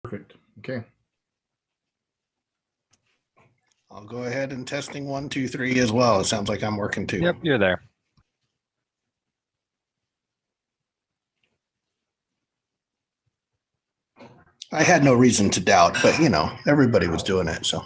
Perfect. Okay. I'll go ahead and testing 1, 2, 3 as well. It sounds like I'm working too. Yep, you're there. I had no reason to doubt, but everybody was doing it. So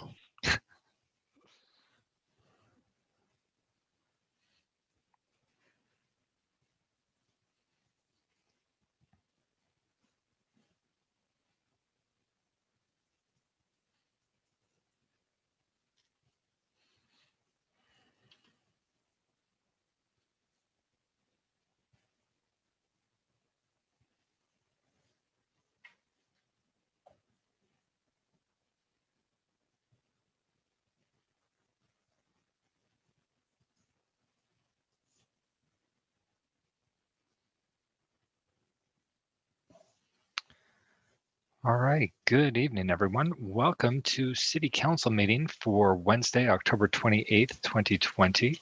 All right, good evening, everyone. Welcome to City Council meeting for Wednesday, October 28th, 2020.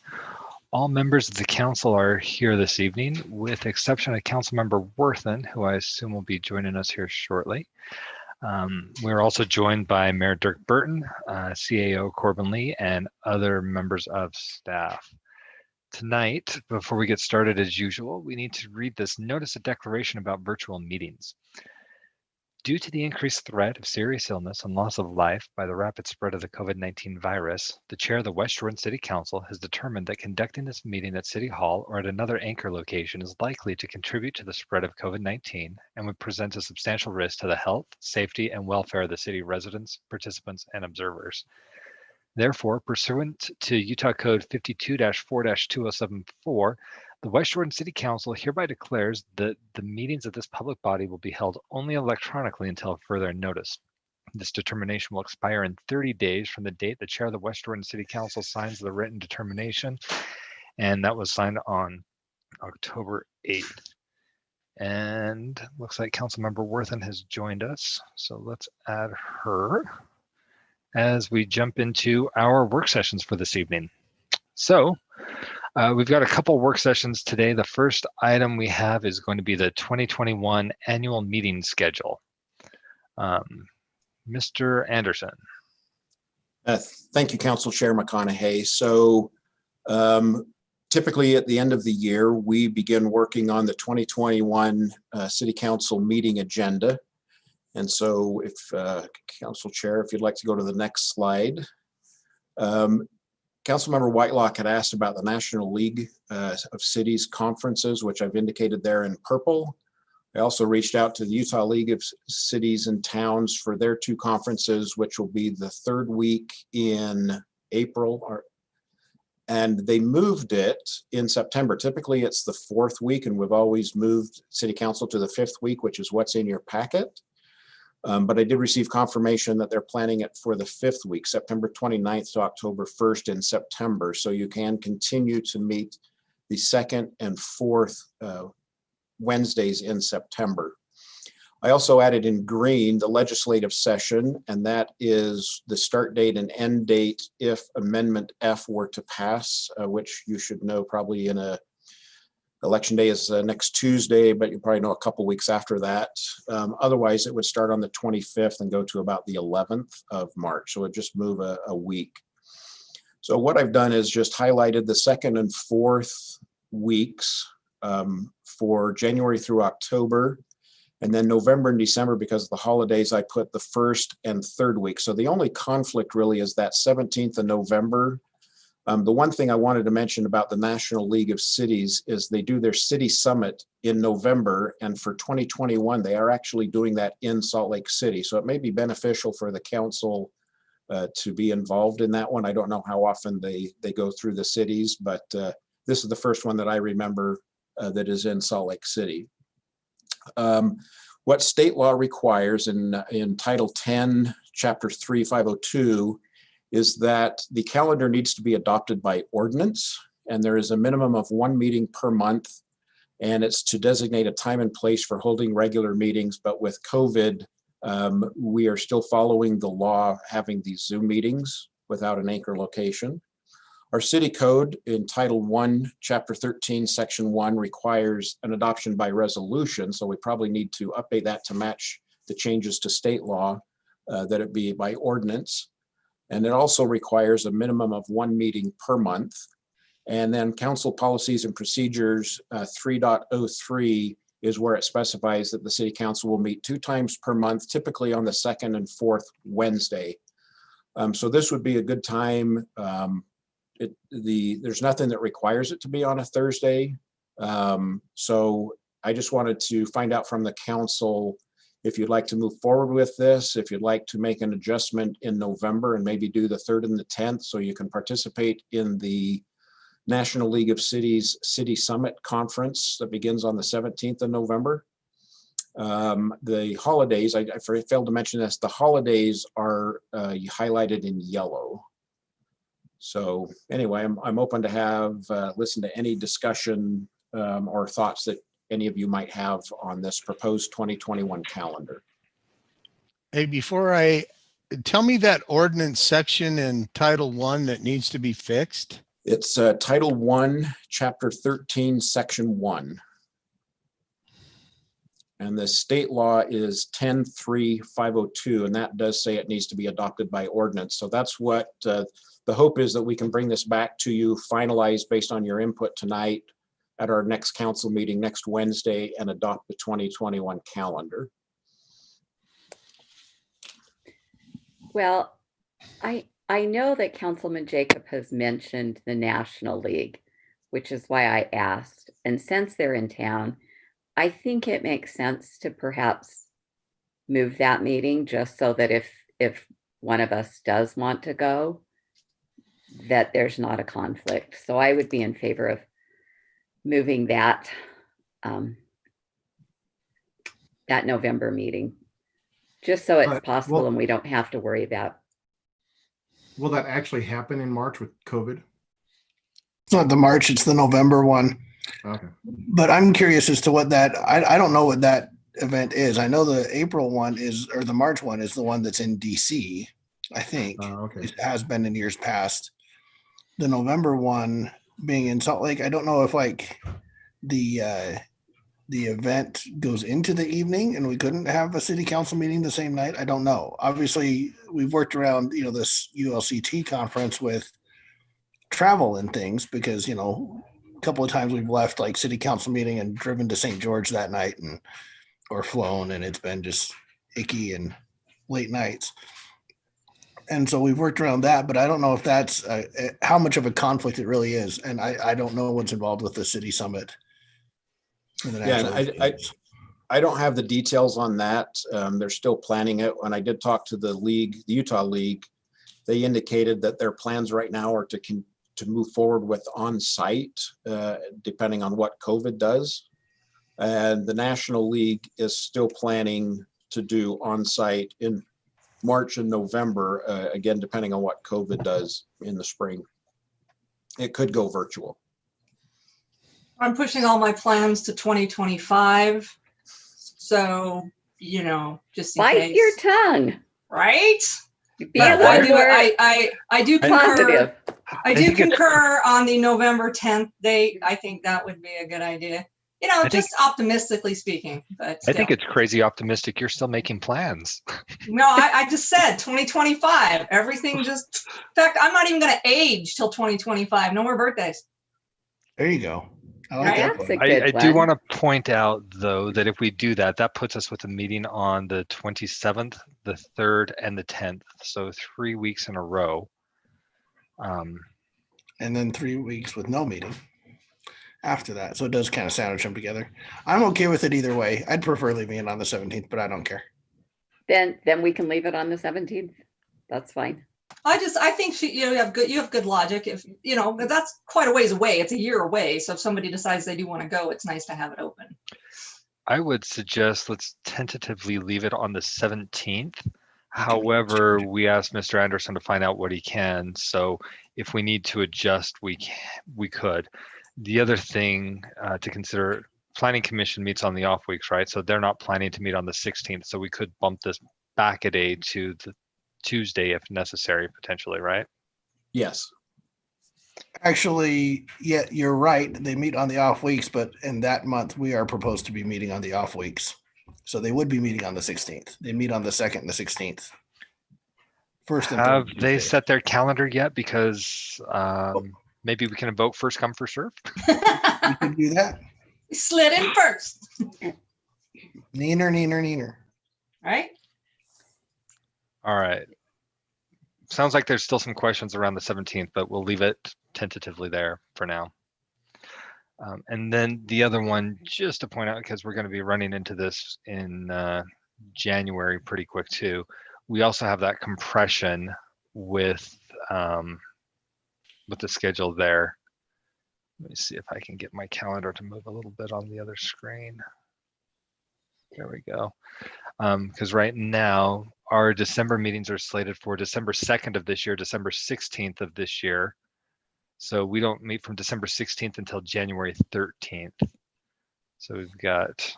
All members of the council are here this evening, with the exception of Councilmember Worthen, who I assume will be joining us here shortly. We're also joined by Mayor Dirk Burton, CAO Corbin Lee, and other members of staff. Tonight, before we get started as usual, we need to read this notice of declaration about virtual meetings. Due to the increased threat of serious illness and loss of life by the rapid spread of the COVID-19 virus, the chair of the West Jordan City Council has determined that conducting this meeting at City Hall or at another anchor location is likely to contribute to the spread of COVID-19 and would present a substantial risk to the health, safety, and welfare of the city residents, participants, and observers. Therefore, pursuant to Utah Code 52-4-2074, the West Jordan City Council hereby declares that the meetings of this public body will be held only electronically until further notice. This determination will expire in 30 days from the date the chair of the West Jordan City Council signs the written determination, and that was signed on October 8th. And looks like Councilmember Worthen has joined us, so let's add her as we jump into our work sessions for this evening. So we've got a couple work sessions today. The first item we have is going to be the 2021 annual meeting schedule. Mr. Anderson. Thank you, Council Chair McConaughey. So typically at the end of the year, we begin working on the 2021 City Council meeting agenda. And so if Council Chair, if you'd like to go to the next slide. Councilmember Whitelock had asked about the National League of Cities conferences, which I've indicated there in purple. I also reached out to the Utah League of Cities and Towns for their 2 conferences, which will be the 3rd week in April, and they moved it in September. Typically it's the 4th week, and we've always moved City Council to the 5th week, which is what's in your packet. But I did receive confirmation that they're planning it for the 5th week, September 29th to October 1st in September. So you can continue to meet the 2nd and 4th Wednesdays in September. I also added in green the legislative session, and that is the start date and end date if Amendment F were to pass, which you should know probably in a Election day is next Tuesday, but you probably know a couple weeks after that. Otherwise, it would start on the 25th and go to about the 11th of March. So it just move a week. So what I've done is just highlighted the 2nd and 4th weeks for January through October. And then November and December, because of the holidays, I put the 1st and 3rd week. So the only conflict really is that 17th of November. The one thing I wanted to mention about the National League of Cities is they do their city summit in November, and for 2021, they are actually doing that in Salt Lake City. So it may be beneficial for the council to be involved in that one. I don't know how often they go through the cities, but this is the first one that I remember that is in Salt Lake City. What state law requires in Title 10, Chapter 3502, is that the calendar needs to be adopted by ordinance, and there is a minimum of 1 meeting per month, and it's to designate a time and place for holding regular meetings. But with COVID, we are still following the law, having these Zoom meetings without an anchor location. Our city code in Title 1, Chapter 13, Section 1 requires an adoption by resolution, so we probably need to update that to match the changes to state law, that it be by ordinance. And it also requires a minimum of one meeting per month. And then council policies and procedures 3.03 is where it specifies that the city council will meet 2 times per month, typically on the second and fourth Wednesday. So this would be a good time. There's nothing that requires it to be on a Thursday. So I just wanted to find out from the council if you'd like to move forward with this, if you'd like to make an adjustment in November and maybe do the 3rd and the 10th so you can participate in the National League of Cities City Summit Conference that begins on the 17th of November. The holidays, I failed to mention this, the holidays are highlighted in yellow. So anyway, I'm open to have, listen to any discussion or thoughts that any of you might have on this proposed 2021 calendar. Hey, tell me that ordinance section in Title I that needs to be fixed. It's Title 1, Chapter 13, Section 1. And the state law is 10.3.502, and that does say it needs to be adopted by ordinance. So that's what the hope is, that we can bring this back to you, finalized based on your input tonight at our next council meeting next Wednesday, and adopt the 2021 calendar. Well, I know that Councilman Jacob has mentioned the National League, which is why I asked. And since they're in town, I think it makes sense to perhaps move that meeting just so that if one of us does want to go, that there's not a conflict. So I would be in favor of moving that that November meeting, just so it's possible well- and we don't have to worry about. Will that actually happen in March with COVID? It's not the March, it's the November one. Okay. But I'm curious as to what that, I don't know what that event is. I know the April one is, or the March one is the one that's in DC, I think. Okay. It has been in years past. The November one being in Salt Lake, I don't know if like the event goes into the evening and we couldn't have a city council meeting the same night. I don't know. Obviously, we've worked around, this ULCT conference with travel and things because, a couple of times we've left like city council meeting and driven to St. George that night or flown, and it's been just icky and late nights. And so we've worked around that, but I don't know if that's how much of a conflict it really is. And I don't know what's involved with the city summit. Yeah, and I don't have the details on that. They're still planning it. When I did talk to the league, the Utah League, they indicated that their plans right now are to move forward with on-site, depending on what COVID does. And the National League is still planning to do on-site in March and November, again, depending on what COVID does in the spring. It could go virtual. I'm pushing all my plans to 2025. So, just in Bite case. your tongue. Right? Be Yeah, a why- little more I do positive. concur. I do think it's- concur on the November 10th date. I think that would be a good idea. Just optimistically speaking, but I think still. it's crazy optimistic. You're still making plans. No, I just said 2025. Everything just, in fact, I'm not even going to age till 2025. No more birthdays. There you go. I like Right, that that's a one. good I do one. want to point out, though, that if we do that, that puts us with a meeting on the 27th, the 3rd, and the 10th. So 3 weeks in a row. And then 3 weeks with no meeting after that. So it does kind of sandwich them together. I'm okay with it either way. I'd prefer leaving it on the 17th, but I don't care. Then we can leave it on the 17th. That's fine. I think you have good logic. If that's quite a ways away. It's a year away. So if somebody decides they do want to go, it's nice to have it open. I would suggest let's tentatively leave it on the 17th. However, we asked Mr. Anderson to find out what he can. So if we need to adjust, we could. The other thing to consider, Planning Commission meets on the off weeks, right? So they're not planning to meet on the 16th. So we could bump this back a day to the Tuesday if necessary, potentially, right? Yes. Actually, yeah, you're right. They meet on the off weeks, but in that month, we are proposed to be meeting on the off weeks. So they would be meeting on the 16th. They meet on the 2nd and the 16th. First and Have third they Tuesday. set their calendar yet? Because maybe we can invoke first come, first serve. We could do that. Slid in first, Neener. right? All right. Sounds like there's still some questions around the 17th, but we'll leave it tentatively there for now. And then the other one, just to point out, because we're going to be running into this in January pretty quick too. We also have that compression with the schedule there. Let me see if I can get my calendar to move a little bit on the other screen. There we go. Because right now our December meetings are slated for December 2nd of this year, December 16th of this year. So we don't meet from December 16th until January 13th. So we've got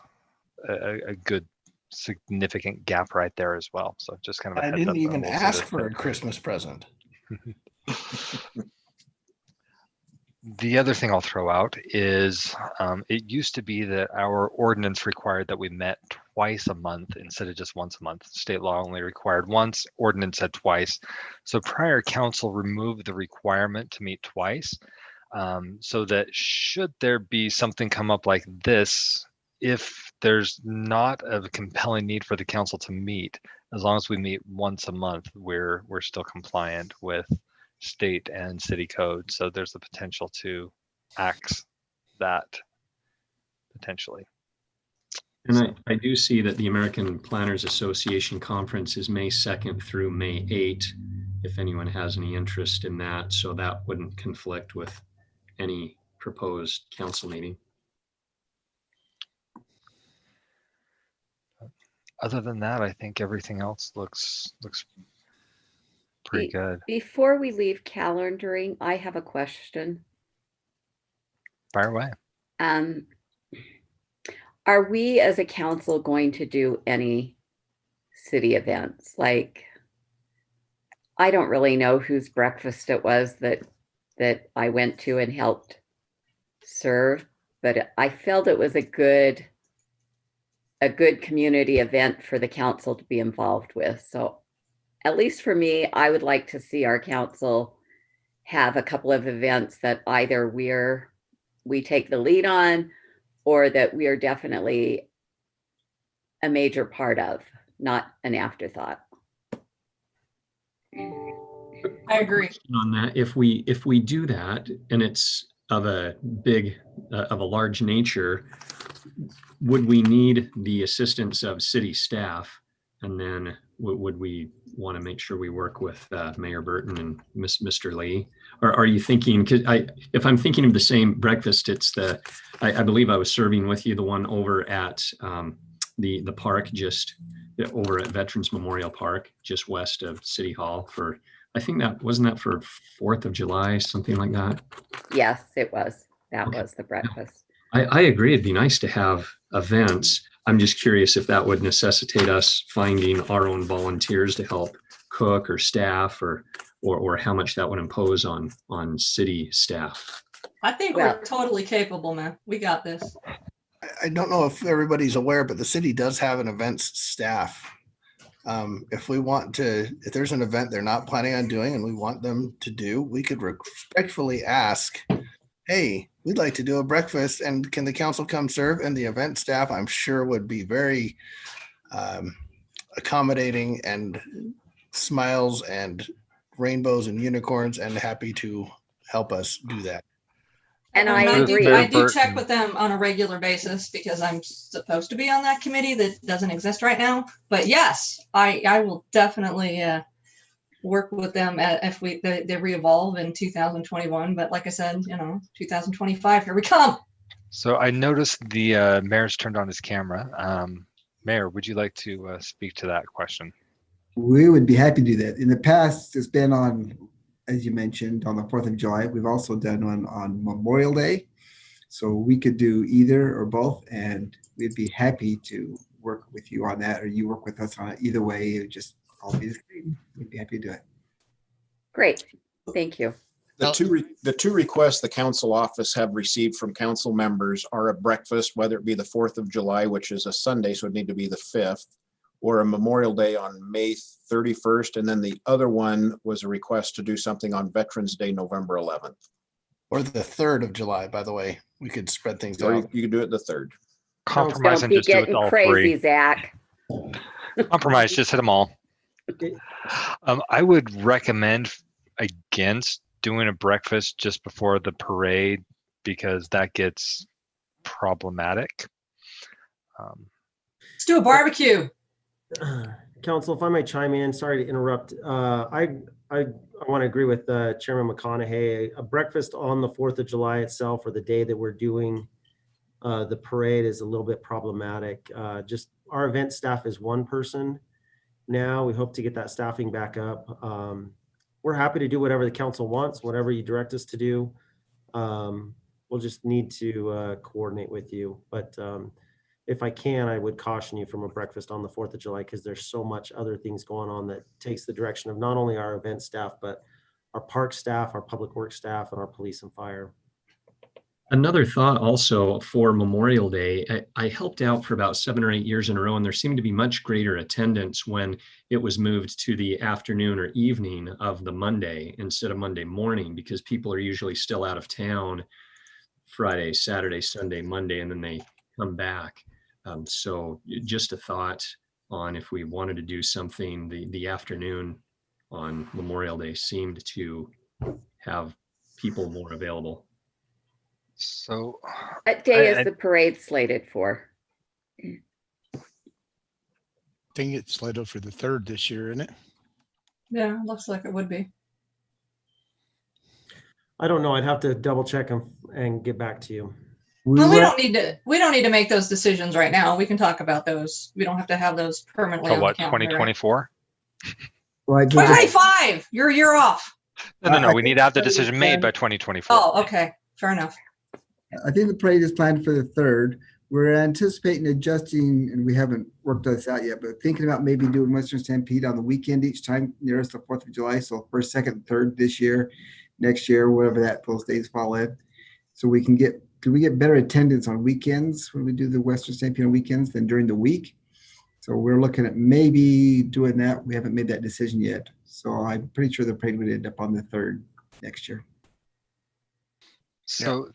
a good significant gap right there as well. So just kind of a I heads didn't up, even we'll see ask this, for but a Christmas present. the other thing I'll throw out is it used to be that our ordinance required that we met twice a month instead of just once a month. State law only required once, ordinance said twice. So prior council removed the requirement to meet twice, so that should there be something come up like this, if there's not a compelling need for the council to meet, as long as we meet once a month, we're still compliant with state and city code. So there's the potential to axe that potentially. And I do see that the American Planners Association conference is May 2nd through May 8th, if anyone has any interest in that. So that wouldn't conflict with any proposed council meeting. Other than that, I think everything else looks pretty good. Before we leave calendaring, I have a question. Fire away. Are we as a council going to do any city events? Like, I don't really know whose breakfast it was that I went to and helped serve, but I felt it was a good community event for the council to be involved with. So at least for me, I would like to see our council have a couple of events that either we take the lead on, or that we are definitely a major part of, not an afterthought. I agree. On that, if we do that and it's of a large nature, would we need the assistance of city staff? And then would we want to make sure we work with Mayor Burton and Mr. Lee? Or are you thinking, because if I'm thinking of the same breakfast, it's I believe I was serving with you, the one over at the park, just over at Veterans Memorial Park, just west of City Hall for, I think wasn't that for 4th of July, something like that? Yes, it was. That Okay. was the breakfast. I agree. It'd be nice to have events. I'm just curious if that would necessitate us finding our own volunteers to help cook or staff, or how much that would impose on city staff. I think Well- we're totally capable, man. We got this. I don't know if everybody's aware, but the city does have an events staff. If there's an event they're not planning on doing and we want them to do, we could respectfully ask, hey, we'd like to do a breakfast, and can the council come serve? And the event staff, I'm sure, would be very accommodating, and smiles and rainbows and unicorns, and happy to help us do that. And I agree. I do check Burton. with them on a regular basis because I'm supposed to be on that committee that doesn't exist right now. But yes, I will definitely work with them if they re-evolve in 2021. But like I said, 2025, here we come. So I noticed the mayor's turned on his camera. Mayor, would you like to speak to that question? We would be happy to do that. In the past, it's been on, as you mentioned, on the 4th of July. We've also done one on Memorial Day. So we could do either or both, and we'd be happy to work with you on that, or you work with us on it. Either way, just call me the screen. We'd be happy to do it. Great. Thank you. The two requests the council office have received from council members are a breakfast, whether it be the 4th of July, which is a Sunday, so it'd need to be the 5th, or a Memorial Day on May 31st. And then the other one was a request to do something on Veterans Day, November 11th. Or the 3rd of July, by the way. We could spread things Or out. you could do it the 3rd. Compromise Don't and be just do it getting all crazy, three. Zach. Compromise, just hit them all. I would recommend against doing a breakfast just before the parade because that gets problematic. Let's do a barbecue. Council, if I might chime in, sorry to interrupt. I want to agree with Chairman McConaughey. A breakfast on the 4th of July itself or the day that we're doing the parade is a little bit problematic. Just our event staff is one person now. We hope to get that staffing back up. We're happy to do whatever the council wants, whatever you direct us to do. We'll just need to coordinate with you. But if I can, I would caution you from a breakfast on the 4th of July because there's so much other things going on that takes the direction of not only our event staff, but our park staff, our public works staff, and our police and fire. Another thought also for Memorial Day, I helped out for about 7 or 8 years in a row, and there seemed to be much greater attendance when it was moved to the afternoon or evening of the Monday instead of Monday morning, because people are usually still out of town Friday, Saturday, Sunday, Monday, and then they come back. So just a thought on if we wanted to do something, the afternoon on Memorial Day seemed to have people more available. So What day is the parade slated for? I think it's slated for the 3rd this year, isn't it? Yeah, looks like it would be. I don't know. I'd have to double check and get back to you. Well, we don't need to make those decisions right now. We can talk about those. We don't have to have those permanently for on what, the calendar. 2024? Well, 2025. You're a year off. No, I we need think to have the the parade is decision made planned- by 2024. Oh, okay. Fair enough. I think the parade is planned for the 3rd. We're anticipating adjusting, and we haven't worked this out yet, but thinking about maybe doing Western Stampede on the weekend each time nearest the 4th of July. So 1st, 2nd, 3rd this year, next year, whatever those days fall in. So we can get better attendance on weekends when we do the Western Stampede on weekends than during the week. So we're looking at maybe doing that. We haven't made that decision yet. So I'm pretty sure the parade would end up on the 3rd next year. So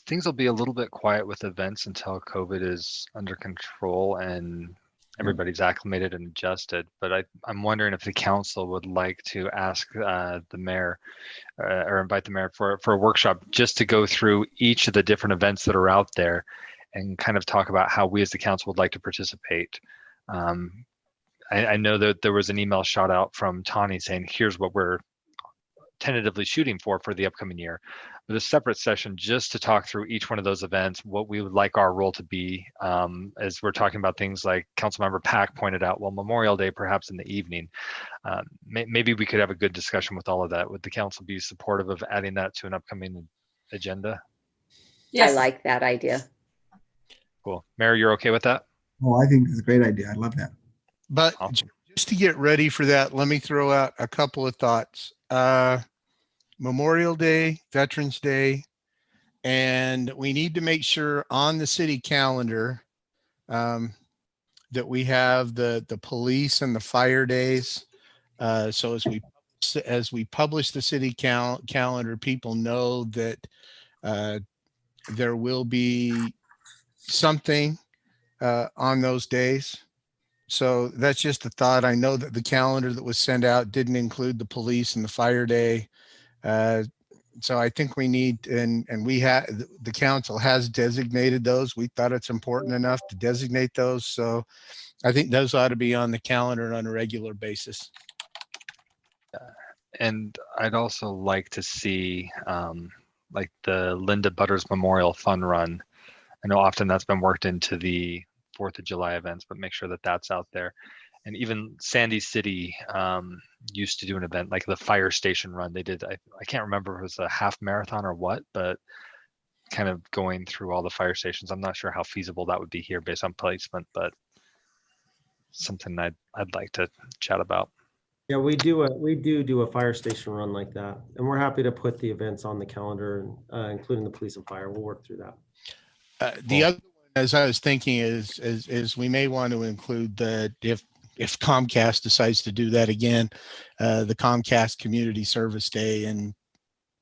things will be a little bit quiet with events until COVID is under control and everybody's acclimated and adjusted. But I'm wondering if the council would like to ask the mayor or invite the mayor for a workshop just to go through each of the different events that are out there and kind of talk about how we as the council would like to participate. I know that there was an email shot out from Tani saying, here's what we're tentatively shooting for the upcoming year. But a separate session just to talk through each one of those events, what we would like our role to be, as we're talking about things like Councilmember Pack pointed out, well, Memorial Day perhaps in the evening. Maybe we could have a good discussion with all of that. Would the council be supportive of adding that to an upcoming agenda? Yes. I like that idea. Cool. Mayor, you're okay with that? Oh, I think it's a great idea. I love that. But Awesome. just to get ready for that, let me throw out a couple of thoughts. Memorial Day, Veterans Day, and we need to make sure on the city calendar that we have the police and the fire days. So as we publish the city calendar, people know that there will be something on those days. So that's just a thought. I know that the calendar that was sent out didn't include the police and the fire day. So I think we need, and we have, the council has designated those. We thought it's important enough to designate those. So I think those ought to be on the calendar on a regular basis. And I'd also like to see like the Linda Butters Memorial Fun Run. I know often that's been worked into the 4th of July events, but make sure that that's out there. And even Sandy City used to do an event like the fire station run. They did, I can't remember if it was a half marathon or what, but kind of going through all the fire stations. I'm not sure how feasible that would be here based on placement, but something I'd like to chat about. Yeah, we do a fire station run like that, and we're happy to put the events on the calendar, including the police and fire. We'll work through that. The Cool. other one, as I was thinking, is we may want to include that if Comcast decides to do that again, the Comcast Community Service Day, and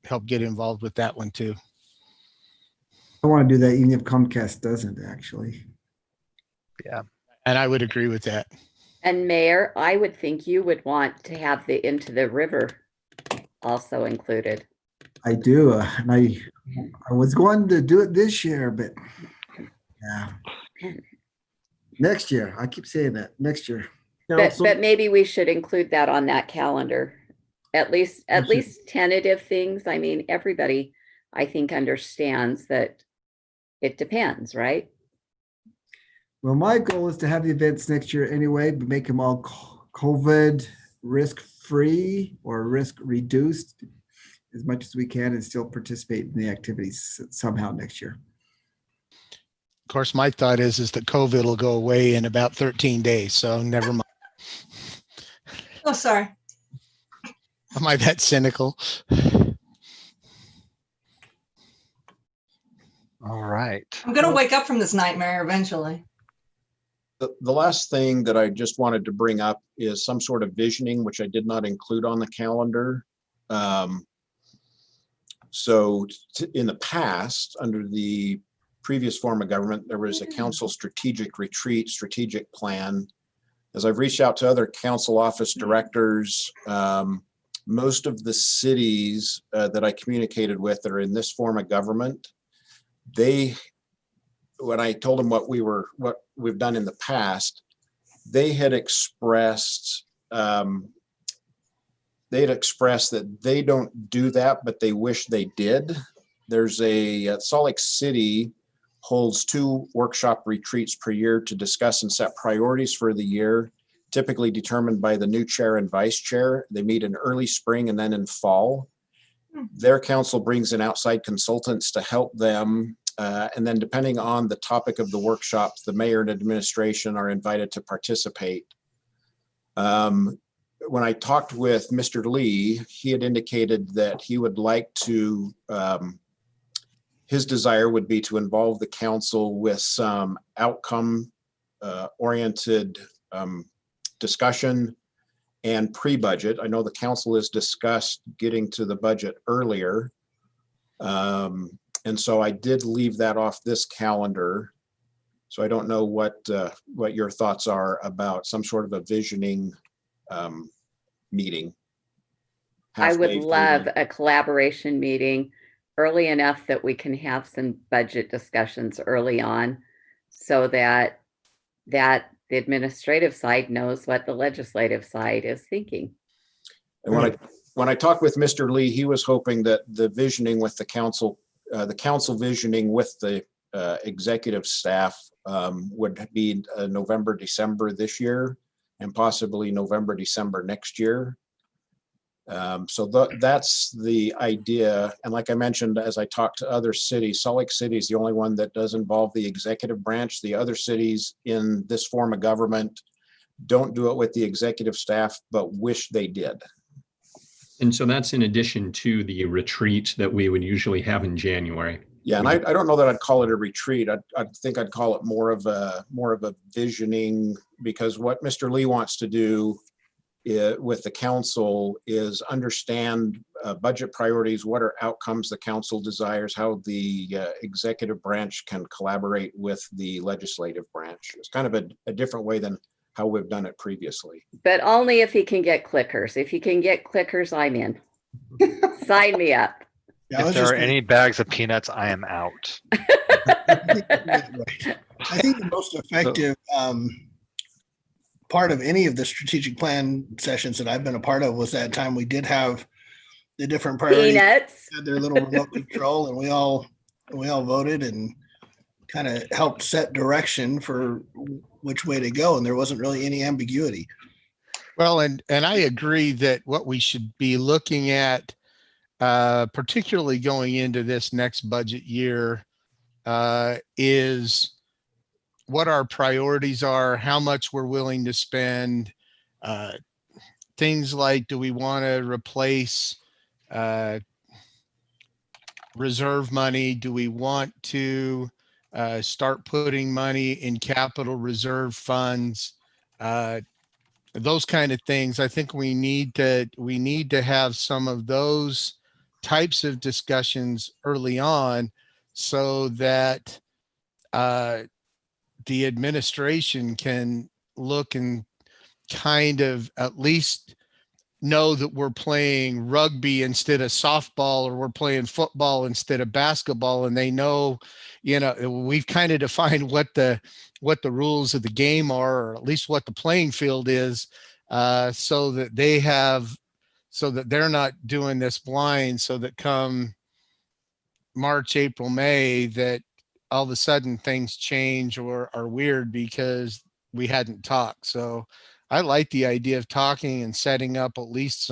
help get involved with that one too. I want to do that even if Comcast doesn't actually. And I would agree with that. And Mayor, I would think you would want to have the Into the River also included. I do, and I was going to do it this year, but yeah, next year. I keep saying that next year. Council, But maybe we should include that on that calendar. At least tentative things. I mean, everybody, I think, understands that it depends, right? Well, my goal is to have the events next year anyway, but make them all COVID risk-free or risk-reduced as much as we can and still participate in the activities somehow next year. Of course, my thought is that COVID will go away in about 13 days. So never mind. Oh, sorry. Am I that cynical? All right. I'm going to wake up from this nightmare eventually. The last thing that I just wanted to bring up is some sort of visioning, which I did not include on the calendar. So in the past, under the previous form of government, there was a council strategic retreat, strategic plan. As I've reached out to other council office directors, most of the cities that I communicated with that are in this form of government, when I told them what we've done in the past, they had expressed that they don't do that, but they wish they did. There's Salt Lake City holds 2 workshop retreats per year to discuss and set priorities for the year, typically determined by the new chair and vice chair. They meet in early spring and then in fall. Their council brings in outside consultants to help them. And then depending on the topic of the workshop, the mayor and administration are invited to participate. When I talked with Mr. Lee, he had indicated that he would like to, his desire would be to involve the council with some outcome oriented discussion and pre-budget. I know the council has discussed getting to the budget earlier. And so I did leave that off this calendar. So I don't know what your thoughts are about some sort of a visioning meeting. I would Halfway through love the- a collaboration meeting early enough that we can have some budget discussions early on so that the administrative side knows what the legislative side is thinking. And when I talked with Mr. Lee, he was hoping that the visioning with the council visioning with the executive staff would be November, December this year, and possibly November, December next year. So that's the idea. And like I mentioned, as I talked to other cities, Salt Lake City is the only one that does involve the executive branch. The other cities in this form of government don't do it with the executive staff, but wish they did. And so that's in addition to the retreat that we would usually have in January. Yeah, and I don't know that I'd call it a retreat. I think I'd call it more of a visioning, because what Mr. Lee wants to do with the council is understand budget priorities, what are outcomes the council desires, how the executive branch can collaborate with the legislative branch. It's kind of a different way than how we've done it previously. But only if he can get clickers. If he can get clickers, I'm in. Sign me up. Yeah, I If was there just are any bags of peanuts, I am out. I think the most effective part of any of the strategic plan sessions that I've been a part of was that time we did have the different priorities Peanuts. had their little remote control, and we all voted and kind of helped set direction for which way to go, and there wasn't really any ambiguity. Well, and I agree that what we should be looking at, particularly going into this next budget year, is what our priorities are, how much we're willing to spend, things like, do we want to replace reserve money? Do we want to start putting money in capital reserve funds? Those kind of things. I think we need to have some of those types of discussions early on, so that the administration can look and kind of at least know that we're playing rugby instead of softball, or we're playing football instead of basketball. And they know, we've kind of defined what the rules of the game are, or at least what the playing field is, so that they're not doing this blind, so that come March, April, May, that all of a sudden things change or are weird because we hadn't talked. So I like the idea of talking and setting up at least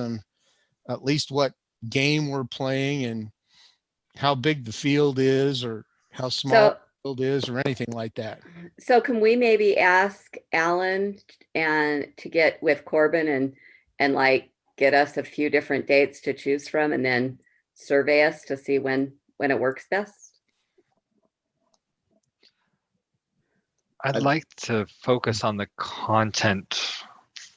what game we're playing and how big the field is, or how small the field is, or anything like that. So can we maybe ask Alan and to get with Corbin and like get us a few different dates to choose from, and then survey us to see when it works best? I'd like to focus on the content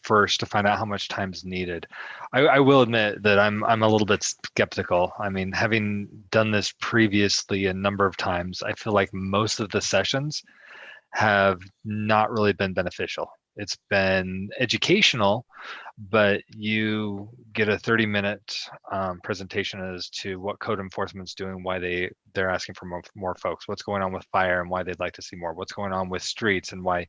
first to find out how much time is needed. I will admit that I'm a little bit skeptical. I mean, having done this previously a number of times, I feel like most of the sessions have not really been beneficial. It's been educational, but you get a 30-minute presentation as to what code enforcement's doing, why they're asking for more folks, what's going on with fire and why they'd like to see more, what's going on with streets and why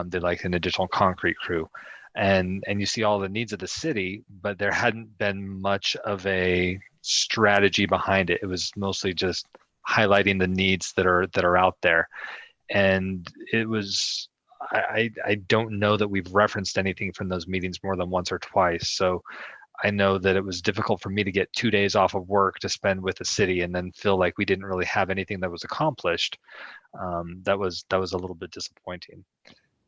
they'd like an additional concrete crew. And you see all the needs of the city, but there hadn't been much of a strategy behind it. It was mostly just highlighting the needs that are out there. And it was, I don't know that we've referenced anything from those meetings more than once or twice. So I know that it was difficult for me to get 2 days off of work to spend with the city and then feel like we didn't really have anything that was accomplished. That was a little bit disappointing.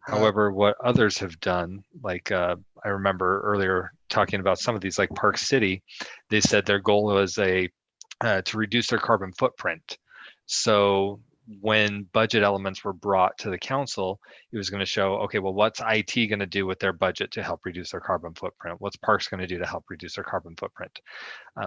However, what others have done, like I remember earlier talking about some of these, like Park City, they said their goal was to reduce their carbon footprint. So when budget elements were brought to the council, it was going to show, okay, well, what's IT going to do with their budget to help reduce their carbon footprint? What's Parks going to do to help reduce their carbon footprint?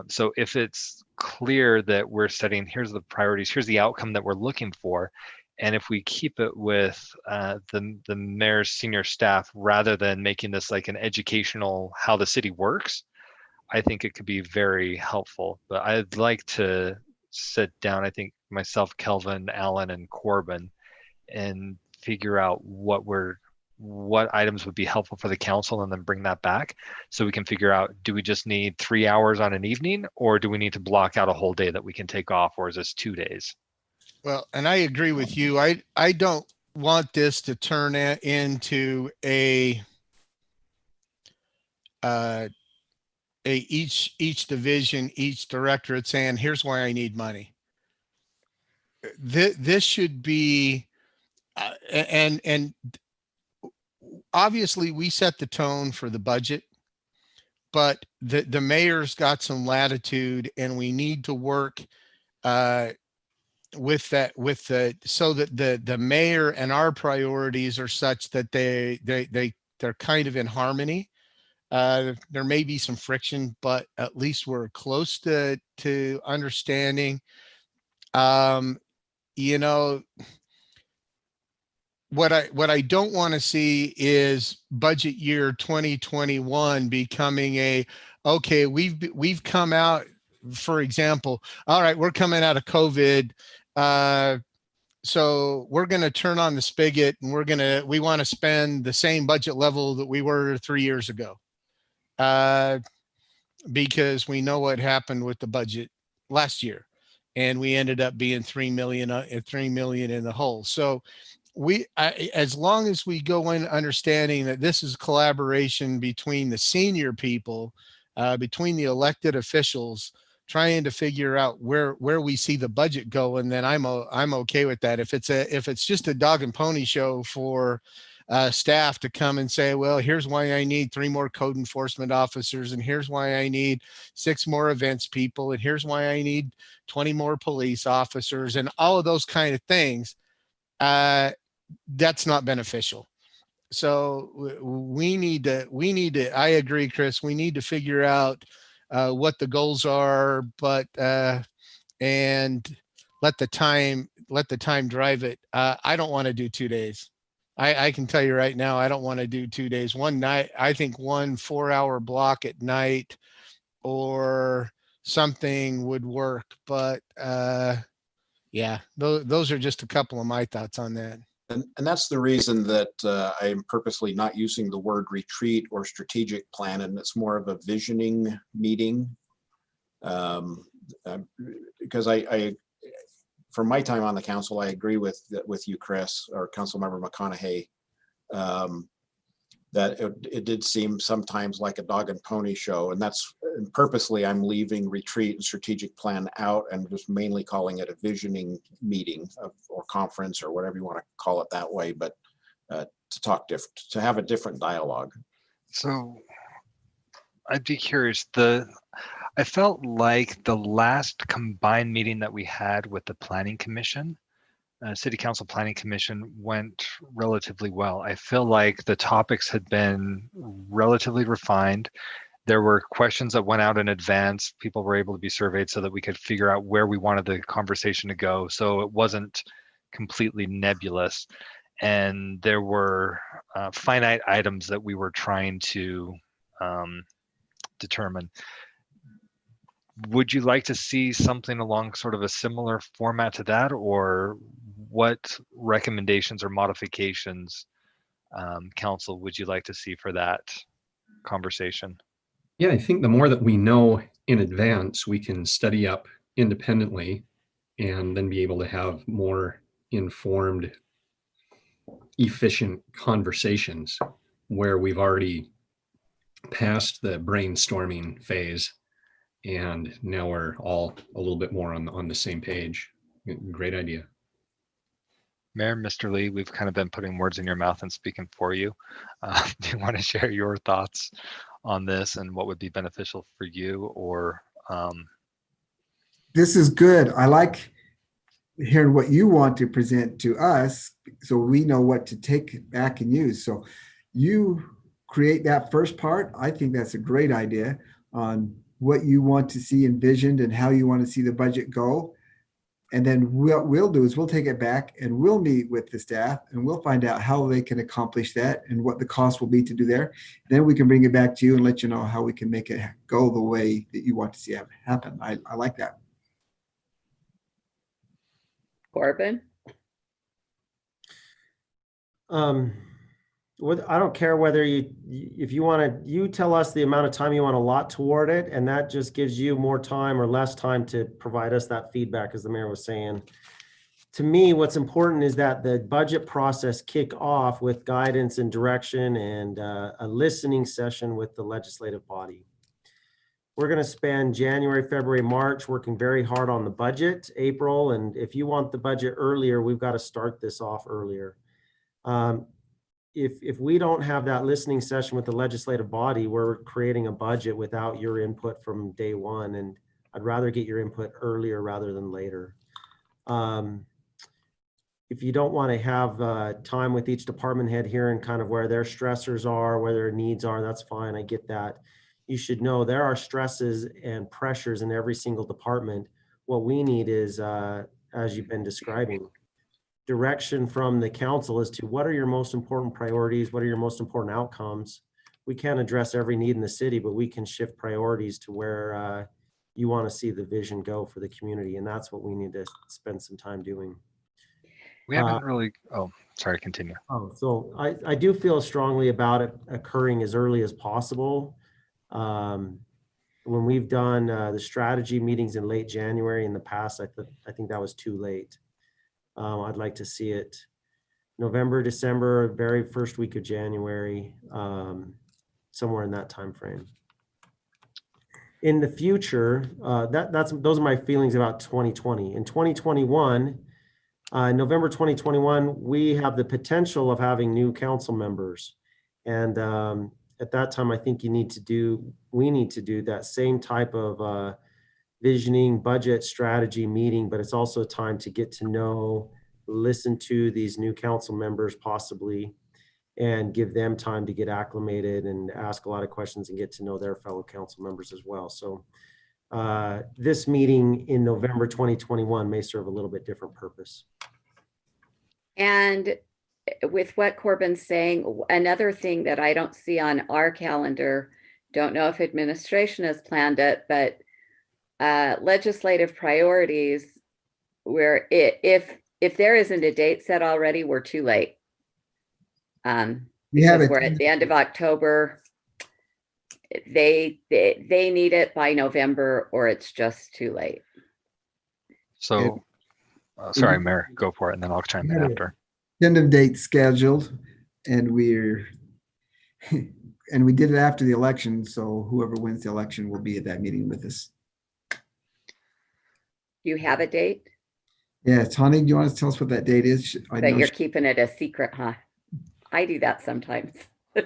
So if it's clear that we're setting, here's the priorities, here's the outcome that we're looking for, and if we keep it with the mayor's senior staff, rather than making this like an educational how the city works, I think it could be very helpful. But I'd like to sit down, I think myself, Kelvin, Alan, and Corbin, and figure out what items would be helpful for the council, and then bring that back so we can figure out, do we just need 3 hours on an evening, or do we need to block out a whole day that we can take off, or is this 2 days? Well, and I agree with you. I don't want this to turn into each division, each directorate saying, here's why I need money. This should be, and obviously we set the tone for the budget, but the mayor's got some latitude, and we need to work so that the mayor and our priorities are such that they're kind of in harmony. There may be some friction, but at least we're close to understanding. What I don't want to see is budget year 2021 becoming okay, we've come out, for example, all right, we're coming out of COVID. So we're going to turn on the spigot, and we want to spend the same budget level that we were 3 years ago. Because we know what happened with the budget last year, and we ended up being 3 million in the hole. So as long as we go in understanding that this is collaboration between the senior people, between the elected officials, trying to figure out where we see the budget go, and then I'm okay with that. If it's just a dog and pony show for staff to come and say, well, here's why I need 3 more code enforcement officers, and here's why I need 6 more events people, and here's why I need 20 more police officers, and all of those kind of things, that's not beneficial. So we need to, I agree, Chris, we need to figure out what the goals are, but and let the time drive it. I don't want to do 2 days. I can tell you right now, I don't want to do 2 days. One night, I think 1 4-hour block at night or something would work. But yeah, those are just a couple of my thoughts on that. And that's the reason that I am purposely not using the word retreat or strategic plan, and it's more of a visioning meeting. Because I from my time on the council, I agree with you, Chris, or Councilmember McConaughey, that it did seem sometimes like a dog and pony show, and purposely I'm leaving retreat and strategic plan out and just mainly calling it a visioning meeting or conference or whatever you want to call it that way, but to have a different dialogue. So I'd be curious, I felt like the last combined meeting that we had with the Planning Commission, City Council Planning Commission, went relatively well. I feel like the topics had been relatively refined. There were questions that went out in advance. People were able to be surveyed so that we could figure out where we wanted the conversation to go. So it wasn't completely nebulous. And there were finite items that we were trying to determine. Would you like to see something along sort of a similar format to that, or what recommendations or modifications, council, would you like to see for that conversation? Yeah, I think the more that we know in advance, we can study up independently and then be able to have more informed, efficient conversations where we've already passed the brainstorming phase. And now we're all a little bit more on the same page. Great idea. Mayor, Mr. Lee, we've kind of been putting words in your mouth and speaking for you. Do you want to share your thoughts on this and what would be beneficial for you? Or This is good. I like hearing what you want to present to us so we know what to take back and use. So you create that first part. I think that's a great idea on what you want to see envisioned and how you want to see the budget go. And then what we'll do is we'll take it back and we'll meet with the staff and we'll find out how they can accomplish that and what the cost will be to do there. Then we can bring it back to you and let you know how we can make it go the way that you want to see it happen. I like that. Corbin? I don't care whether if you want to, you tell us the amount of time you want to allot toward it, and that just gives you more time or less time to provide us that feedback, as the mayor was saying. To me, what's important is that the budget process kick off with guidance and direction and a listening session with the legislative body. We're going to spend January, February, March working very hard on the budget, April, and if you want the budget earlier, we've got to start this off earlier. If we don't have that listening session with the legislative body, we're creating a budget without your input from day one. And I'd rather get your input earlier rather than later. If you don't want to have time with each department head here and kind of where their stressors are, where their needs are, that's fine. I get that. You should know there are stresses and pressures in every single department. What we need is, as you've been describing, direction from the council as to what are your most important priorities, what are your most important outcomes. We can't address every need in the city, but we can shift priorities to where you want to see the vision go for the community. And that's what we need to spend some time doing. We haven't really, oh, sorry, continue. Oh, so I do feel strongly about it occurring as early as possible. When we've done the strategy meetings in late January in the past, I think that was too late. I'd like to see it November, December, very first week of January, somewhere in that time frame. In the future, those are my feelings about 2020. In 2021, November 2021, we have the potential of having new council members. And at that time, I think we need to do that same type of visioning, budget, strategy meeting, but it's also time to get to know, listen to these new council members possibly, and give them time to get acclimated and ask a lot of questions and get to know their fellow council members as well. So this meeting in November 2021 may serve a little bit different purpose. And with what Corbin's saying, another thing that I don't see on our calendar, don't know if administration has planned it, but legislative priorities, where if there isn't a date set already, we're too late. We have Because it. we're at the end of October. They need it by November, or it's just too late. So, sorry, Mayor, go for it, and then I'll chime in after. Tentative date scheduled, and we did it after the election, so whoever wins the election will be at that meeting with us. Do you have a date? Yeah, Tony, do you want to tell us what that date is? I But know you're keeping it a secret, huh? I do that sometimes.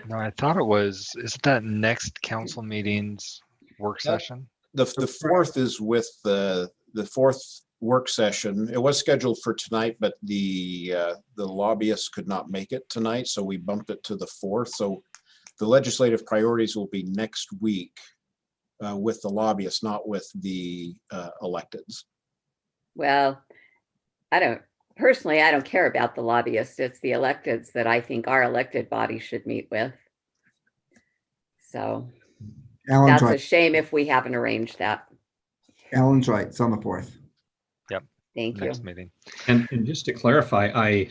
No, I thought it was, isn't that next council meeting's work Yep. session? The fourth is with the fourth work session. It was scheduled for tonight, but the lobbyists could not make it tonight, so we bumped it to the fourth. So the legislative priorities will be next week with the lobbyists, not with the electeds. Well, I don't care about the lobbyists. It's the electeds that I think our elected body should meet with. So Alan's that's a right. shame if we haven't arranged that. Alan's right. It's on the 4th. Thank you. Next meeting. And just to clarify,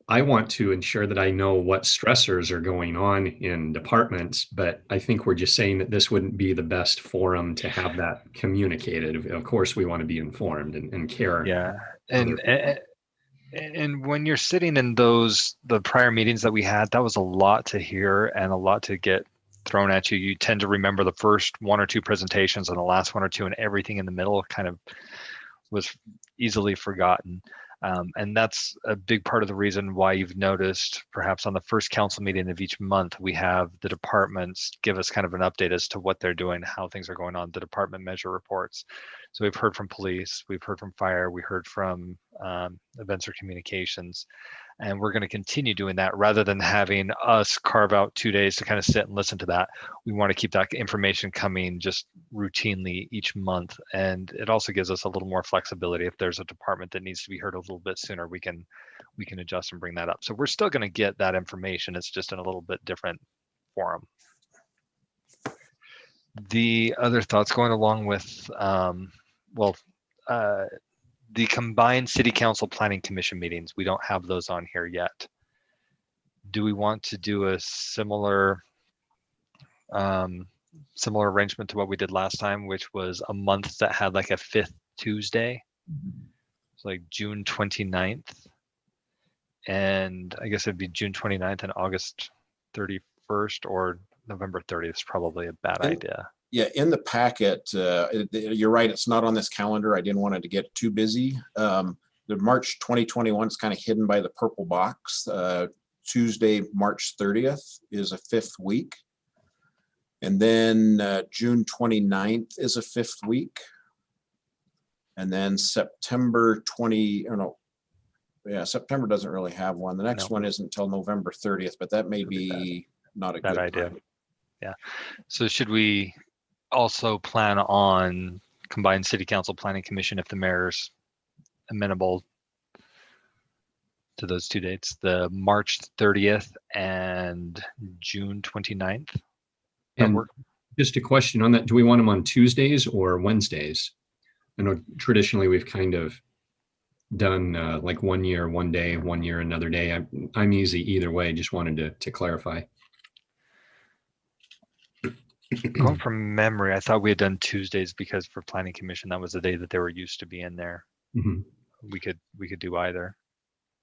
I want to ensure that I know what stressors are going on in departments, but I think we're just saying that this wouldn't be the best forum to have that communicated. Of course, we want to be informed and care. Yeah, and when you're sitting in the prior meetings that we had, that was a lot to hear and a lot to get thrown at you. You tend to remember the first one or two presentations and the last one or two, and everything in the middle kind of was easily forgotten. And that's a big part of the reason why you've noticed perhaps on the first council meeting of each month, we have the departments give us kind of an update as to what they're doing, how things are going on, the department measure reports. So we've heard from police, we've heard from fire, we heard from events or communications, and we're going to continue doing that rather than having us carve out 2 days to kind of sit and listen to that. We want to keep that information coming just routinely each month. And it also gives us a little more flexibility. If there's a department that needs to be heard a little bit sooner, we can adjust and bring that up. So we're still going to get that information. It's just in a little bit different forum. The other thoughts going along with, the combined city council planning commission meetings, we don't have those on here yet. Do we want to do a similar arrangement to what we did last time, which was a month that had like a 5th Tuesday? It's like June 29th. And I guess it'd be June 29th and August 31st, or November 30th is probably a bad idea. Yeah, in the packet, you're right, it's not on this calendar. I didn't want it to get too busy. The March 2021 is kind of hidden by the purple box. Tuesday, March 30th is a 5th week. And then June 29th is a 5th week. And then September September doesn't really have one. The next one isn't until November 30th, but that may be not a Bad good idea. time. Yeah. So should we also plan on combined city council planning commission if the mayor's amenable to those 2 dates, the March 30th and June 29th? And just a question on that, do we want them on Tuesdays or Wednesdays? I know traditionally we've kind of done like 1 year, 1 day, 1 year, another day. I'm easy either way. Just wanted to clarify. Going from memory, I thought we had done Tuesdays because for planning commission, that was the day that they were used to be in there. Mm-hmm. We could do either.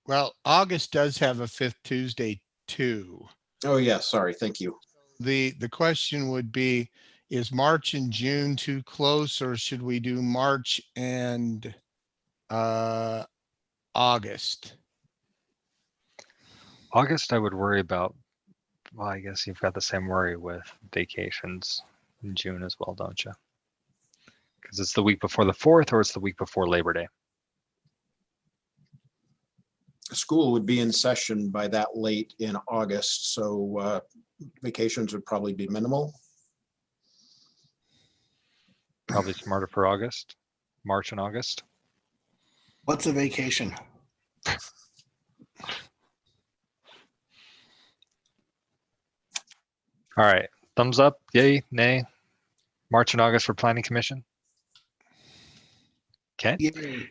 Well, August does have a 5th Tuesday too. Oh yeah, sorry, thank you. The question would be, is March and June too close, or should we do March and August. August, I would worry about, well, I guess you've got the same worry with vacations in June as well, don't you? Because it's the week before the 4th or it's the week before Labor Day. School would be in session by that late in August, so vacations would probably be minimal. Probably smarter for August, March and August. What's a vacation? All right, thumbs up, yay, nay. March and August for Planning Commission. Okay. Yay.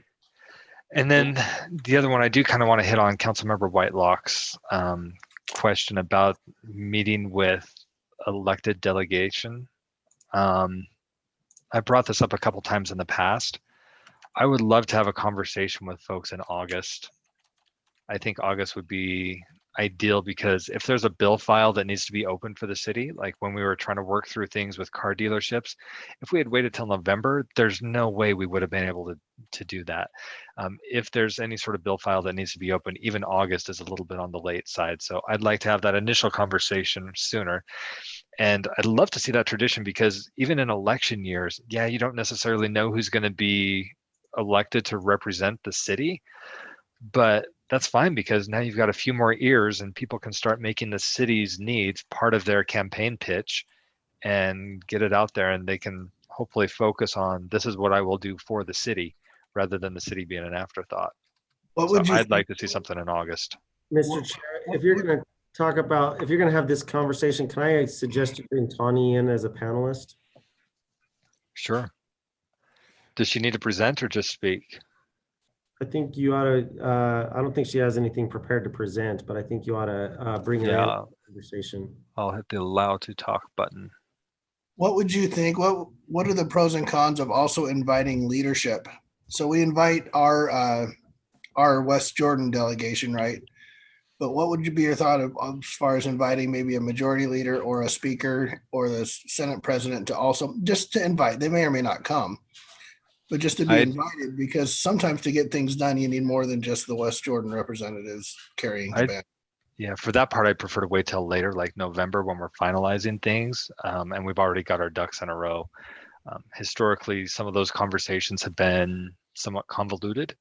And then the other one I do kind of want to hit on Councilmember Whitelock's question about meeting with elected delegation. I brought this up a couple times in the past. I would love to have a conversation with folks in August. I think August would be ideal because if there's a bill file that needs to be open for the city, like when we were trying to work through things with car dealerships, if we had waited till November, there's no way we would have been able to do that. If there's any sort of bill file that needs to be open, even August is a little bit on the late side. So I'd like to have that initial conversation sooner. And I'd love to see that tradition because even in election years, yeah, you don't necessarily know who's going to be elected to represent the city, but that's fine because now you've got a few more ears and people can start making the city's needs part of their campaign pitch and get it out there, and they can hopefully focus on this is what I will do for the city rather than the city being an afterthought. What So would you I'd like to see something in August. Mr. Chair, if you're going to talk about, if you're going to have this conversation, can I suggest you bring Tawny in as a panelist? Sure. Does she need to present or just speak? I think you ought to, I don't think she has anything prepared to present, but I think you ought to bring her in Yeah. the conversation. I'll hit the allow to talk button. What would you think? What are the pros and cons of also inviting leadership? So we invite our West Jordan delegation, right? But what would be your thought of as far as inviting maybe a majority leader or a speaker or the Senate president to also just to invite? They may or may not come, but just to be invited, because sometimes to get things done, you need more than just the West Jordan representatives carrying the banner. Yeah, for that part, I prefer to wait till later, like November, when we're finalizing things, and we've already got our ducks in a row. Historically, some of those conversations have been somewhat convoluted,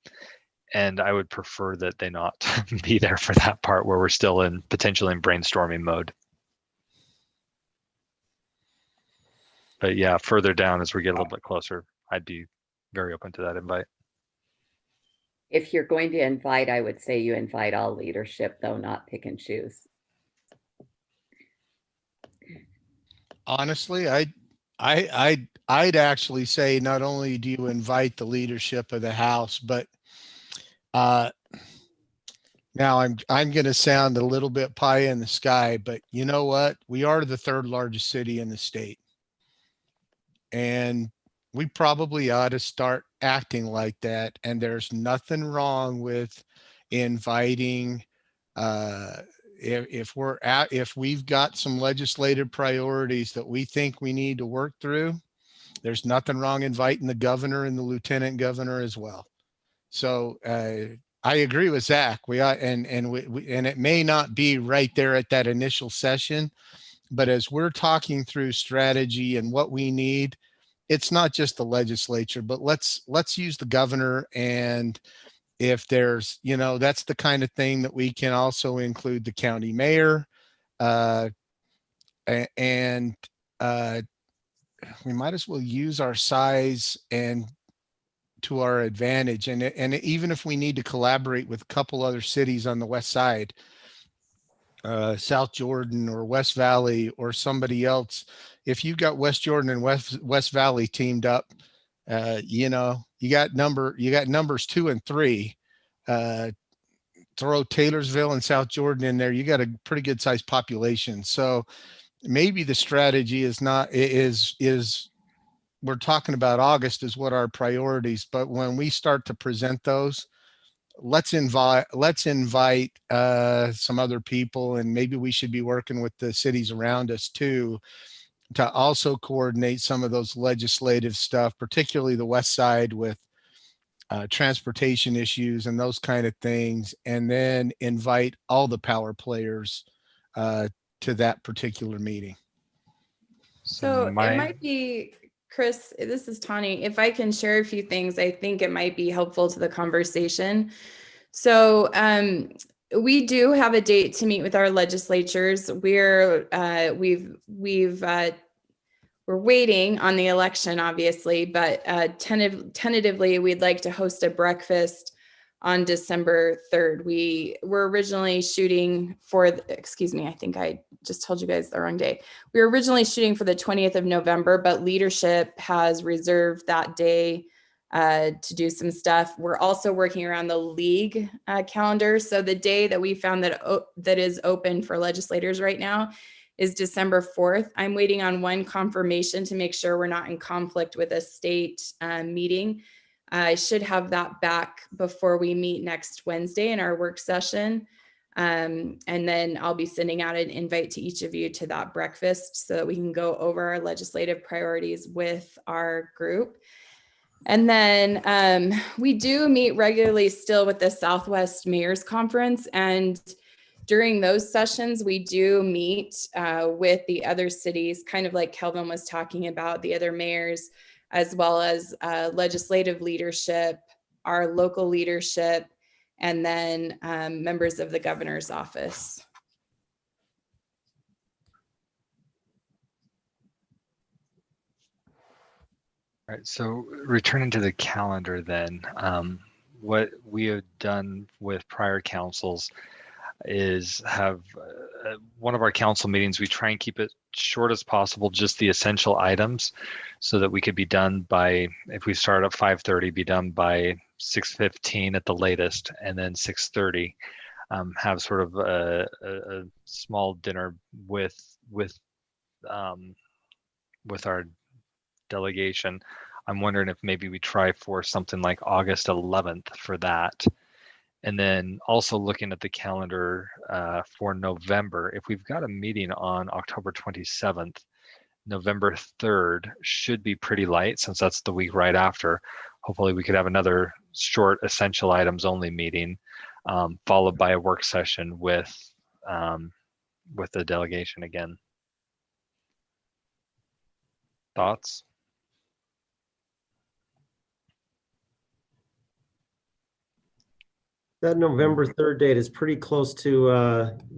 and I would prefer that they not be there for that part where we're still potentially in brainstorming mode. But yeah, further down as we get a little bit closer, I'd be very open to that invite. If you're going to invite, I would say you invite all leadership, though, not pick and choose. Honestly, I'd actually say not only do you invite the leadership of the House, but now I'm going to sound a little bit pie in the sky, but you know what? We are the third largest city in the state, and we probably ought to start acting like that. And there's nothing wrong with inviting, if we've got some legislative priorities that we think we need to work through, there's nothing wrong inviting the governor and the lieutenant governor as well. So I agree with Zach. We are, and it may not be right there at that initial session, but as we're talking through strategy and what we need, it's not just the legislature, but let's use the governor. And if there's, that's the kind of thing that we can also include the county mayor, and we might as well use our size and to our advantage. And even if we need to collaborate with a couple other cities on the west side, South Jordan or West Valley or somebody else, if you've got West Jordan and West Valley teamed up, you got numbers 2 and 3. Throw Taylorsville and South Jordan in there, you got a pretty good sized population. So maybe the strategy is we're talking about August is what our priorities, but when we start to present those, let's invite some other people, and maybe we should be working with the cities around us too, to also coordinate some of those legislative stuff, particularly the west side with transportation issues and those kind of things, and then invite all the power players to that particular meeting. So it might be, Chris, this is Tani. If I can share a few things, I think it might be helpful to the conversation. So we do have a date to meet with our legislatures. We're waiting on the election, obviously, but tentatively, we'd like to host a breakfast on December 3rd. We were originally shooting for, excuse me, I think I just told you guys the wrong day. We were originally shooting for the 20th of November, but leadership has reserved that day to do some stuff. We're also working around the league calendar. So the day that we found that is open for legislators right now is December 4th. I'm waiting on one confirmation to make sure we're not in conflict with a state meeting. I should have that back before we meet next Wednesday in our work session. And then I'll be sending out an invite to each of you to that breakfast so that we can go over our legislative priorities with our group. And then we do meet regularly still with the Southwest Mayors Conference. And during those sessions, we do meet with the other cities, kind of like Kelvin was talking about, the other mayors, as well as legislative leadership, our local leadership, and then members of the governor's office. All right, so returning to the calendar then, what we have done with prior councils is have one of our council meetings, we try and keep it short as possible, just the essential items, so that we could be done by, if we start at 5:30, be done by 6:15 at the latest, and then 6:30, have sort of a small dinner with our delegation. I'm wondering if maybe we try for something like August 11th for that. And then also looking at the calendar for November, if we've got a meeting on October 27th, November 3rd should be pretty light since that's the week right after. Hopefully we could have another short essential items only meeting, followed by a work session with the delegation again. Thoughts? That November 3rd date is pretty close to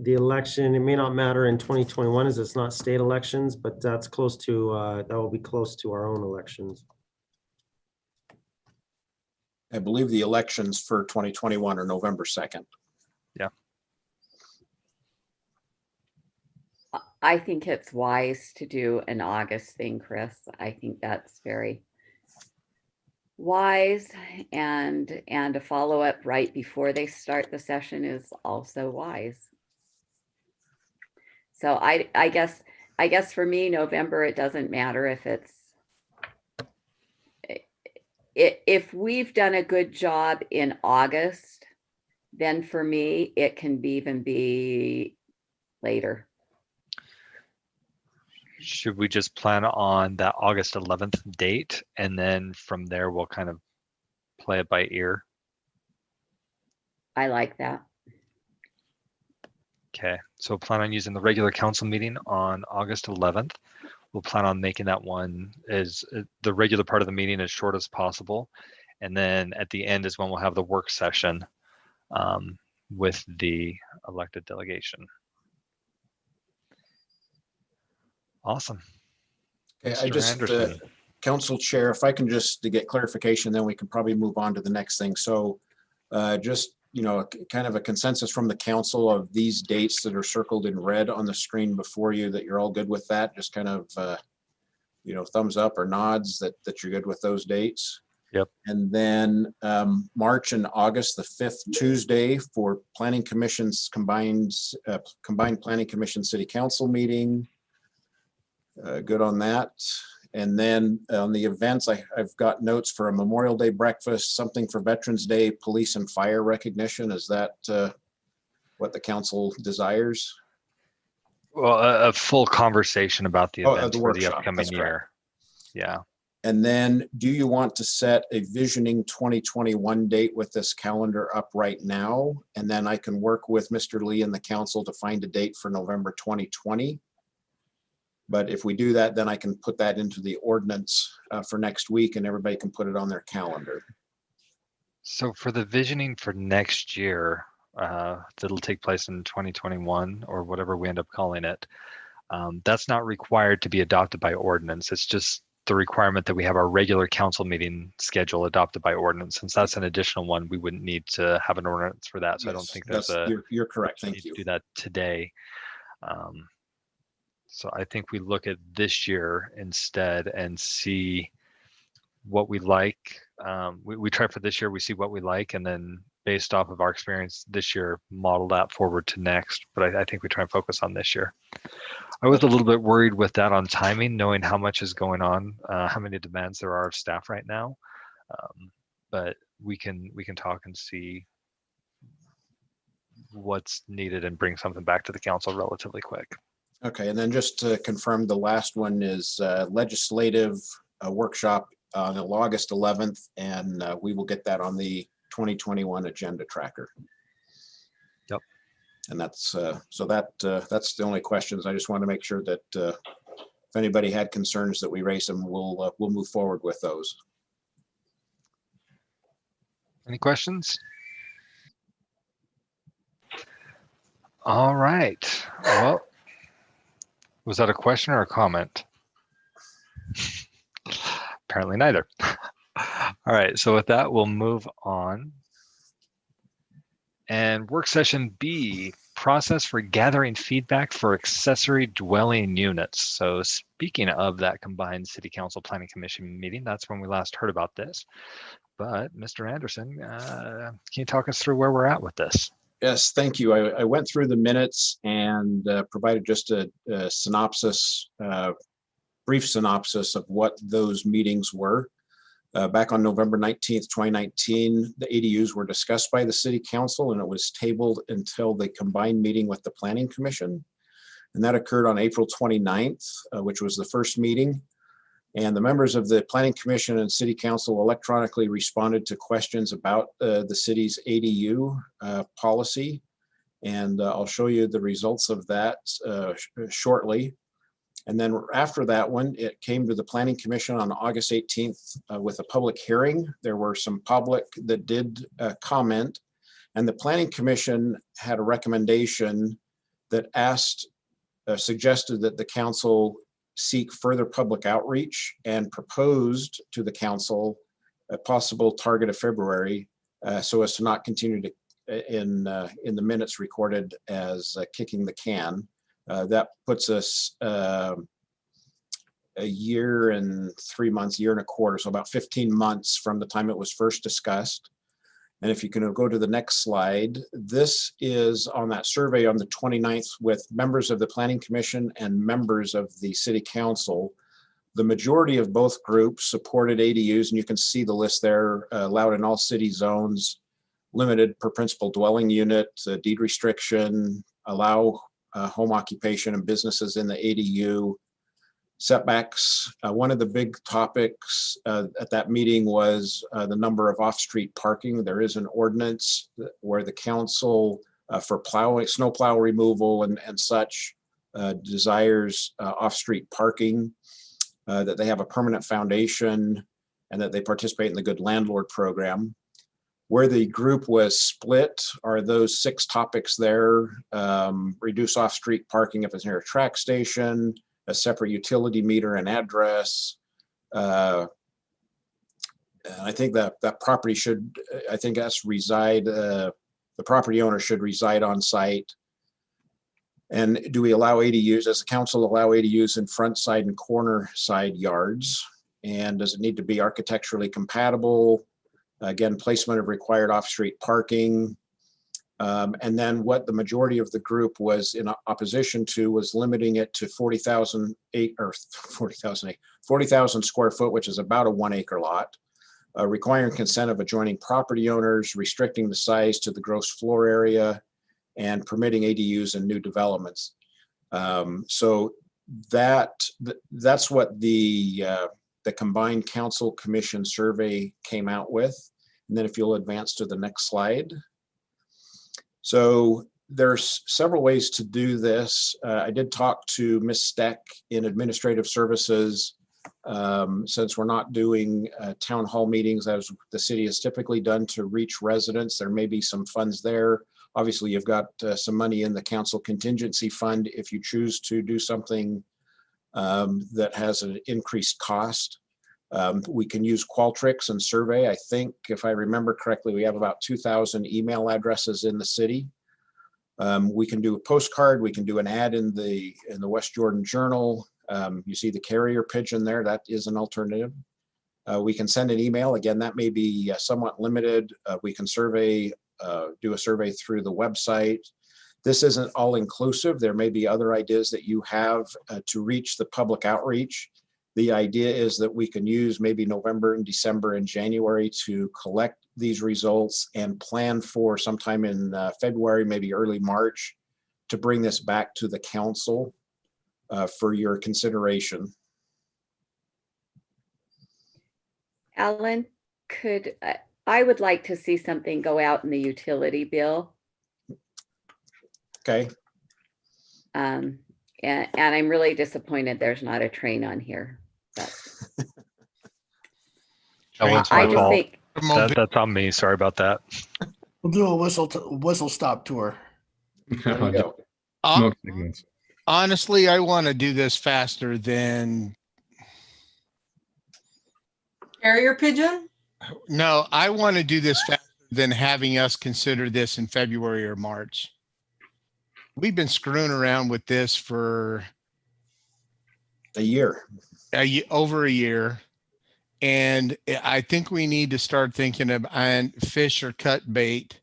the election. It may not matter in 2021 as it's not state elections, but that's close to, that will be close to our own elections. I believe the elections for 2021 are November 2nd. Yeah. I think it's wise to do an August thing, Chris. I think that's very wise, and a follow-up right before they start the session is also wise. So I guess for me, November, it doesn't matter if it's, if we've done a good job in August, then for me, it can even be later. Should we just plan on that August 11th date, and then from there we'll kind of play it by ear? I like that. Okay, so plan on using the regular council meeting on August 11th. We'll plan on making that one as the regular part of the meeting as short as possible. And then at the end is when we'll have the work session with the elected delegation. Awesome. Okay, I just, Council Chair, if I can just to get clarification, then we can probably move on to the next thing. So just, you know, kind of a consensus from the council of these dates that are circled in red on the screen before you, that you're all good with that, just kind of, you know, thumbs up or nods that you're good with those dates. Yep. And then March and August, the 5th Tuesday for Planning Commission's combined Planning Commission City Council meeting. Good on that. And then on the events, I've got notes for a Memorial Day breakfast, something for Veterans Day, police and fire recognition. Is that what the council desires? Well, a full conversation about the events the for the workshop, upcoming that's year. correct. Yeah. And then do you want to set a Visioning 2021 date with this calendar up right now? And then I can work with Mr. Lee and the council to find a date for November 2020. But if we do that, then I can put that into the ordinance for next week and everybody can put it on their calendar. So for the visioning for next year, that'll take place in 2021 or whatever we end up calling it. That's not required to be adopted by ordinance. It's just the requirement that we have our regular council meeting schedule adopted by ordinance. Since that's an additional one, we wouldn't need to have an ordinance for that. So I don't think you're correct. Thank you. Do that today. So I think we look at this year instead and see what we like. We try for this year, we see what we like, and then based off of our experience this year, model that forward to next. But I think we try and focus on this year. I was a little bit worried with that on timing, knowing how much is going on, how many demands there are of staff right now. But we can talk and see what's needed and bring something back to the council relatively quick. Okay, and then just to confirm, the last one is legislative workshop on August 11th, and we will get that on the 2021 agenda tracker. Yep. And that's so that's the only questions. I just want to make sure that if anybody had concerns that we raise them, we'll move forward with those. Any questions? All right. Well, was that a question or a comment? Apparently neither. All right, so with that, we'll move on. And work session B, process for gathering feedback for accessory dwelling units. So speaking of that combined City Council Planning Commission meeting, that's when we last heard about this. But Mr. Anderson, can you talk us through where we're at with this? Yes, thank you. I went through the minutes and provided just a synopsis, brief synopsis of what those meetings were. Back on November 19th, 2019, the ADUs were discussed by the City Council and it was tabled until the combined meeting with the Planning Commission. And that occurred on April 29th, which was the first meeting. And the members of the Planning Commission and City Council electronically responded to questions about the city's ADU policy. And I'll show you the results of that shortly. And then after that one, it came to the Planning Commission on August 18th with a public hearing. There were some public that did comment, and the Planning Commission had a recommendation that suggested that the council seek further public outreach and proposed to the council a possible target of February so as to not continue to in the minutes recorded as kicking the can. That puts us a year and 3 months, year and a quarter, so about 15 months from the time it was first discussed. And if you can go to the next slide, this is on that survey on the 29th with members of the Planning Commission and members of the City Council. The majority of both groups supported ADUs, and you can see the list there, allowed in all city zones, limited per principal dwelling unit, deed restriction, allow home occupation and businesses in the ADU, setbacks. One of the big topics at that meeting was the number of off-street parking. There is an ordinance where the council for plowing, snow plow removal and such desires off-street parking, that they have a permanent foundation and that they participate in the Good Landlord program. Where the group was split are those 6 topics there: reduce off-street parking if it's near a track station, a separate utility meter and address. I think that property should, I think that's reside, the property owner should reside on site. And do we allow ADUs, as a council, allow ADUs in front side and corner side yards? And does it need to be architecturally compatible? Again, placement of required off-street parking. And then what the majority of the group was in opposition to was limiting it to 40,000 square foot, which is about a 1 acre lot, requiring consent of adjoining property owners, restricting the size to the gross floor area, and permitting ADUs in new developments. So that's what the the combined council commission survey came out with. And then if you'll advance to the next slide. So there's several ways to do this. I did talk to Ms. Steck in Administrative Services. Since we're not doing town hall meetings as the city has typically done to reach residents, there may be some funds there. Obviously, you've got some money in the council contingency fund if you choose to do something that has an increased cost. We can use Qualtrics and survey. I think if I remember correctly, we have about 2,000 email addresses in the city. We can do a postcard. We can do an ad in the West Jordan Journal. You see the carrier pigeon there. That is an alternative. We can send an email. Again, that may be somewhat limited. We can do a survey through the website. This isn't all inclusive. There may be other ideas that you have to reach the public outreach. The idea is that we can use maybe November and December and January to collect these results and plan for sometime in February, maybe early March, to bring this back to the council for your consideration. Alan, I would like to see something go out in the utility bill. Okay. And I'm really disappointed there's not a train on here. But That one's I my just fault. think That's on me. Sorry about that. We'll do a whistle stop tour. There you go. Smoke signals. Honestly, I want to do this faster than, Carrier pigeon? no, I want to do this faster than having us consider this in February or March. We've been screwing around with this for A year. over a year. And I think we need to start thinking of fish or cut bait.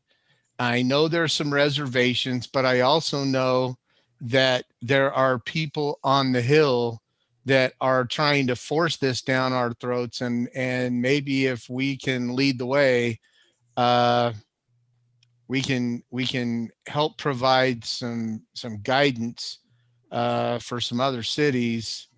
I know there's some reservations, but I also know that there are people on the Hill that are trying to force this down our throats. And maybe if we can lead the way, we can help provide some guidance for some other cities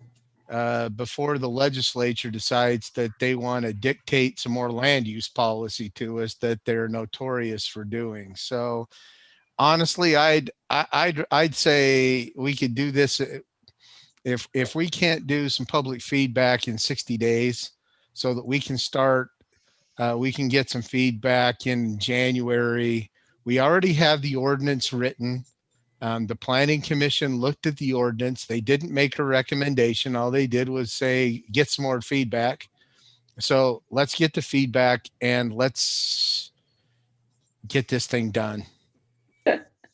before the legislature decides that they want to dictate some more land use policy to us that they're notorious for doing. So honestly, I'd say we could do this if we can't do some public feedback in 60 days so that we can start, we can get some feedback in January. We already have the ordinance written. The Planning Commission looked at the ordinance. They didn't make a recommendation. All they did was say, get some more feedback. So let's get the feedback and let's get this thing done.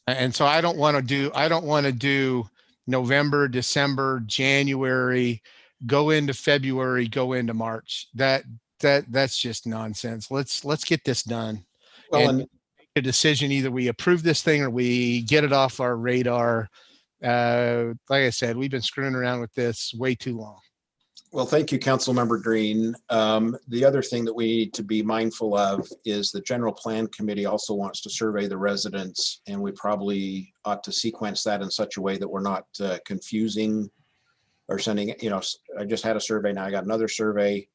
And so I don't want to do November, December, January, go into February, go into March. That's just nonsense. Let's get this done. Well, and make a decision. Either we approve this thing or we get it off our radar. Like I said, we've been screwing around with this way too long. Well, thank you, Councilmember Green. The other thing that we need to be mindful of is the General Plan Committee also wants to survey the residents, and we probably ought to sequence that in such a way that we're not confusing or sending, I just had a survey, now I got another survey.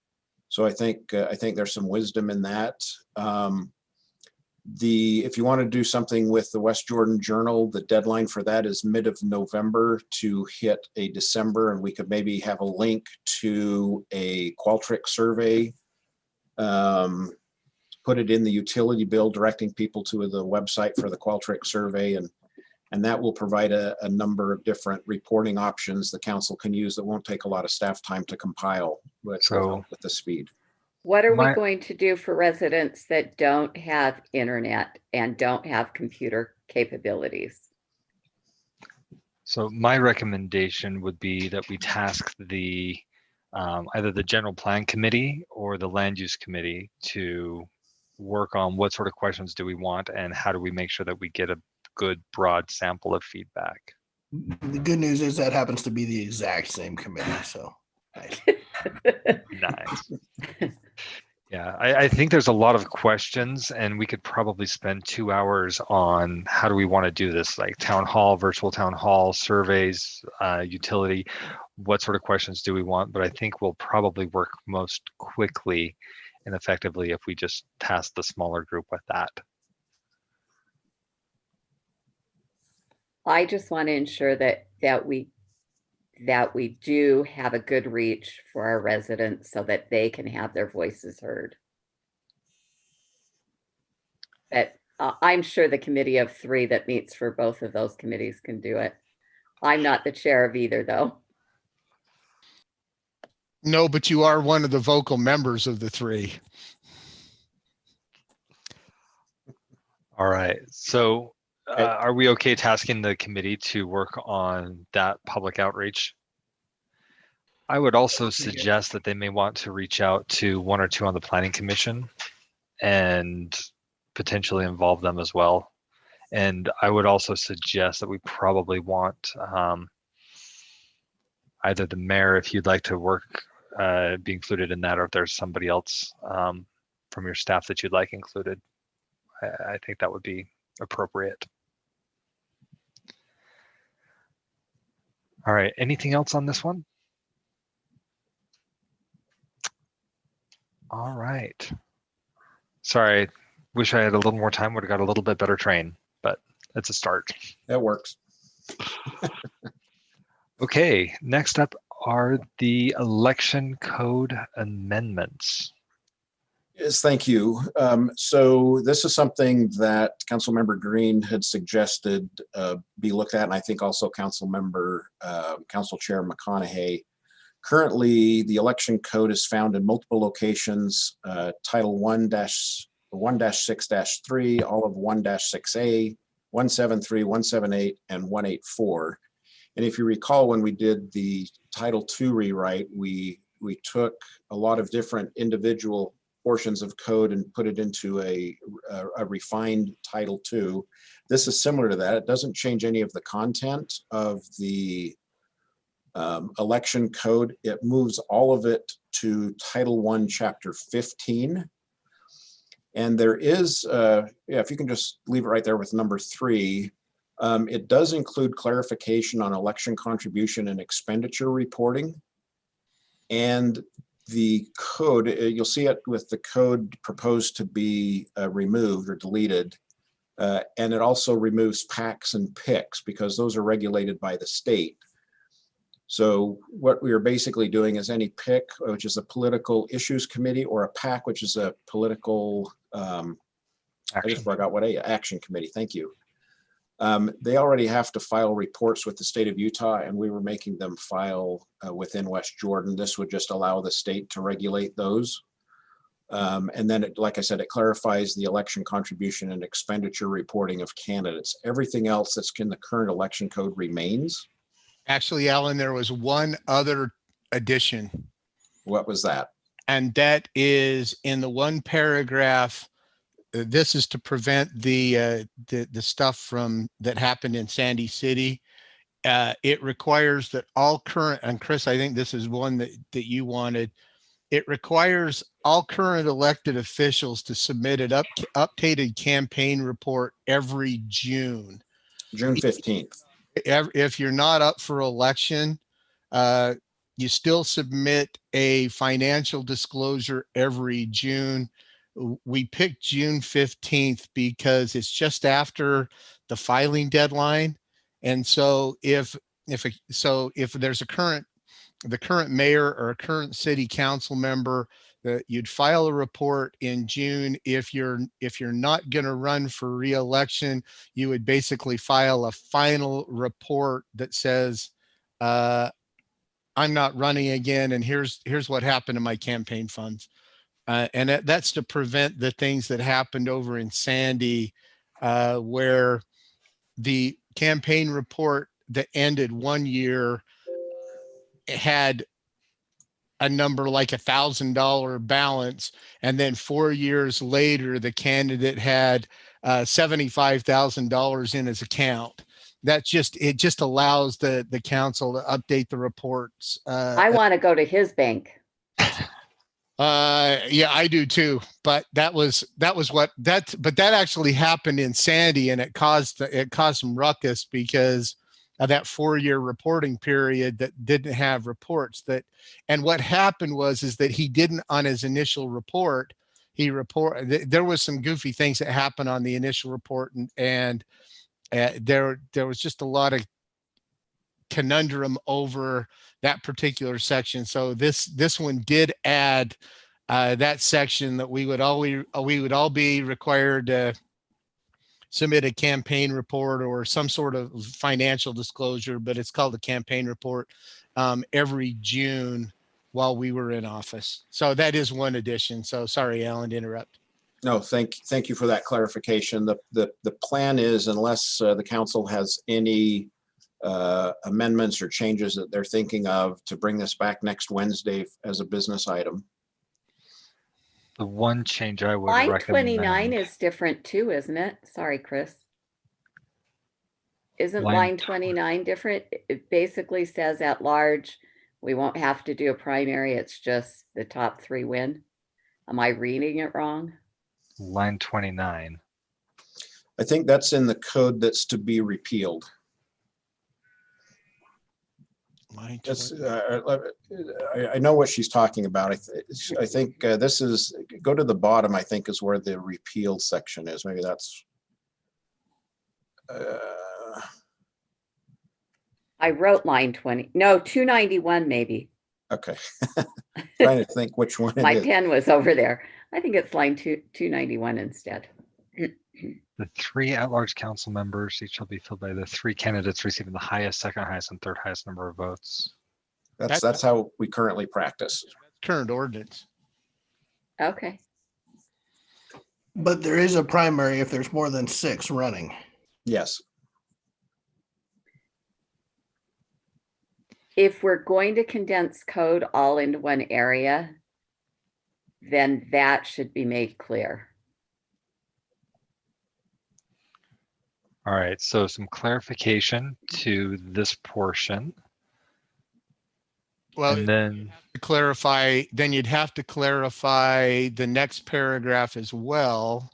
So I think there's some wisdom in that. If you want to do something with the West Jordan Journal, the deadline for that is mid of November to hit a December, and we could maybe have a link to a Qualtrics survey, put it in the utility bill, directing people to the website for the Qualtrics survey, and that will provide a number of different reporting options the council can use that won't take a lot of staff time to compile, but will help with the speed. what are we going to do for residents that don't have internet and don't have computer capabilities? So my recommendation would be that we task the either the General Plan Committee or the Land Use Committee to work on what sort of questions do we want and how do we make sure that we get a good broad sample of feedback. The good news is that happens to be the exact same committee. So nice. Nice. Yeah, I think there's a lot of questions and we could probably spend 2 hours on how do we want to do this, like town hall, virtual town hall, surveys, utility. what sort of questions do we want, but I think we'll probably work most quickly and effectively if we just task the smaller group with that. I just want to ensure that we do have a good reach for our residents so that they can have their voices heard. That I'm sure the committee of 3 that meets for both of those committees can do it. I'm not the chair of either, though. No, but you are one of the vocal members of the 3. All right. So are we okay tasking the committee to work on that public outreach? I would also suggest that they may want to reach out to 1 or 2 on the planning commission and potentially involve them as well. And I would also suggest that we probably want either the mayor, if you'd like to work, be included in that, or if there's somebody else from your staff that you'd like included. I think that would be appropriate. All right, anything else on this one? All right. Sorry, wish I had a little more time, would have got a little bit better train, but it's a start. That works. Okay, next up are the election code amendments. Yes, thank you. So this is something that Councilmember Green had suggested be looked at, and I think also Council Chair McConaughey. Currently, the election code is found in multiple locations, Title 1-6-3, all of 1-6A, 173, 178, and 184. And if you recall, when we did the Title II rewrite, we took a lot of different individual portions of code and put it into a refined Title II. This is similar to that. It doesn't change any of the content of the election code. It moves all of it to Title I, Chapter 15. And there is, if you can just leave it right there with number 3, it does include clarification on election contribution and expenditure reporting. And the code, you'll see it with the code proposed to be removed or deleted. And it also removes PACs and PICs because those are regulated by the state. So what we are basically doing is any PIC, which is a political issues committee, or a PAC, which is a political, I just forgot what action committee, thank you. They already have to file reports with the state of Utah, and we were making them file within West Jordan. This would just allow the state to regulate those. And then, like I said, it clarifies the election contribution and expenditure reporting of candidates. Everything else that's in the current election code remains. Actually, Alan, there was one other addition. What was that? And that is in the one paragraph. This is to prevent the stuff from that happened in Sandy City. It requires that all current, and Chris, I think this is one that you wanted. It requires all current elected officials to submit an updated campaign report every June. June 15th. If you're not up for election, you still submit a financial disclosure every June. We picked June 15th because it's just after the filing deadline. And so if there's the current mayor or a current city council member, that you'd file a report in June. If you're not going to run for re-election, you would basically file a final report that says, I'm not running again, and here's what happened to my campaign funds. And that's to prevent the things that happened over in Sandy, where the campaign report that ended 1 year had a number like $1,000 balance, and then 4 years later, the candidate had $75,000 in his account. It just allows the council to update the reports. I want to go to his bank. Yeah, I do too. But that actually happened in Sandy, and it caused some ruckus because that 4-year reporting period that didn't have reports that, and what happened is that he didn't on his initial report, there was some goofy things that happened on the initial report, and there was just a lot of conundrum over that particular section. So this one did add that section that we would all be required to submit a campaign report or some sort of financial disclosure, but it's called a campaign report, every June while we were in office. So that is one addition. So sorry, Alan, to interrupt. No, thank you for that clarification. The plan is, unless the council has any amendments or changes that they're thinking of, to bring this back next Wednesday as a business item. The one change I would Line recommend. 29 is different too, isn't it? Sorry, Chris. Isn't Line line 29 different? It basically says at large, we won't have to do a primary. It's just the top 3 win. Am I reading it wrong? Line 29. I think that's in the code that's to be repealed. I know what she's talking about. I think this is, go to the bottom, I think is where the repealed section is. Maybe that's. I wrote line 20. No, 291 maybe. Okay. Trying to think which one it My is. pen was over there. I think it's line 291 instead. The 3 at-large council members each shall be filled by the 3 candidates receiving the highest, second highest, and third highest number of votes. That's how we currently practice. Current ordinance. Okay. But there is a primary if there's more than 6 running. Yes. If we're going to condense code all into one area, then that should be made clear. All right, so some clarification to this portion. Well, And then to clarify, then you'd have to clarify the next paragraph as well,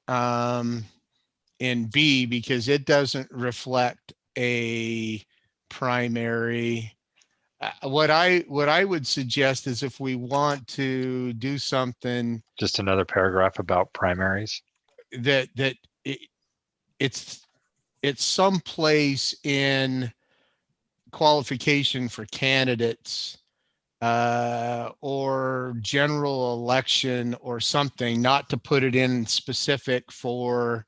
in B, because it doesn't reflect a primary. What I would suggest is, if we want to do something just another paragraph about primaries. it's someplace in qualification for candidates, or general election or something, not to put it in specific for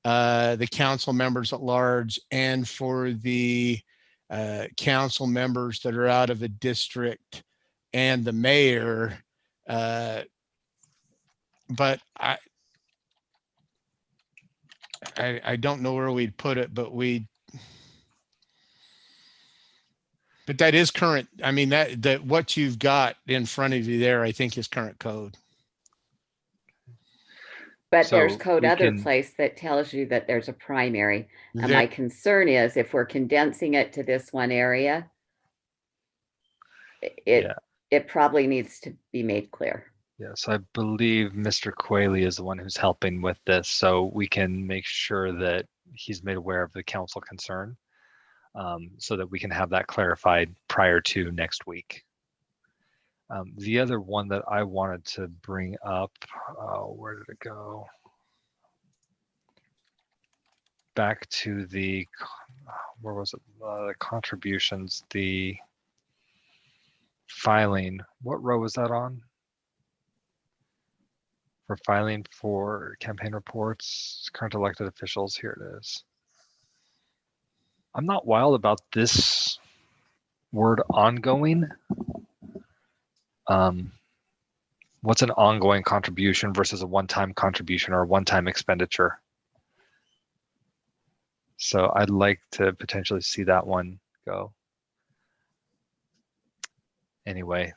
the council members at large and for the council members that are out of a district and the mayor. But I don't know where we'd put it, but that is current. I mean, that what you've got in front of you there, I think, is current code. But So there's code we other can- place that tells you that there's a primary. And There- my concern is, if we're condensing it to this one area, Yeah. it probably needs to be made clear. Yes, I believe Mr. Quayle is the one who's helping with this, so we can make sure that he's made aware of the council concern, so that we can have that clarified prior to next week. The other one that I wanted to bring up, where did it go? Back to the, where was it? The contributions, the filing. What row was that on? For filing for campaign reports, current elected officials, here it is. I'm not wild about this word ongoing. What's an ongoing contribution versus a one-time contribution or a one-time expenditure? So I'd like to potentially see that one go. Anyway,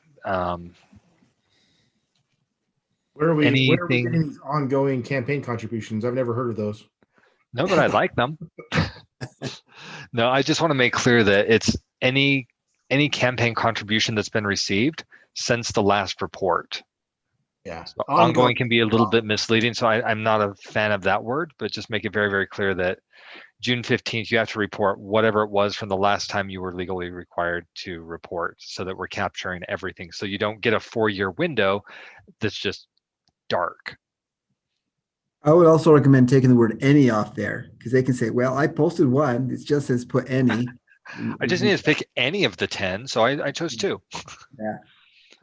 Where are we Anything- getting these ongoing campaign contributions? I've never heard of those. no, but I like them. No, I just want to make clear that it's any campaign contribution that's been received since the last report. Yeah. So ongoing can be a little bit misleading, so I'm not a fan of that word, but just make it very, very clear that June 15th, you have to report whatever it was from the last time you were legally required to report, so that we're capturing everything. So you don't get a 4-year window that's just dark. I would also recommend taking the word any off there, because they can say, well, I posted one, it just says put any. I just need to pick any of the 10, so I chose 2. Yeah.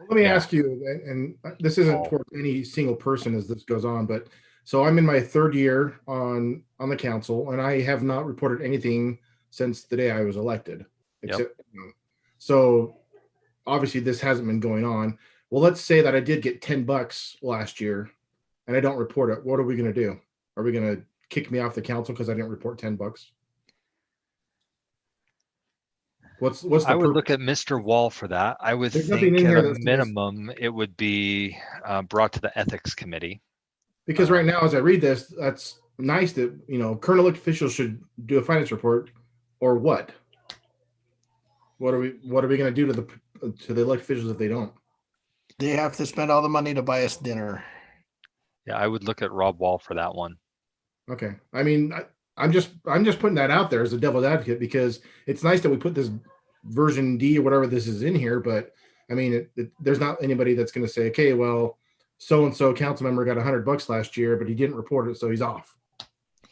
Let me Yeah. ask you, and this isn't toward any single person as this goes on, but so I'm in my 3rd year on the council, and I have not reported anything since the day I was elected. Except, so obviously this hasn't been going on. Well, let's say that I did get $10 last year, and I don't report it. What are we going to do? Are we going to kick me off the council because I didn't report $10? What's the I would purpose? look at Mr. Wall for that. I would There's nothing think in at here a that says- minimum it would be brought to the ethics committee. Because right now, as I read this, that's nice that, current elected officials should do a finance report, or what? What are we going to do to the elected officials if they don't? They have to spend all the money to buy us dinner. Yeah, I would look at Rob Wall for that one. Okay. I mean, I'm just putting that out there as a devil's advocate, because it's nice that we put this version D or whatever this is in here, but I mean, there's not anybody that's going to say, okay, well, so-and-so council member got $100 last year, but he didn't report it, so he's off.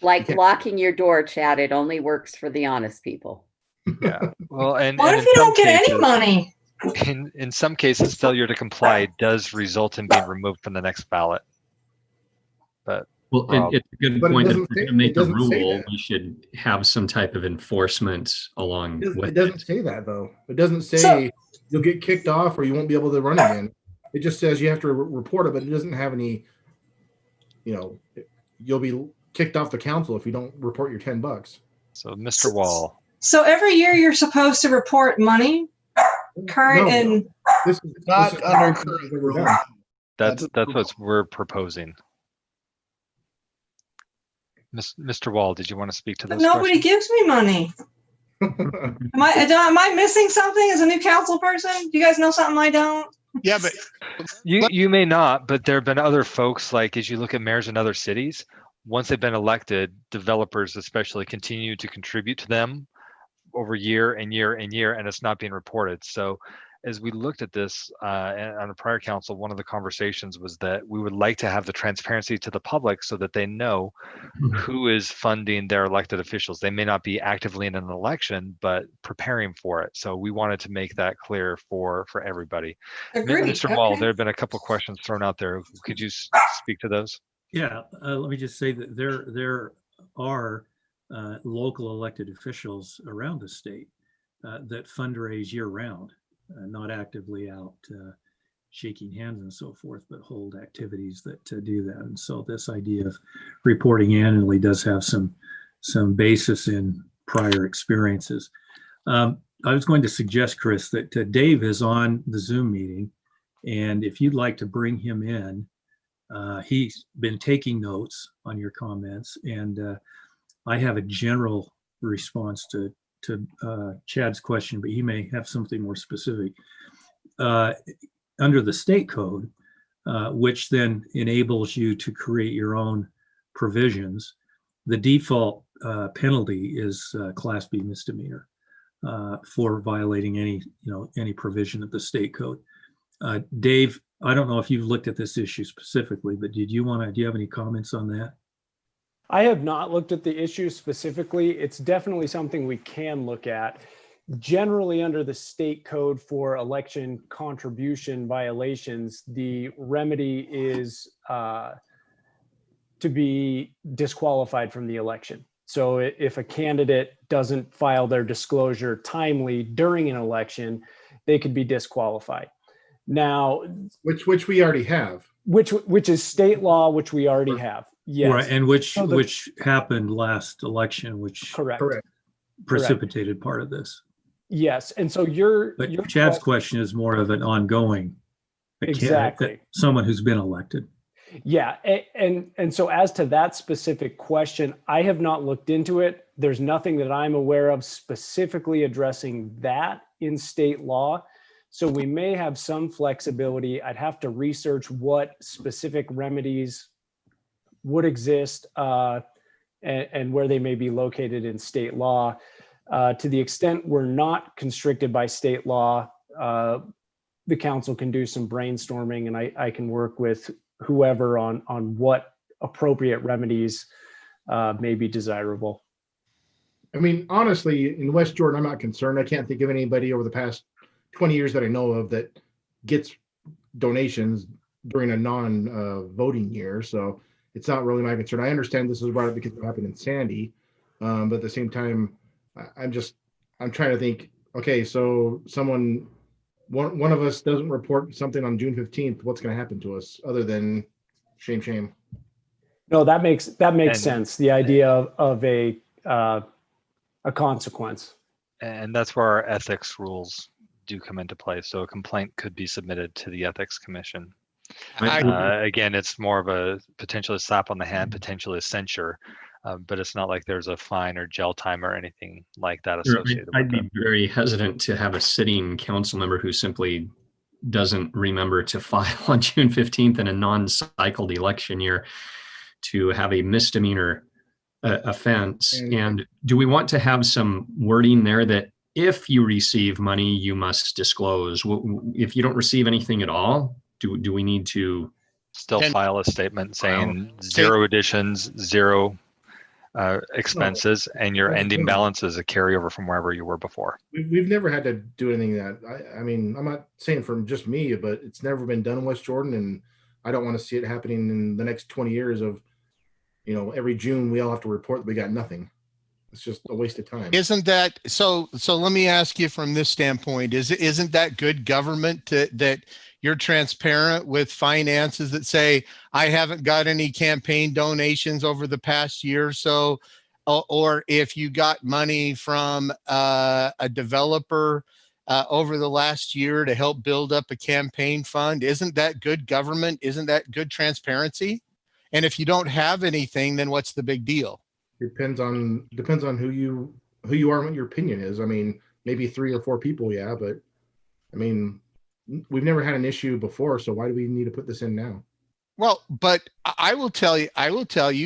Like Yeah. locking your door, Chad, it only works for the honest people. Yeah. Well, and What and if in you some don't get any cases- money? In some cases, failure to comply does result in being removed from the next ballot. But Well, Rob. it's a good But it point. If doesn't we're say- going to make it a doesn't say rule, that. we should have some type of enforcement along It with doesn't it. say that, though. It doesn't say So- you'll get kicked off or you won't be able to run again. It just says you have to report it, but it doesn't have any, you'll be kicked off the council if you don't report your $10. so, Mr. Wall, So every year you're supposed to report money, current No. and This is Not this is under that current we're rules. done. that's what we're proposing. Mr. Wall, did you want to speak to but those nobody questions? gives me money. Am I missing something as a new council person? Do you guys know something I don't? Yeah, but You may not, but there have been other folks, like as you look at mayors in other cities, once they've been elected, developers especially continue to contribute to them over year and year and year, and it's not being reported. So as we looked at this on a prior council, one of the conversations was that we would like to have the transparency to the public so that they know who is funding their elected officials. They may not be actively in an election, but preparing for it. So we wanted to make that clear for everybody. Agreed. Mr. Wall, Okay. there have been a couple questions thrown out there. Could you speak to those? Yeah, let me just say that there are local elected officials around the state that fundraise year round, not actively out shaking hands and so forth, but hold activities that do that. And so this idea of reporting annually does have some basis in prior experiences. I was going to suggest, Chris, that Dave is on the Zoom meeting, and if you'd like to bring him in, he's been taking notes on your comments, and I have a general response to Chad's question, but he may have something more specific. Under the state code, which then enables you to create your own provisions, the default penalty is Class B misdemeanor for violating any provision of the state code. Dave, I don't know if you've looked at this issue specifically, but do you have any comments on that? I have not looked at the issue specifically. It's definitely something we can look at. Generally, under the state code for election contribution violations, the remedy is to be disqualified from the election. So if a candidate doesn't file their disclosure timely during an election, they could be disqualified. Now, which we already have. Which is state law, which we already have. Yes. Right, and which So which happened last election, which correct. precipitated part of this. Yes, and so But Chad's question is more of an ongoing. Exactly. Someone who's been elected. Yeah, and so as to that specific question, I have not looked into it. There's nothing that I'm aware of specifically addressing that in state law. So we may have some flexibility. I'd have to research what specific remedies would exist and where they may be located in state law. To the extent we're not constricted by state law, the council can do some brainstorming, and I can work with whoever on what appropriate remedies may be desirable. I mean, honestly, in West Jordan, I'm not concerned. I can't think of anybody over the past 20 years that I know of that gets donations during a non-voting year. So it's not really my concern. I understand this was brought up because it happened in Sandy. But at the same time, I'm trying to think, okay, so one of us doesn't report something on June 15th, what's going to happen to us other than shame? No, that makes And- sense. The idea of a consequence. And that's where our ethics rules do come into play. So a complaint could be submitted to the Ethics Commission. Again, it's more of a potentially slap on the hand, potentially a censure, but it's not like there's a fine or jail time or anything like that associated I'd with be it. very hesitant to have a sitting council member who simply doesn't remember to file on June 15th in a non-cycled election year to have a misdemeanor offense. And do we want to have some wording there that if you receive money, you must disclose? If you don't receive anything at all, do we need to Still Then- file a statement saying 0 additions, 0 expenses, and your ending balance is a carryover from wherever you were before. We've never had to do anything that, I mean, I'm not saying from just me, but it's never been done in West Jordan, and I don't want to see it happening in the next 20 years of, every June we all have to report that we got nothing. It's just a waste of time. Isn't that so? So let me ask you from this standpoint: isn't that good government that you're transparent with finances that say I haven't got any campaign donations over the past year or so, or if you got money from a developer over the last year to help build up a campaign fund? Isn't that good government? Isn't that good transparency? And if you don't have anything, then what's the big deal? Depends on who you are and what your opinion is. I mean, maybe 3 or 4 people, yeah, but I mean, we've never had an issue before, so why do we need to put this in now? Well, but I will tell you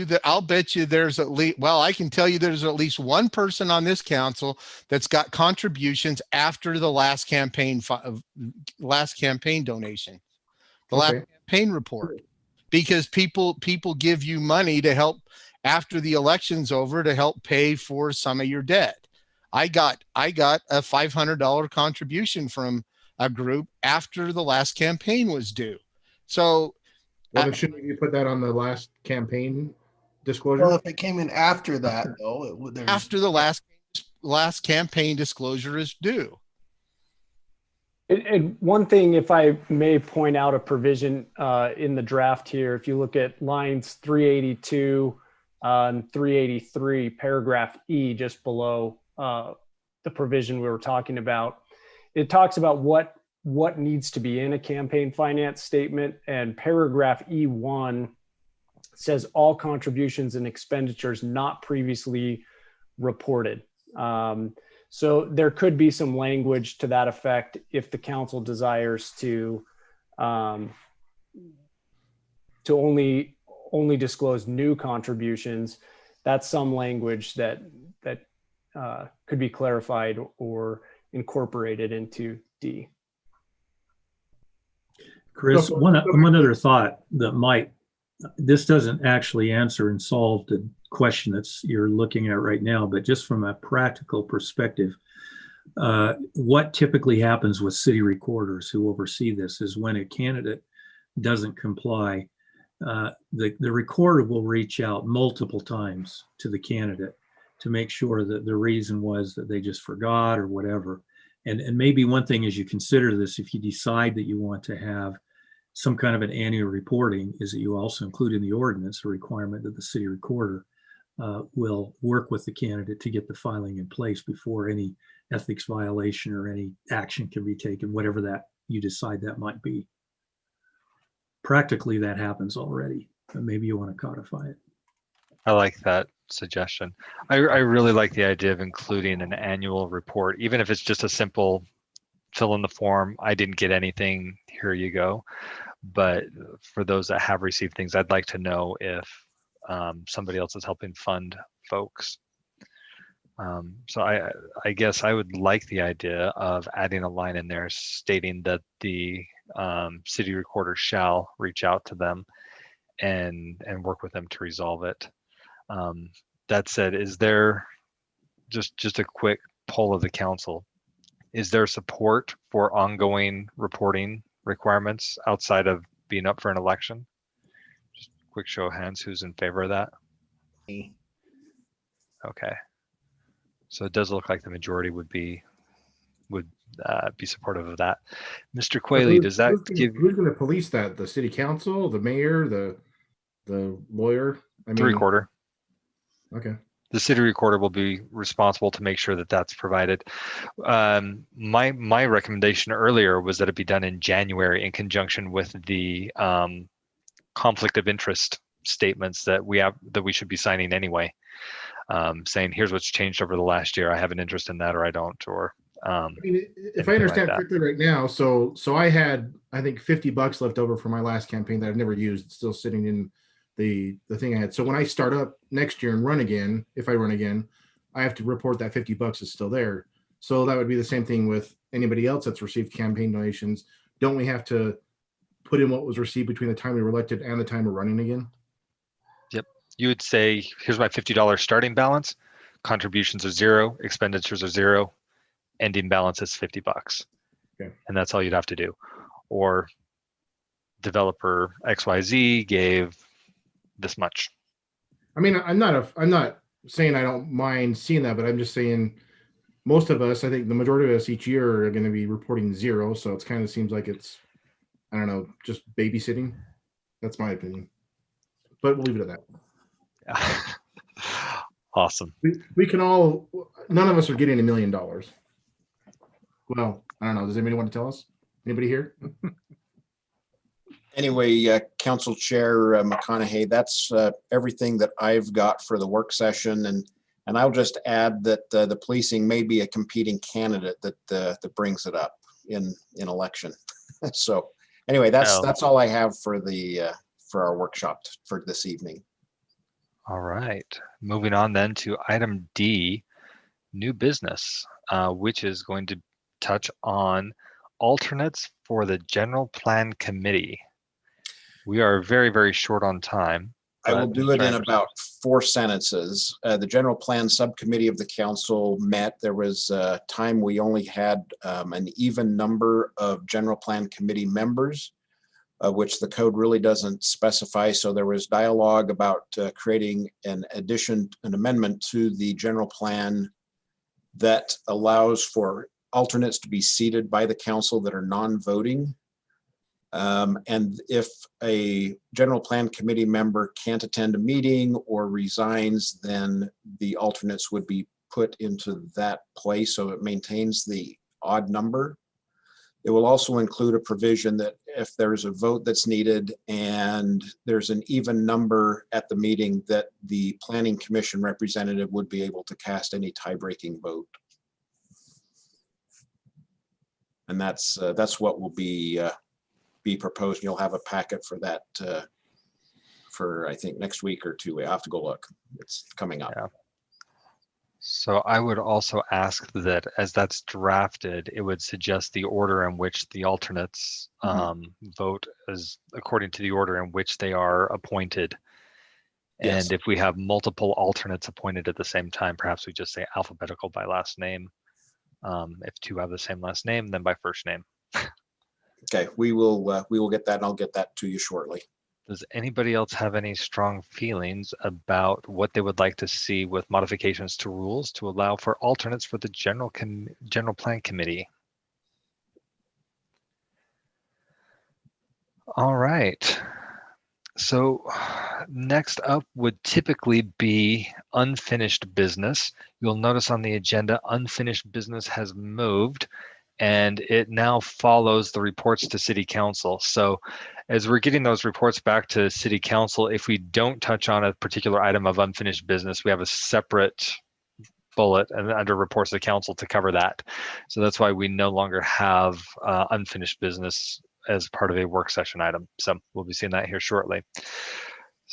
that I'll bet you there's I can tell you there's at least one person on this council that's got contributions after the last campaign donation, the last campaign report, because people give you money to help after the election's over to help pay for some of your debt. I got a $500 contribution from a group after the last campaign was due. So, well, then shouldn't you put that on the last campaign disclosure? Well, if it came in after that, though, after the last campaign disclosure is due. And one thing, if I may point out a provision in the draft here, if you look at lines 382 and 383, paragraph E, just below the provision we were talking about, it talks about what needs to be in a campaign finance statement, and paragraph E1 says all contributions and expenditures not previously reported. So there could be some language to that effect if the council desires to only disclose new contributions. That's some language that could be clarified or incorporated into D. Chris, one other thought that this doesn't actually answer and solve the question you're looking at right now, but just from a practical perspective, what typically happens with city recorders who oversee this is when a candidate doesn't comply, the recorder will reach out multiple times to the candidate to make sure that the reason was that they just forgot or whatever. And maybe one thing as you consider this, if you decide that you want to have some kind of an annual reporting, is that you also include in the ordinance a requirement that the city recorder will work with the candidate to get the filing in place before any ethics violation or any action can be taken, whatever that you decide that might be. Practically, that happens already, but maybe you want to codify it. I like that suggestion. I really like the idea of including an annual report, even if it's just a simple fill in the form. I didn't get anything, here you go. But for those that have received things, I'd like to know if somebody else is helping fund folks. So I guess I would like the idea of adding a line in there stating that the city recorder shall reach out to them and work with them to resolve it. That said, is there just a quick poll of the council? Is there support for ongoing reporting requirements outside of being up for an election? Just a quick show of hands, who's in favor of that? Okay. So it does look like the majority would be supportive of that. Mr. Quayle, does that give who's going to police that? The city council, the mayor, the lawyer? I mean, the recorder? Okay. The city recorder will be responsible to make sure that that's provided. My recommendation earlier was that it be done in January in conjunction with the conflict of interest statements that we should be signing anyway, saying here's what's changed over the last year. I have an interest in that, or I don't, or. I mean, if I understand correctly right now, so I had, I think, $50 left over for my last campaign that I've never used. It's still sitting in the thing I had. So when I start up next year and run again, if I run again, I have to report that $50 is still there. So that would be the same thing with anybody else that's received campaign donations. Don't we have to put in what was received between the time we were elected and the time we're running again? Yep. You would say, here's my $50 starting balance. Contributions are 0, expenditures are 0. Ending balance is $50. Okay. And that's all you'd have to do. Or developer XYZ gave this much. I mean, I'm not saying I don't mind seeing that, but I'm just saying most of us, I think the majority of us each year are going to be reporting 0. So it's kind of seems like it's, I don't know, just babysitting. That's my opinion. But we'll leave it at that. Awesome. We can all, none of us are getting $1 million. Well, I don't know. Does anybody want to tell us? Anybody here? Anyway, Council Chair McConaughey, that's everything that I've got for the work session. And I'll just add that the policing may be a competing candidate that brings it up in election. So anyway, that's all I have for our workshop for this evening. All right. Moving on then to item D, new business, which is going to touch on alternates for the General Plan Committee. We are very, very short on time. I will do it in about 4 sentences. The General Plan Subcommittee of the Council met. There was a time we only had an even number of General Plan Committee members, which the code really doesn't specify. So there was dialogue about creating an amendment to the General Plan that allows for alternates to be seated by the council that are non-voting. And if a General Plan Committee member can't attend a meeting or resigns, then the alternates would be put into that place so it maintains the odd number. It will also include a provision that if there's a vote that's needed and there's an even number at the meeting, that the Planning Commission representative would be able to cast any tie-breaking vote. And that's what will be proposed. You'll have a packet for that for I think next week or 2. I have to go look. It's coming up. Yeah. So I would also ask that as that's drafted, it would suggest the order in which the alternates vote as according to the order in which they are appointed. Yes. And if we have multiple alternates appointed at the same time, perhaps we just say alphabetical by last name. If 2 have the same last name, then by first name. Okay, we will get that, and I'll get that to you shortly. Does anybody else have any strong feelings about what they would like to see with modifications to rules to allow for alternates for the General Plan Committee? All right. So next up would typically be unfinished business. You'll notice on the agenda, unfinished business has moved, and it now follows the reports to City Council. So as we're getting those reports back to City Council, if we don't touch on a particular item of unfinished business, we have a separate bullet and under reports to Council to cover that. So that's why we no longer have unfinished business as part of a work session item. So we'll be seeing that here shortly.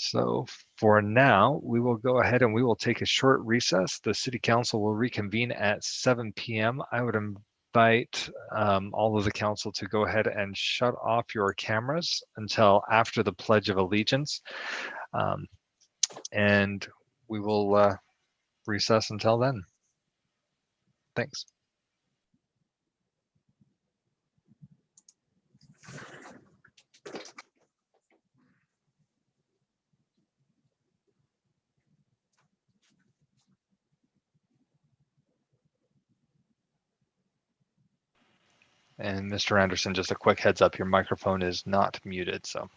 So for now, we will go ahead and we will take a short recess. The city council will reconvene at 7 p.m. I would invite all of the council to go ahead and shut off your cameras until after the Pledge of Allegiance. And we will recess until then. Thanks. And Mr. Anderson, just a quick heads up, your microphone is not muted, so.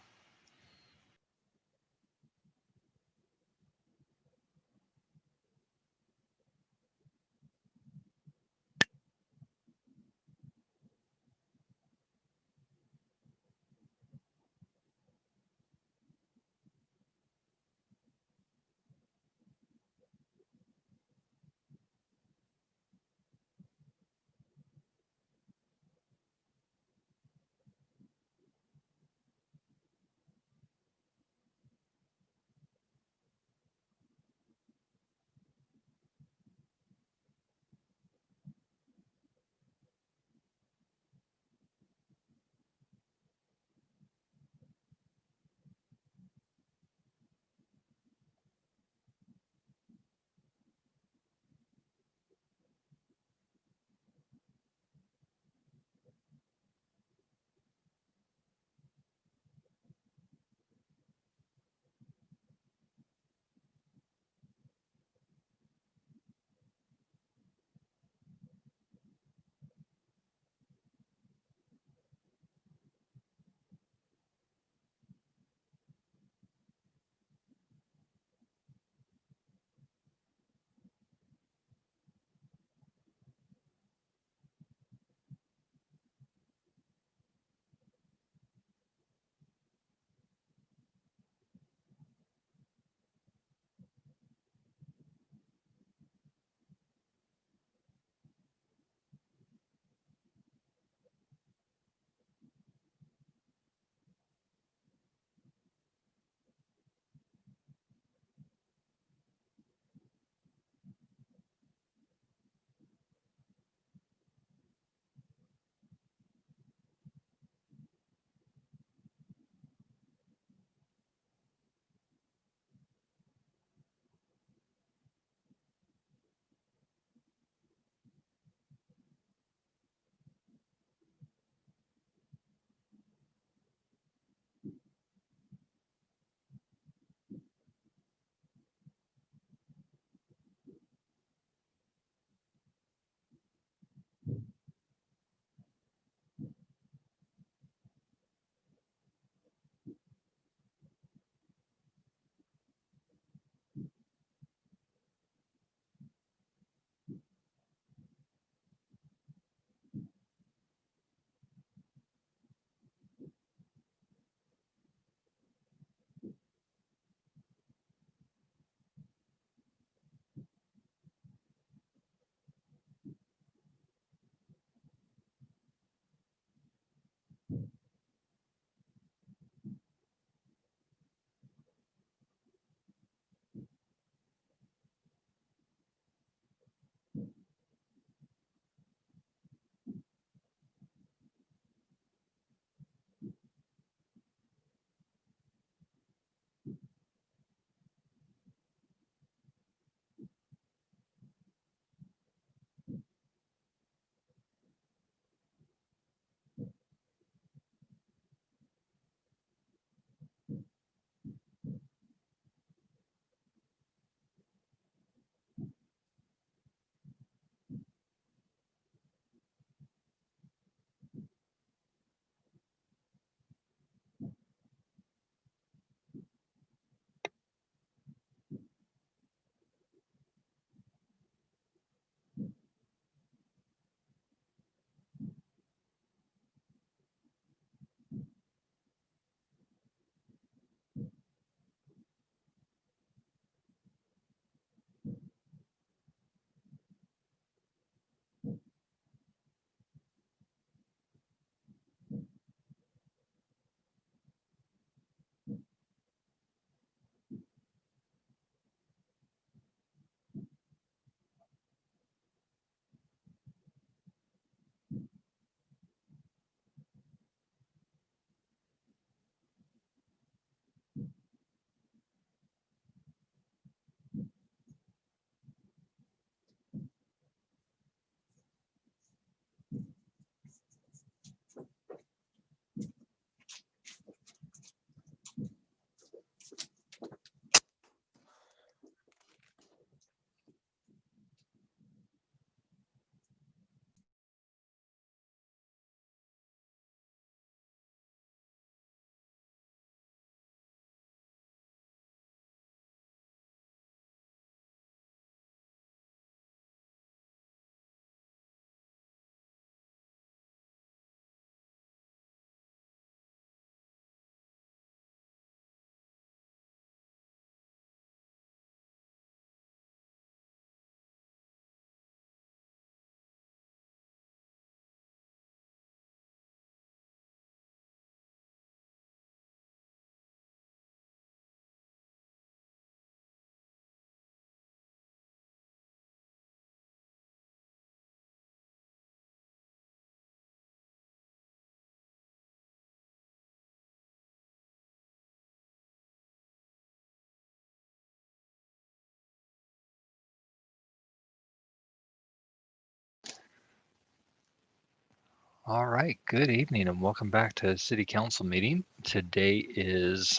All right, good evening and welcome back to City Council meeting. Today is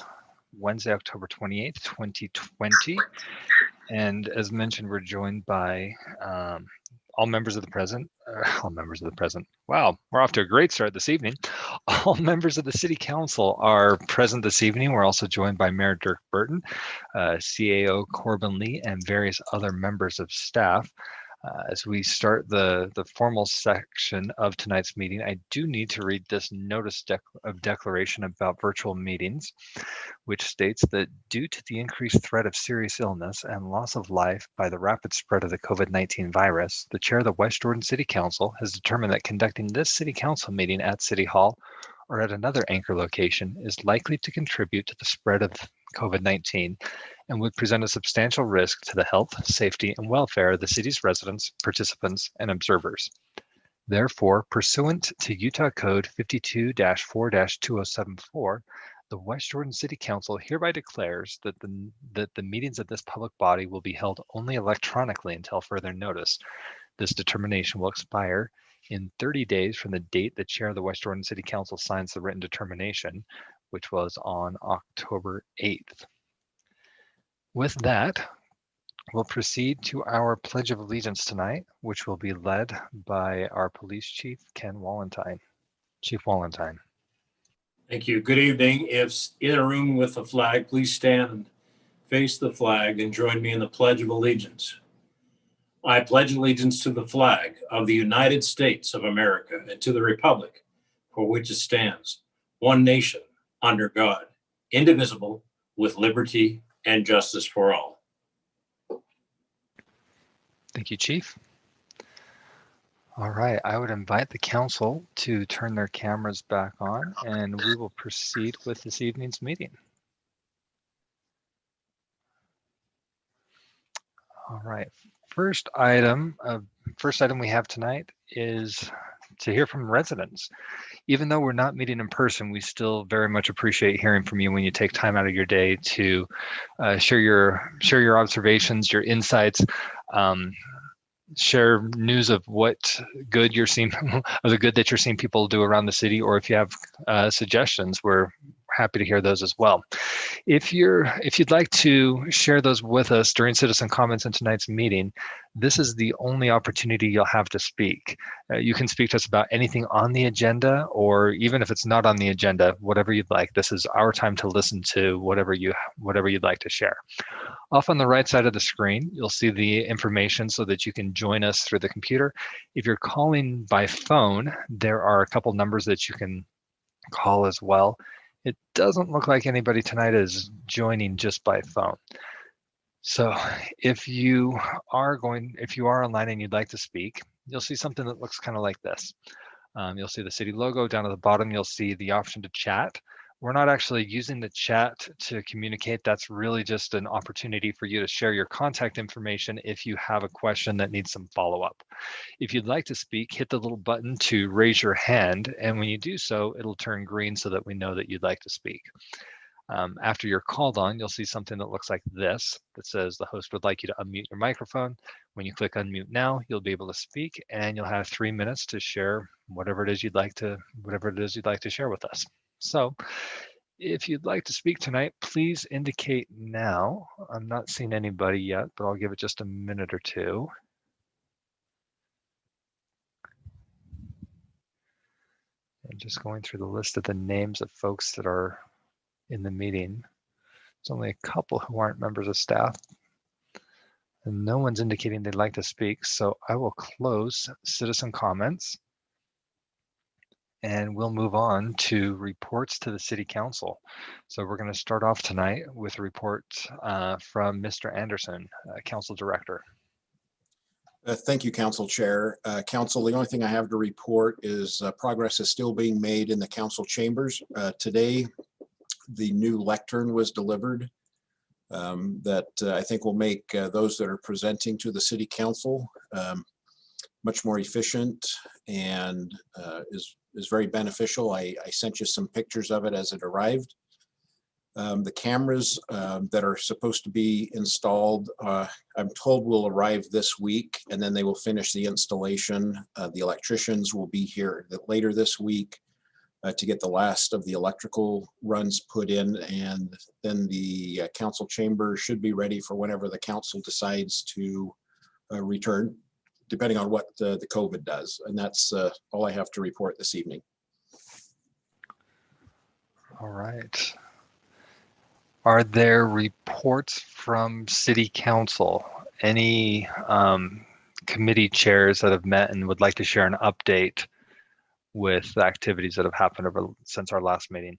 Wednesday, October 28th, 2020. And as mentioned, we're joined by all members of the present. Wow, we're off to a great start this evening. All members of the City Council are present this evening. We're also joined by Mayor Dirk Burton, CAO Corbin Lee, and various other members of staff. As we start the formal section of tonight's meeting, I do need to read this notice of declaration about virtual meetings, which states that due to the increased threat of serious illness and loss of life by the rapid spread of the COVID-19 virus, the chair of the West Jordan City Council has determined that conducting this City Council meeting at City Hall or at another anchor location is likely to contribute to the spread of COVID-19 and would present a substantial risk to the health, safety, and welfare of the city's residents, participants, and observers. Therefore, pursuant to Utah Code 52-4-2074, the West Jordan City Council hereby declares that the meetings of this public body will be held only electronically until further notice. This determination will expire in 30 days from the date the chair of the West Jordan City Council signs the written determination, which was on October 8th. With that, we'll proceed to our Pledge of Allegiance tonight, which will be led by our Police Chief, Ken Wallentine. Chief Wallentine. Thank you. Good evening. If in a room with a flag, please stand and face the flag and join me in the Pledge of Allegiance. I pledge allegiance to the flag of the United States of America and to the republic for which it stands, one nation, under God, indivisible, with liberty and justice for all. Thank you, Chief. All right, I would invite the council to turn their cameras back on and we will proceed with this evening's meeting. All right, first item we have tonight is to hear from residents. Even though we're not meeting in person, we still very much appreciate hearing from you when you take time out of your day to share your observations, your insights, share news of what good you're seeing, of the good that you're seeing people do around the city, or if you have suggestions, we're happy to hear those as well. If you'd like to share those with us during citizen comments in tonight's meeting, this is the only opportunity you'll have to speak. You can speak to us about anything on the agenda, or even if it's not on the agenda, whatever you'd like. This is our time to listen to whatever you'd like to share. Off on the right side of the screen, you'll see the information so that you can join us through the computer. If you're calling by phone, there are a couple numbers that you can call as well. It doesn't look like anybody tonight is joining just by phone. So if you are online and you'd like to speak, you'll see something that looks kind of like this. You'll see the city logo. Down at the bottom, you'll see the option to chat. We're not actually using the chat to communicate. That's really just an opportunity for you to share your contact information if you have a question that needs some follow-up. If you'd like to speak, hit the little button to raise your hand, and when you do so, it'll turn green so that we know that you'd like to speak. After you're called on, you'll see something that looks like this that says the host would like you to unmute your microphone. When you click unmute now, you'll be able to speak, and you'll have 3 minutes to share whatever it is you'd like to share with us. So if you'd like to speak tonight, please indicate now. I'm not seeing anybody yet, but I'll give it just a minute or two. And just going through the list of the names of folks that are in the meeting. There's only a couple who aren't members of staff. And no one's indicating they'd like to speak, so I will close citizen comments. And we'll move on to reports to the City Council. So we're going to start off tonight with a report from Mr. Anderson, Council Director. Thank you, Council Chair. Council, the only thing I have to report is progress is still being made in the council chambers. Today, the new lectern was delivered that I think will make those that are presenting to the City Council much more efficient and is very beneficial. I sent you some pictures of it as it arrived. The cameras that are supposed to be installed, I'm told will arrive this week, and then they will finish the installation. The electricians will be here later this week to get the last of the electrical runs put in, and then the council chamber should be ready for whenever the council decides to return, depending on what the COVID does. And that's all I have to report this evening. All right. Are there reports from city council? Any committee chairs that have met and would like to share an update with the activities that have happened since our last meeting?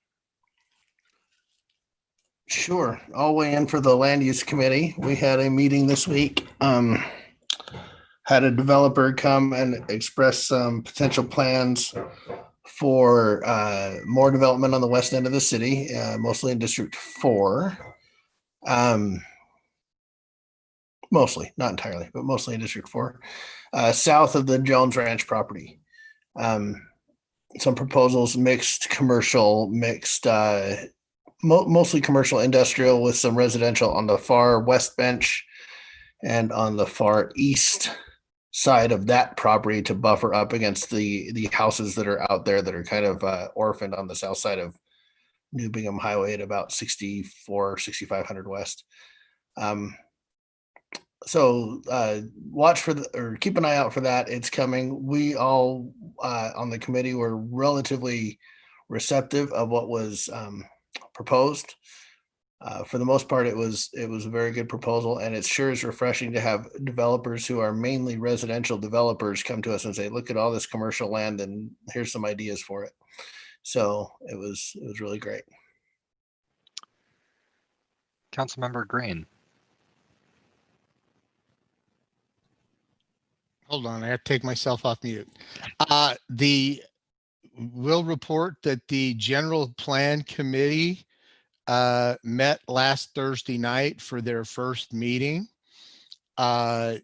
Sure. I'll weigh in for the land use committee. We had a meeting this week. Had a developer come and express some potential plans for more development on the west end of the city, mostly in District 4. Mostly, not entirely, but mostly in District 4, south of the Jones Ranch property. Some proposals, mixed commercial, mixed, mostly commercial industrial with some residential on the far west bench and on the far east side of that property to buffer up against the houses that are out there that are kind of orphaned on the south side of New Bingham Highway at about 6,500 west. So watch for or keep an eye out for that. It's coming. We all on the committee were relatively receptive of what was proposed. For the most part, it was a very good proposal, and it sure is refreshing to have developers who are mainly residential developers come to us and say, "Look at all this commercial land, and here's some ideas for it." So it was really great. Councilmember Green. Hold on, I have to take myself off mute. We'll report that the general plan committee met last Thursday night for their first meeting. Bob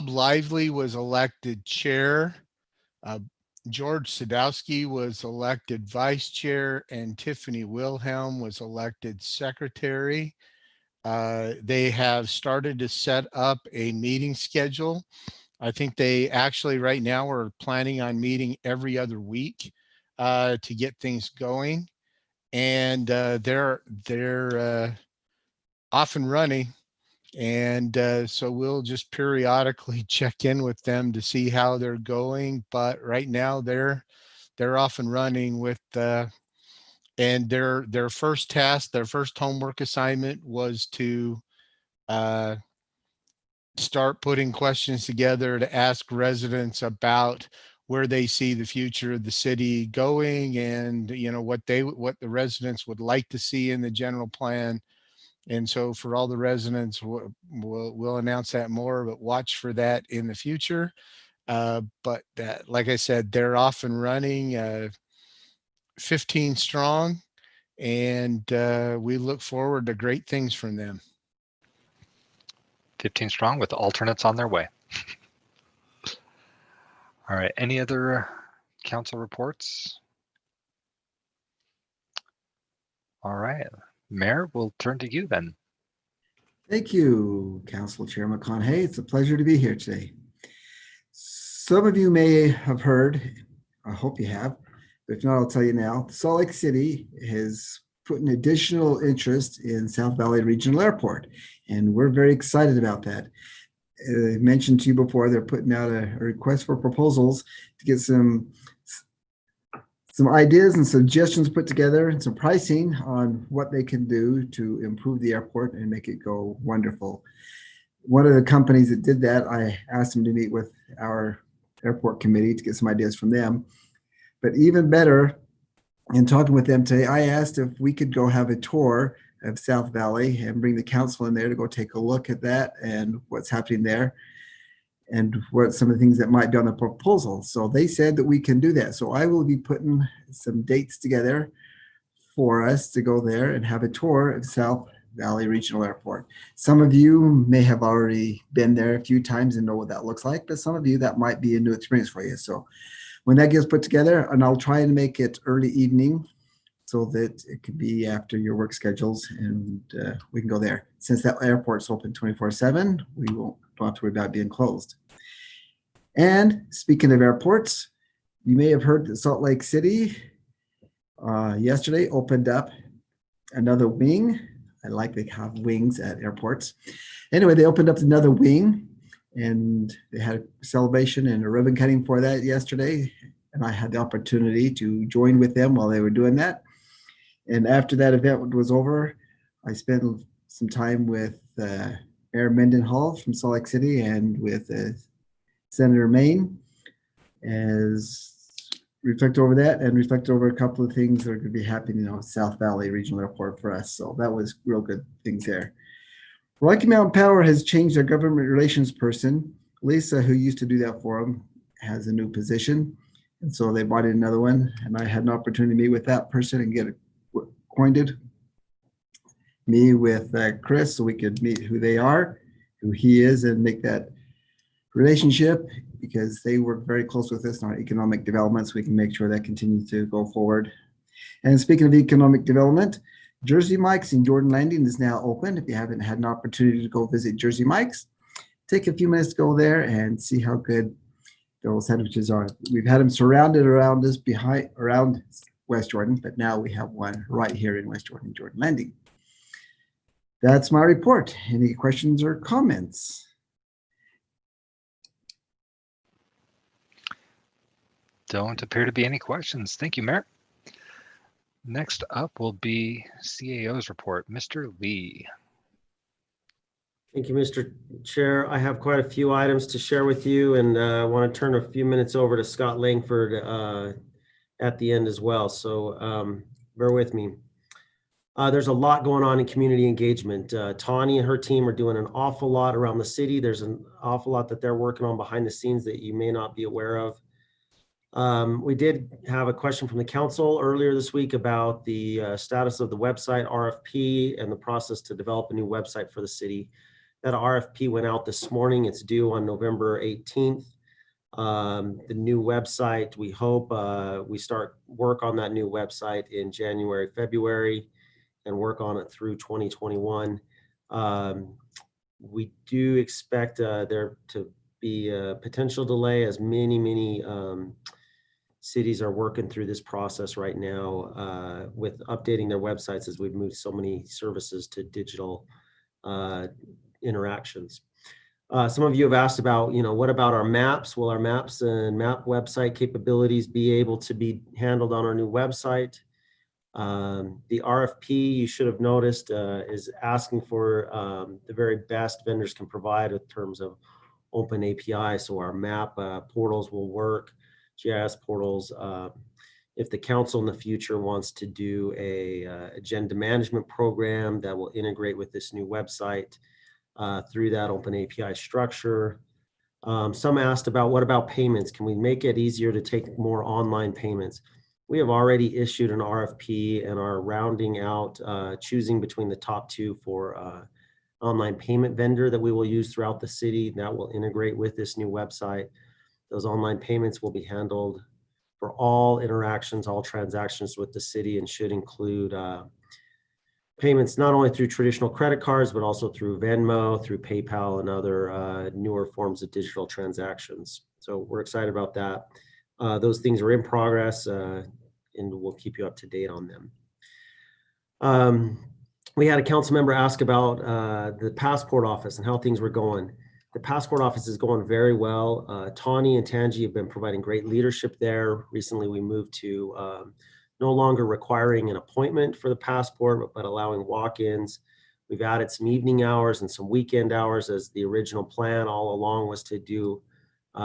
Lively was elected chair. George Sadowski was elected vice chair, and Tiffany Wilhelm was elected secretary. They have started to set up a meeting schedule. I think they actually right now are planning on meeting every other week to get things going. And they're off and running. And so we'll just periodically check in with them to see how they're going. But right now they're off and running with and their first task, their first homework assignment was to start putting questions together to ask residents about where they see the future of the city going, and what the residents would like to see in the general plan. And so for all the residents, we'll announce that more, but watch for that in the future. But like I said, they're off and running, 15 strong, and we look forward to great things from them. 15 strong with alternates on their way. All right, any other council reports? All right, Mayor, we'll turn to you then. Thank you, Council Chair McConaughey. It's a pleasure to be here today. Some of you may have heard, I hope you have, but if not, I'll tell you now. Salt Lake City has put an additional interest in South Valley Regional Airport, and we're very excited about that. I mentioned to you before, they're putting out a request for proposals to get some ideas and suggestions put together and some pricing on what they can do to improve the airport and make it go wonderful. One of the companies that did that, I asked them to meet with our airport committee to get some ideas from them. But even better, in talking with them today, I asked if we could go have a tour of South Valley and bring the council in there to go take a look at that and what's happening there and what some of the things that might be on the proposal. So they said that we can do that. So I will be putting some dates together for us to go there and have a tour of South Valley Regional Airport. Some of you may have already been there a few times and know what that looks like, but some of you, that might be a new experience for you. So when that gets put together, and I'll try and make it early evening so that it could be after your work schedules, and we can go there. Since that airport's open 24/7, we don't have to worry about being closed. And speaking of airports, you may have heard that Salt Lake City yesterday opened up another wing. I like they have wings at airports. Anyway, they opened up another wing, and they had a celebration and a ribbon cutting for that yesterday. And I had the opportunity to join with them while they were doing that. And after that event was over, I spent some time with Mayor Mendenhall from Salt Lake City and with Senator Maine as reflect over that and reflect over a couple of things that are going to be happening, South Valley Regional Airport for us. So that was real good things there. Rocky Mountain Power has changed their government relations person. Lisa, who used to do that for them, has a new position. And so they brought in another one, and I had an opportunity to meet with that person and get acquainted. Me with Chris, so we could meet who they are, who he is, and make that relationship, because they work very close with us in our economic development, so we can make sure that continues to go forward. And speaking of economic development, Jersey Mike's in Jordan Landing is now open. If you haven't had an opportunity to go visit Jersey Mike's, take a few minutes to go there and see how good those sandwiches are. We've had them surrounded around us around West Jordan, but now we have one right here in West Jordan, Jordan Landing. That's my report. Any questions or comments? Don't appear to be any questions. Thank you, Mayor. Next up will be CAO's report. Mr. Lee. Thank you, Mr. Chair. I have quite a few items to share with you, and I want to turn a few minutes over to Scott Langford at the end as well. So bear with me. There's a lot going on in community engagement. Tawny and her team are doing an awful lot around the city. There's an awful lot that they're working on behind the scenes that you may not be aware of. We did have a question from the council earlier this week about the status of the website RFP and the process to develop a new website for the city. That RFP went out this morning. It's due on November 18th. The new website, we hope we start work on that new website in January, February, and work on it through 2021. We do expect there to be a potential delay, as many cities are working through this process right now with updating their websites as we've moved so many services to digital interactions. Some of you have asked about, what about our maps? Will our maps and map website capabilities be able to be handled on our new website? The RFP, you should have noticed, is asking for the very best vendors can provide in terms of open API. So our map portals will work, GIS portals. If the council in the future wants to do a agenda management program that will integrate with this new website through that open API structure. Some asked about, what about payments? Can we make it easier to take more online payments? We have already issued an RFP and are rounding out, choosing between the top two for online payment vendor that we will use throughout the city that will integrate with this new website. Those online payments will be handled for all interactions, all transactions with the city, and should include payments not only through traditional credit cards, but also through Venmo, through PayPal, and other newer forms of digital transactions. So we're excited about that. Those things are in progress, and we'll keep you up to date on them. We had a council member ask about the passport office and how things were going. The passport office is going very well. Tawny and Tangi have been providing great leadership there. Recently, we moved to no longer requiring an appointment for the passport, but allowing walk-ins. We've added some evening hours and some weekend hours, as the original plan all along was to do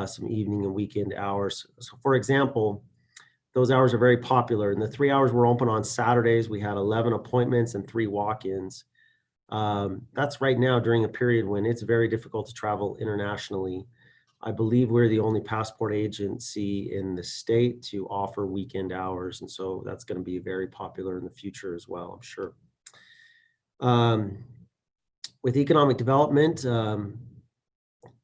some evening and weekend hours. So for example, those hours are very popular. And the 3 hours we're open on Saturdays, we had 11 appointments and 3 walk-ins. That's right now during a period when it's very difficult to travel internationally. I believe we're the only passport agency in the state to offer weekend hours. And so that's going to be very popular in the future as well, I'm sure. With economic development,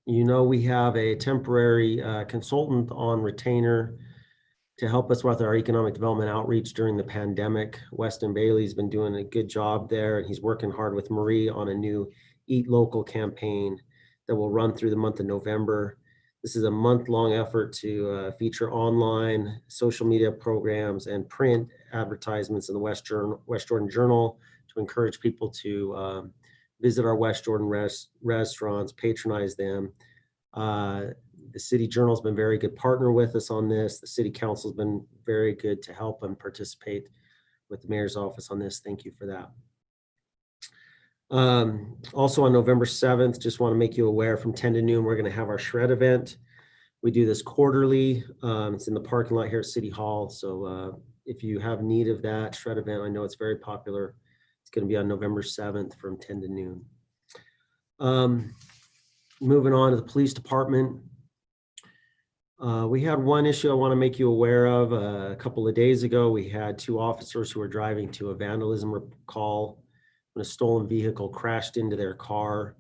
we have a temporary consultant on retainer to help us with our economic development outreach during the pandemic. Weston Bailey's been doing a good job there, and he's working hard with Marie on a new Eat Local campaign that will run through the month of November. This is a month-long effort to feature online, social media programs, and print advertisements in the West Jordan Journal to encourage people to visit our West Jordan restaurants, patronize them. The City Journal has been a very good partner with us on this. The City Council has been very good to help and participate with the Mayor's office on this. Thank you for that. Also on November 7th, just want to make you aware, from 10 to noon, we're going to have our shred event. We do this quarterly. It's in the parking lot here at City Hall. So if you have need of that shred event, I know it's very popular. It's going to be on November 7th from 10 to noon. Moving on to the police department. We had one issue I want to make you aware of. A couple of days ago, we had 2 officers who were driving to a vandalism call when a stolen vehicle crashed into their car.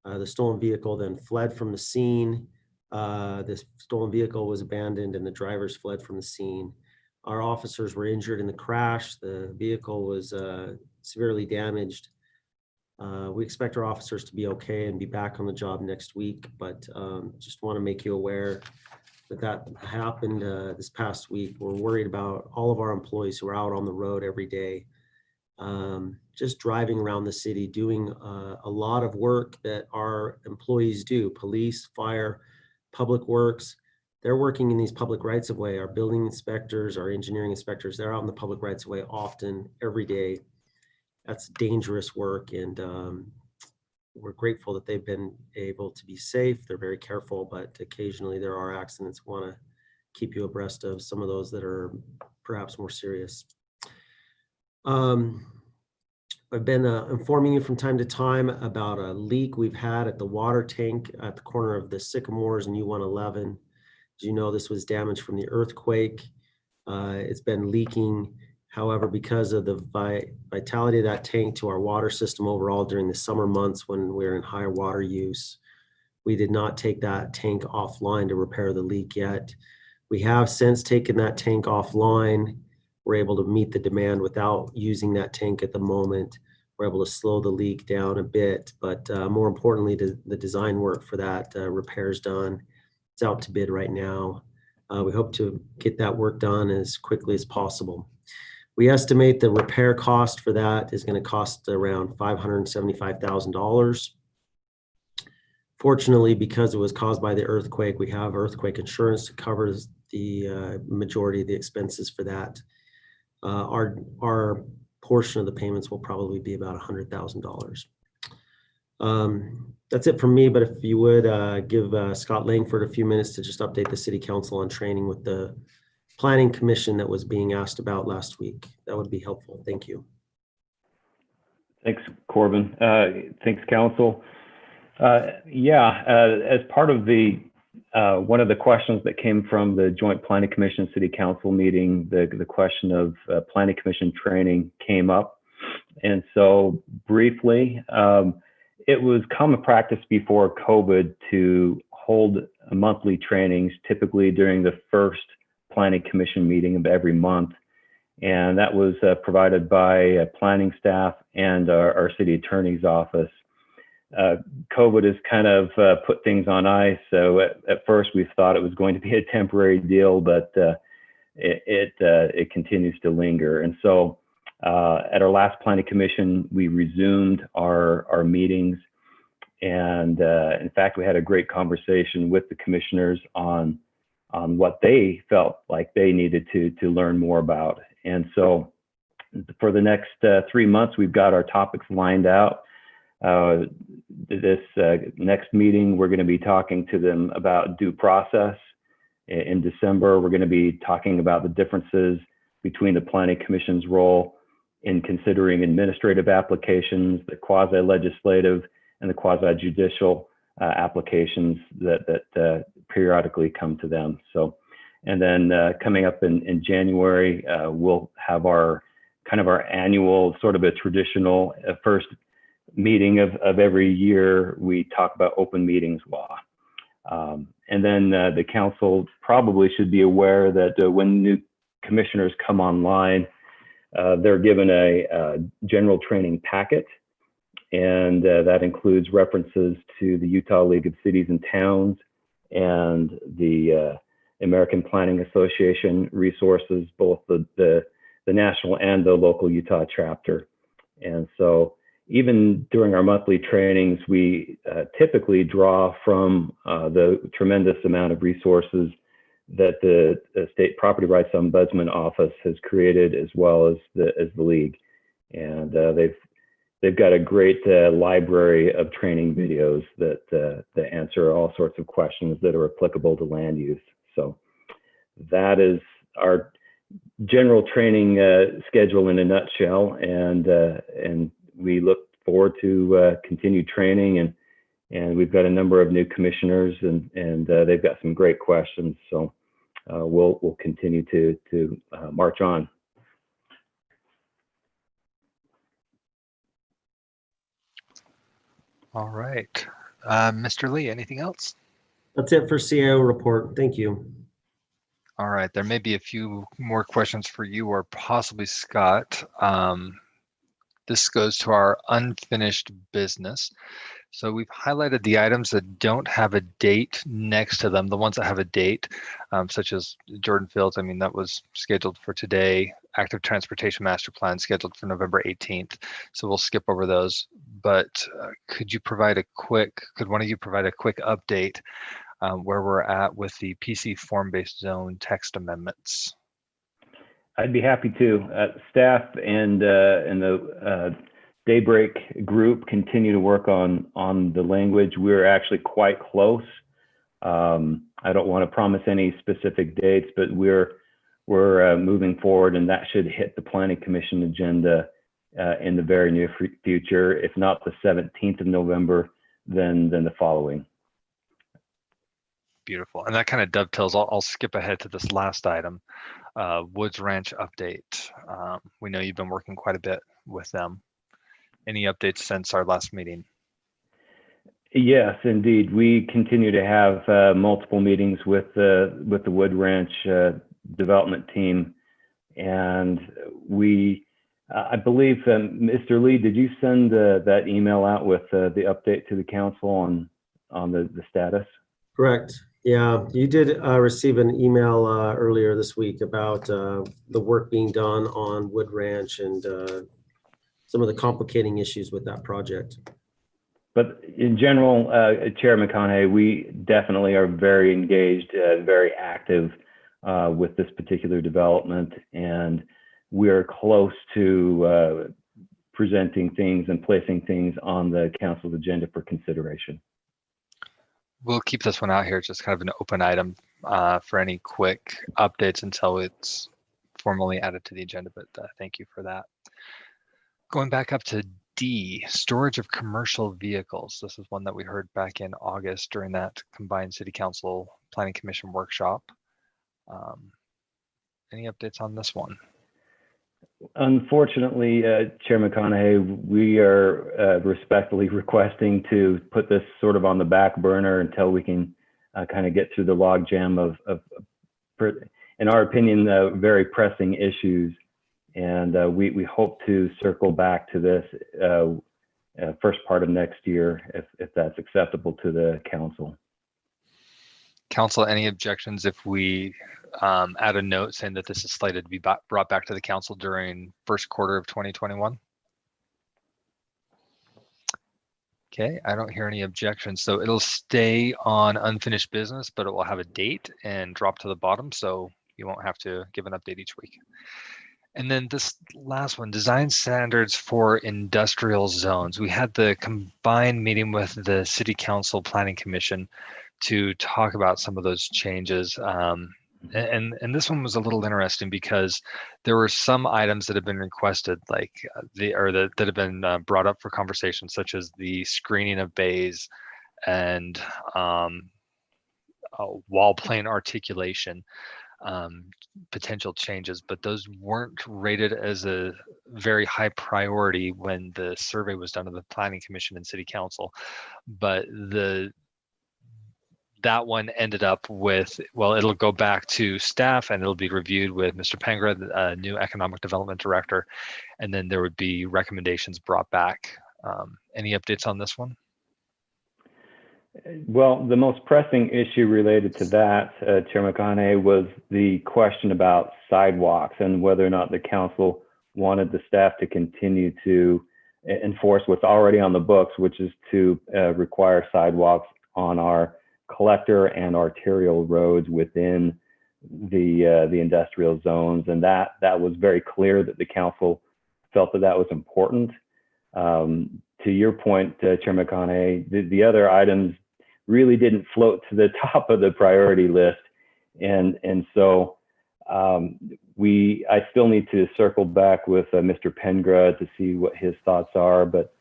The stolen vehicle then fled from the scene. This stolen vehicle was abandoned and the drivers fled from the scene. Our officers were injured in the crash. The vehicle was severely damaged. We expect our officers to be okay and be back on the job next week, but just want to make you aware that happened this past week. We're worried about all of our employees who are out on the road every day, just driving around the city, doing a lot of work that our employees do. Police, fire, public works, they're working in these public rights of way. Our building inspectors, our engineering inspectors, they're out in the public rights of way often, every day. That's dangerous work, and we're grateful that they've been able to be safe. They're very careful, but occasionally there are accidents. We want to keep you abreast of some of those that are perhaps more serious. I've been informing you from time to time about a leak we've had at the water tank at the corner of the Sycamores and U111. As you know, this was damaged from the earthquake. It's been leaking. However, because of the vitality of that tank to our water system overall during the summer months when we're in higher water use, we did not take that tank offline to repair the leak yet. We have since taken that tank offline. We're able to meet the demand without using that tank at the moment. We're able to slow the leak down a bit, but more importantly, the design work for that repair is done. It's out to bid right now. We hope to get that work done as quickly as possible. We estimate the repair cost for that is going to cost around $575,000. Fortunately, because it was caused by the earthquake, we have earthquake insurance to cover the majority of the expenses for that. Our portion of the payments will probably be about $100,000. That's it from me, but if you would give Scott Langford a few minutes to just update the City Council on training with the Planning Commission that was being asked about last week, that would be helpful. Thank you. Thanks, Corbin. Thanks, Council. As part of the one of the questions that came from the Joint Planning Commission City Council meeting, the question of Planning Commission training came up. And so briefly, it was common practice before COVID to hold monthly trainings, typically during the first Planning Commission meeting of every month. And that was provided by planning staff and our city attorney's office. COVID has kind of put things on ice. So at first we thought it was going to be a temporary deal, but it continues to linger. And so at our last Planning Commission, we resumed our meetings. And in fact, we had a great conversation with the commissioners on what they felt like they needed to learn more about. And so for the next 3 months, we've got our topics lined out. This next meeting, we're going to be talking to them about due process. In December, we're going to be talking about the differences between the Planning Commission's role in considering administrative applications, the quasi-legislative and the quasi-judicial applications that periodically come to them. So, and then coming up in January, we'll have our kind of our annual sort of a traditional first meeting of every year. We talk about open meetings law. And then the council probably should be aware that when new commissioners come online, they're given a general training packet, and that includes references to the Utah League of Cities and Towns and the American Planning Association resources, both the national and the local Utah chapter. And so even during our monthly trainings, we typically draw from the tremendous amount of resources that the State Property Rights Ombudsman Office has created, as well as the league. And they've got a great library of training videos that answer all sorts of questions that are applicable to land use. So that is our general training schedule in a nutshell, and we look forward to continued training, and we've got a number of new commissioners, and they've got some great questions. So we'll continue to march on. All right. Mr. Lee, anything else? That's it for CIO report. Thank you. All right. There may be a few more questions for you or possibly Scott. This goes to our unfinished business. So we've highlighted the items that don't have a date next to them, the ones that have a date, such as Jordan Fields. I mean, that was scheduled for today. Active Transportation Master Plan scheduled for November 18th. So we'll skip over those. But could one of you provide a quick update where we're at with the PC form-based zone text amendments? I'd be happy to. Staff and the Daybreak group continue to work on the language. We're actually quite close. I don't want to promise any specific dates, but we're moving forward, and that should hit the Planning Commission agenda in the very near future. If not the 17th of November, then the following. Beautiful. And that kind of dovetails. I'll skip ahead to this last item, Woods Ranch update. We know you've been working quite a bit with them. Any updates since our last meeting? Yes, indeed. We continue to have multiple meetings with the Wood Ranch development team, and I believe, Mr. Lee, did you send that email out with the update to the council on the status? Correct. Yeah, you did receive an email earlier this week about the work being done on Wood Ranch and some of the complicating issues with that project. But in general, Chair McConaughey, we definitely are very engaged, very active with this particular development, and we're close to presenting things and placing things on the council's agenda for consideration. We'll keep this one out here, just kind of an open item for any quick updates until it's formally added to the agenda, but thank you for that. Going back up to D, storage of commercial vehicles. This is one that we heard back in August during that combined City Council Planning Commission workshop. Any updates on this one? Unfortunately, Chair McConaughey, we are respectfully requesting to put this sort of on the back burner until we can kind of get through the logjam of, in our opinion, very pressing issues. And we hope to circle back to this first part of next year, if that's acceptable to the council. Council, any objections if we add a note saying that this is slated to be brought back to the council during first quarter of 2021? Okay, I don't hear any objections. So it'll stay on unfinished business, but it will have a date and drop to the bottom. So you won't have to give an update each week. And then this last one, design standards for industrial zones. We had the combined meeting with the City Council Planning Commission to talk about some of those changes. And this one was a little interesting because there were some items that have been requested, like that have been brought up for conversation, such as the screening of bays and wall plane articulation. Potential changes, but those weren't rated as a very high priority when the survey was done of the Planning Commission and City Council. But the that one ended up with, well, it'll go back to staff and it'll be reviewed with Mr. Pengra, the new economic development director, and then there would be recommendations brought back. Any updates on this one? Well, the most pressing issue related to that, Chair McConaughey, was the question about sidewalks and whether or not the council wanted the staff to continue to enforce what's already on the books, which is to require sidewalks on our collector and arterial roads within the industrial zones. And that was very clear that the council felt that that was important. To your point, Chair McConaughey, the other items really didn't float to the top of the priority list. And so I still need to circle back with Mr. Pengra to see what his thoughts are. But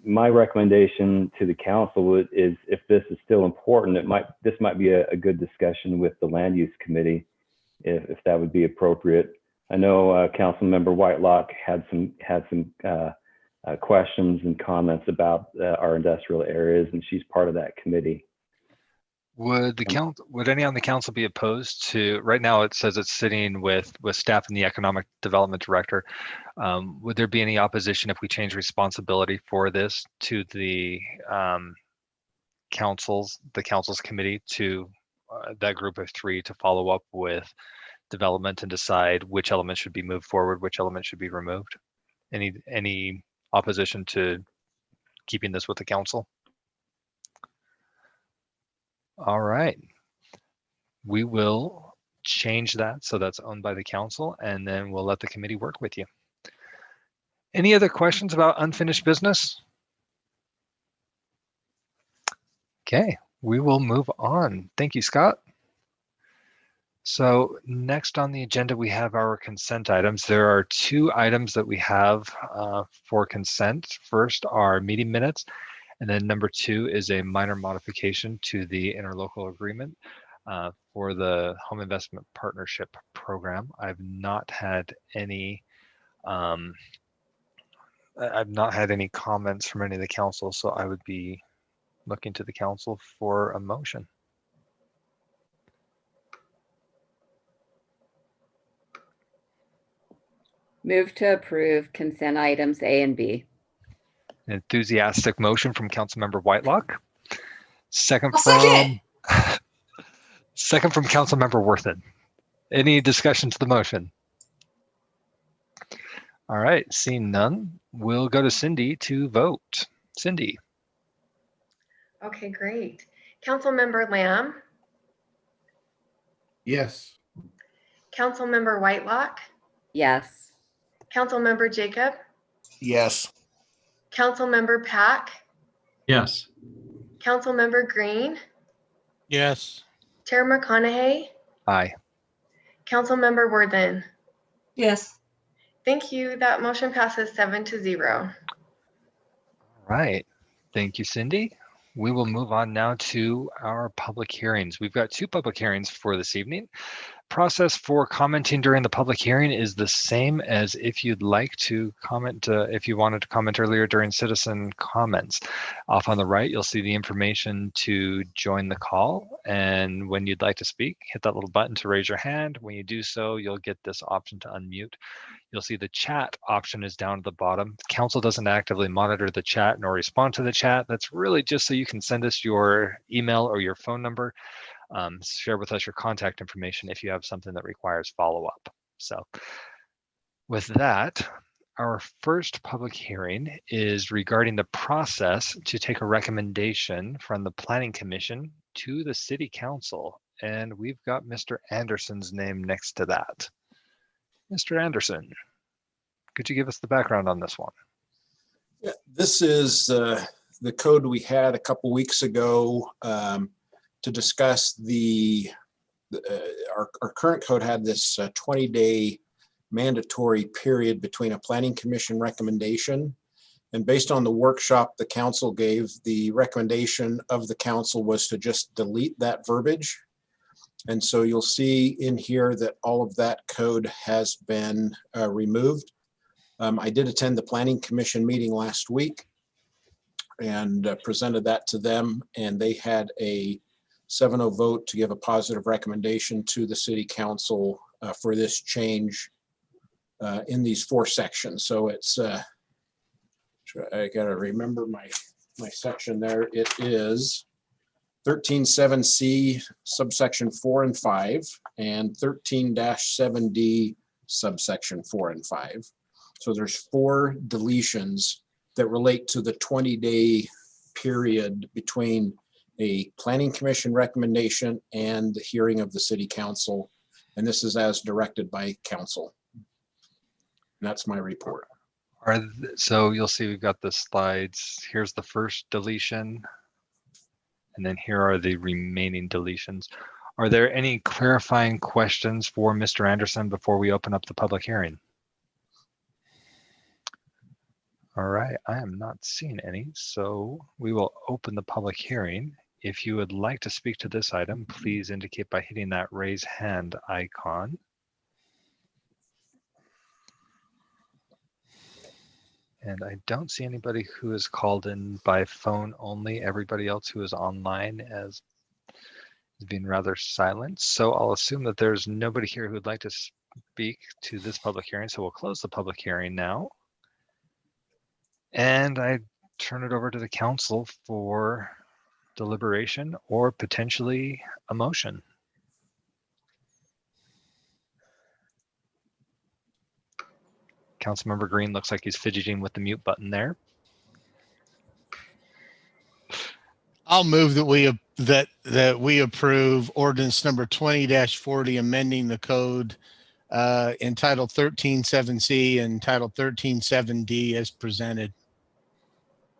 my recommendation to the council is, if this is still important, this might be a good discussion with the land use committee, if that would be appropriate. I know Councilmember Whitelock had some questions and comments about our industrial areas, and she's part of that committee. Would any on the council be opposed to, right now it says it's sitting with staff and the economic development director. Would there be any opposition if we change responsibility for this to the council's committee, to that group of 3, to follow up with development and decide which elements should be moved forward, which elements should be removed? Any opposition to keeping this with the council? All right, we will change that so that's owned by the council, and then we'll let the committee work with you. Any other questions about unfinished business? Okay, we will move on. Thank you, Scott. So next on the agenda, we have our consent items. There are 2 items that we have for consent. First are meeting minutes, and then number 2 is a minor modification to the interlocal agreement for the Home Investment Partnership Program. I've not had any comments from any of the council, so I would be looking to the council for a motion. Move to approve consent items A and B. Enthusiastic motion from Councilmember Whitelock. Second I'll second from Councilmember Worthen. Any discussion to the motion? All right, seeing none, we'll go to Cindy to vote. Cindy. Okay, great. Councilmember Lamb, Yes. Councilmember Whitelock, Yes. Councilmember Jacob, Yes. Councilmember Pack, Yes. Councilmember Green, Yes. Chair McConaughey, Aye. Councilmember Worthen. Yes. Thank you. That motion passes 7-0. All right, thank you, Cindy. We will move on now to our public hearings. We've got 2 public hearings for this evening. Process for commenting during the public hearing is the same as if you'd like to comment, if you wanted to comment earlier during citizen comments. Off on the right, you'll see the information to join the call. And when you'd like to speak, hit that little button to raise your hand. When you do so, you'll get this option to unmute. You'll see the chat option is down at the bottom. Council doesn't actively monitor the chat nor respond to the chat. That's really just so you can send us your email or your phone number. Share with us your contact information if you have something that requires follow-up. So with that, our first public hearing is regarding the process to take a recommendation from the Planning Commission to the City Council. And we've got Mr. Anderson's name next to that. Mr. Anderson, could you give us the background on this one? Yeah, this is the code we had a couple weeks ago to discuss our current code had this 20-day mandatory period between a planning commission recommendation. And based on the workshop the council gave, the recommendation of the council was to just delete that verbiage. And so you'll see in here that all of that code has been removed. I did attend the Planning Commission meeting last week and presented that to them, and they had a 7-0 vote to give a positive recommendation to the city council for this change in these 4 sections. So it's, I gotta remember my section there. It is 13.7C subsection 4 and 5 and 13-7D subsection 4 and 5. So there's 4 deletions that relate to the 20-day period between a planning commission recommendation and the hearing of the city council. And this is as directed by council. And that's my report. So you'll see we've got the slides. Here's the first deletion. And then here are the remaining deletions. Are there any clarifying questions for Mr. Anderson before we open up the public hearing? All right, I am not seeing any, so we will open the public hearing. If you would like to speak to this item, please indicate by hitting that raise hand icon. And I don't see anybody who is called in by phone only. Everybody else who is online is being rather silent. So I'll assume that there's nobody here who would like to speak to this public hearing. So we'll close the public hearing now. And I turn it over to the council for deliberation or potentially a motion. Councilmember Green looks like he's fidgeting with the mute button there. I'll move that we approve ordinance number 20-40, amending the code entitled 13.7C and titled 13.7D as presented.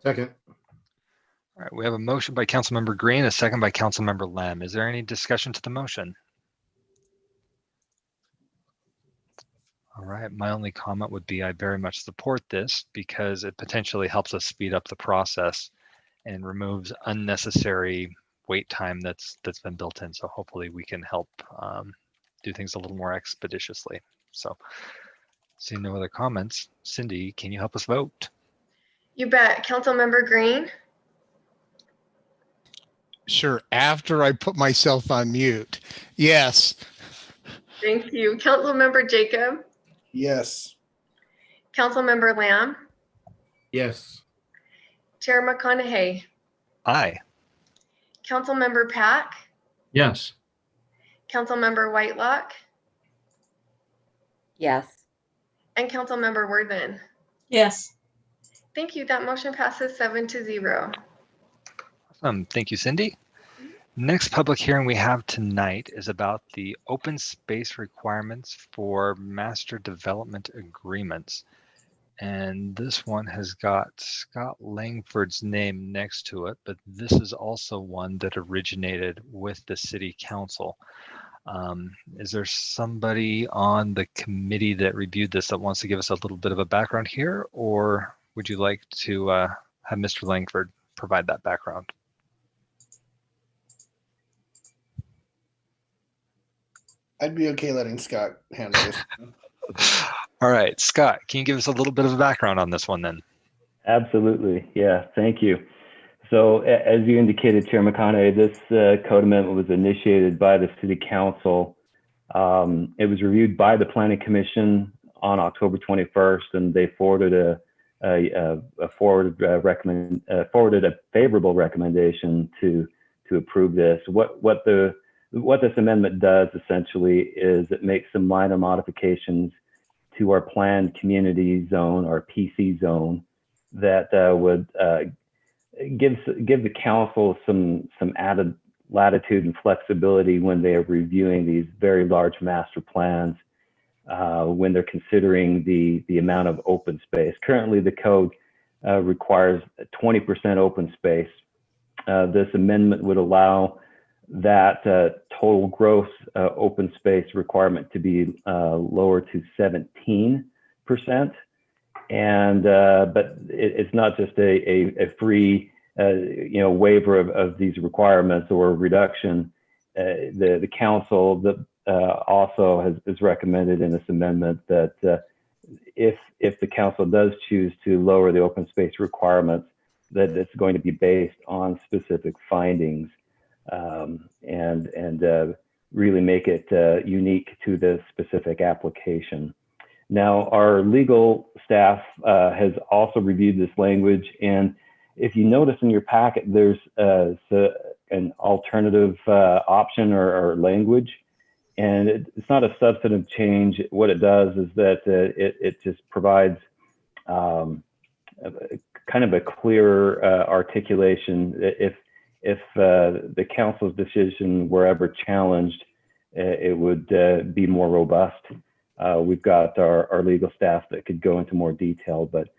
Second. All right, we have a motion by Councilmember Green, a second by Councilmember Lamb. Is there any discussion to the motion? All right, my only comment would be I very much support this because it potentially helps us speed up the process and removes unnecessary wait time that's been built in. So hopefully we can help do things a little more expeditiously. So seeing no other comments, Cindy, can you help us vote? You bet. Councilmember Green, Sure, after I put myself on mute. Yes. thank you. Councilmember Jacob, Yes. Councilmember Lamb, Yes. Chair McConaughey, Aye. Councilmember Pack, Yes. Councilmember Whitelock, Yes. and Councilmember Worthen. Yes. Thank you. That motion passes 7-0. Awesome. Thank you, Cindy. Next public hearing we have tonight is about the open space requirements for master development agreements. And this one has got Scott Langford's name next to it, but this is also one that originated with the city council. Is there somebody on the committee that reviewed this that wants to give us a little bit of a background here, or would you like to have Mr. Langford provide that background? I'd be okay letting Scott handle this. All right, Scott, can you give us a little bit of a background on this one then? Absolutely. Yeah, thank you. So as you indicated, Chair McConaughey, this code amendment was initiated by the City Council. It was reviewed by the Planning Commission on October 21st, and they forwarded forwarded a favorable recommendation to approve this. What this amendment does essentially is it makes some minor modifications to our planned community zone, our PC zone, that would give the council some added latitude and flexibility when they are reviewing these very large master plans, when they're considering the amount of open space. Currently, the code requires 20% open space. This amendment would allow that total gross open space requirement to be lowered to 17%. And but it's not just a free waiver of these requirements or reduction. The council also has recommended in this amendment that if the council does choose to lower the open space requirements, that it's going to be based on specific findings. and really make it unique to the specific application. Now, our legal staff has also reviewed this language, and if you notice in your packet, there's an alternative option or language, and it's not a substantive change. What it does is that it just provides kind of a clearer articulation. If the council's decision were ever challenged, it would be more robust. We've got our legal staff that could go into more detail, but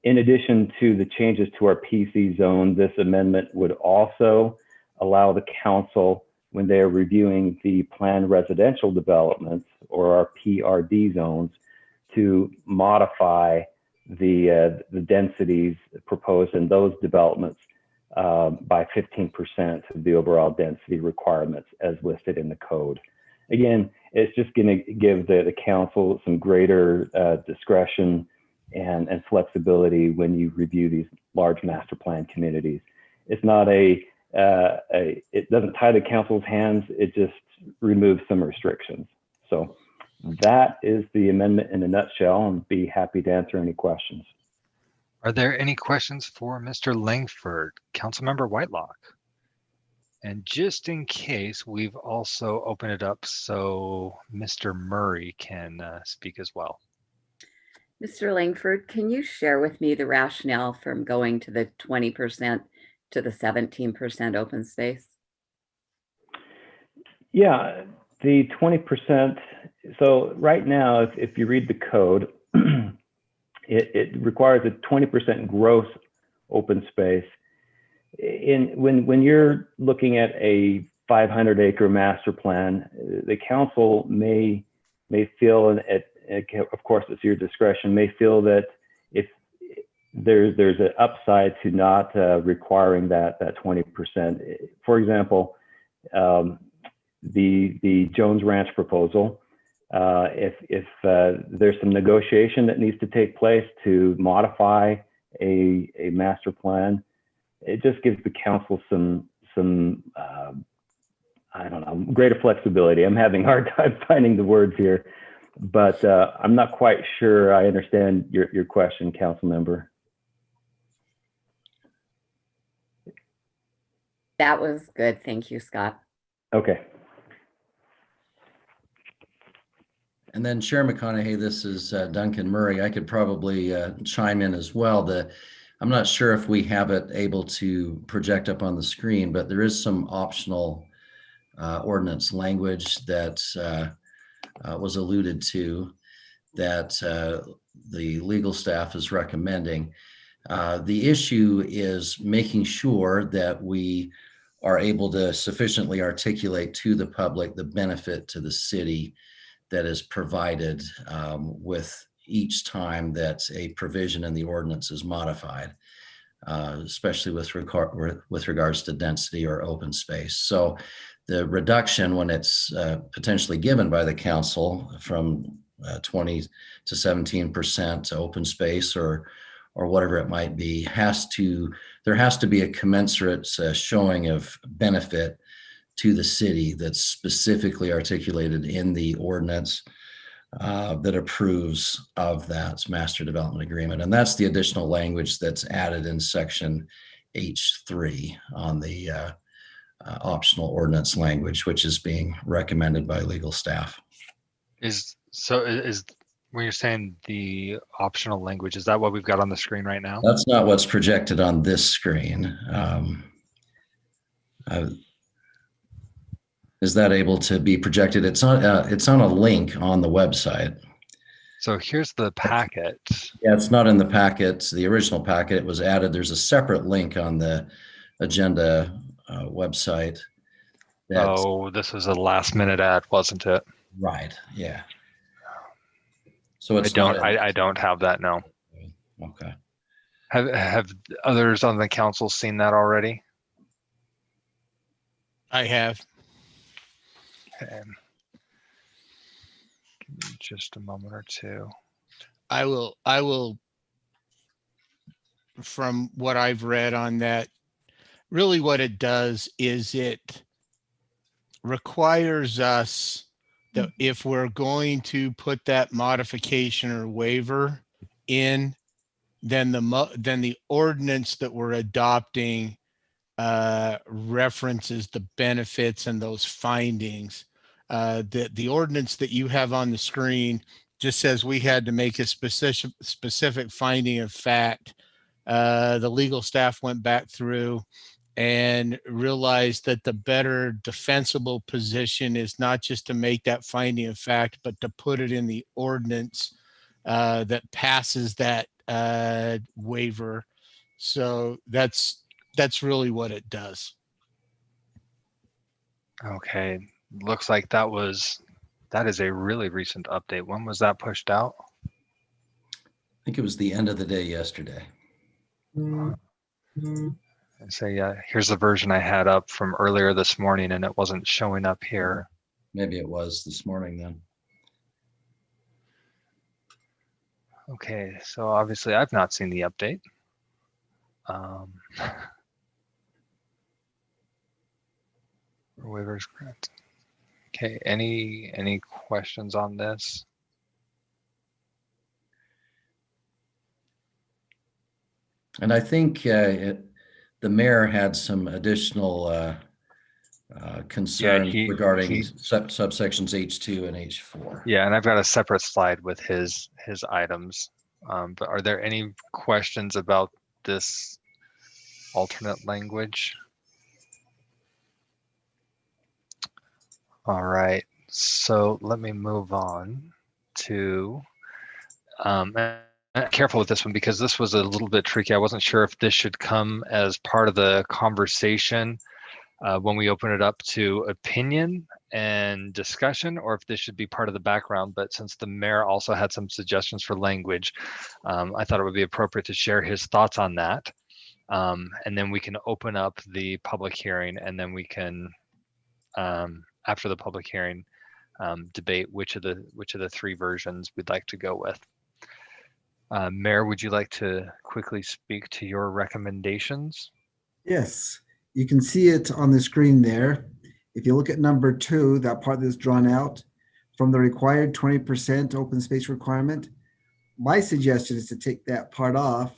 in addition to the changes to our PC zone, this amendment would also allow the council, when they are reviewing the planned residential developments or our PRD zones, to modify the densities proposed in those developments by 15% of the overall density requirements as listed in the code. Again, it's just going to give the council some greater discretion and flexibility when you review these large master plan communities. It's not it doesn't tie the council's hands, it just removes some restrictions. So that is the amendment in a nutshell, and be happy to answer any questions. Are there any questions for Mr. Langford, Councilmember Whitelock? And just in case, we've also opened it up so Mr. Murray can speak as well. Mr. Langford, can you share with me the rationale from going to the 20% to the 17% open space? Yeah, the 20%. So right now, if you read the code, it requires a 20% gross open space. When you're looking at a 500-acre master plan, the council may feel, and of course it's your discretion, may feel that if there's an upside to not requiring that 20%. For example, the Jones Ranch proposal, if there's some negotiation that needs to take place to modify a master plan, it just gives the council some I don't know, greater flexibility. I'm having a hard time finding the words here, but I'm not quite sure I understand your question, council member. That was good. Thank you, Scott. Okay. And then Chair McConaughey, this is Duncan Murray. I could probably chime in as well. I'm not sure if we have it able to project up on the screen, but there is some optional ordinance language that was alluded to that the legal staff is recommending. The issue is making sure that we are able to sufficiently articulate to the public the benefit to the city that is provided with each time that a provision in the ordinance is modified, especially with regards to density or open space. So the reduction, when it's potentially given by the council from 20 to 17% to open space or whatever it might be, there has to be a commensurate showing of benefit to the city that's specifically articulated in the ordinance that approves of that master development agreement. And that's the additional language that's added in section H3 on the optional ordinance language, which is being recommended by legal staff. Is when you're saying the optional language, is that what we've got on the screen right now? That's not what's projected on this screen. Is that able to be projected? It's on a link on the website. So here's the packet. Yeah, it's not in the packet. The original packet, it was added. There's a separate link on the agenda website. Oh, this was a last minute ad, wasn't it? Right. Yeah. So it's I don't have that now. Okay. Have others on the council seen that already? I have. Okay. Give me just a moment or two. I will, from what I've read on that, really what it does is it requires us that if we're going to put that modification or waiver in, then the ordinance that we're adopting references the benefits and those findings. The ordinance that you have on the screen just says we had to make a specific finding of fact. The legal staff went back through and realized that the better defensible position is not just to make that finding of fact, but to put it in the ordinance that passes that waiver. So that's really what it does. Okay, looks like that is a really recent update. When was that pushed out? I think it was the end of the day yesterday. And say, yeah, here's the version I had up from earlier this morning, and it wasn't showing up here. Maybe it was this morning then. Okay, so obviously I've not seen the update. Waivers grant. Okay, any questions on this? And I think the mayor had some additional concerns regarding subsections H2 and H4. Yeah, and I've got a separate slide with his items. But are there any questions about this alternate language? All right, so let me move on to, I'm careful with this one because this was a little bit tricky. I wasn't sure if this should come as part of the conversation when we open it up to opinion and discussion, or if this should be part of the background. But since the mayor also had some suggestions for language, I thought it would be appropriate to share his thoughts on that. And then we can open up the public hearing, and then we can, after the public hearing, debate which of the three versions we'd like to go with. Mayor, would you like to quickly speak to your recommendations? Yes, you can see it on the screen there. If you look at number 2, that part that's drawn out from the required 20% open space requirement, my suggestion is to take that part off,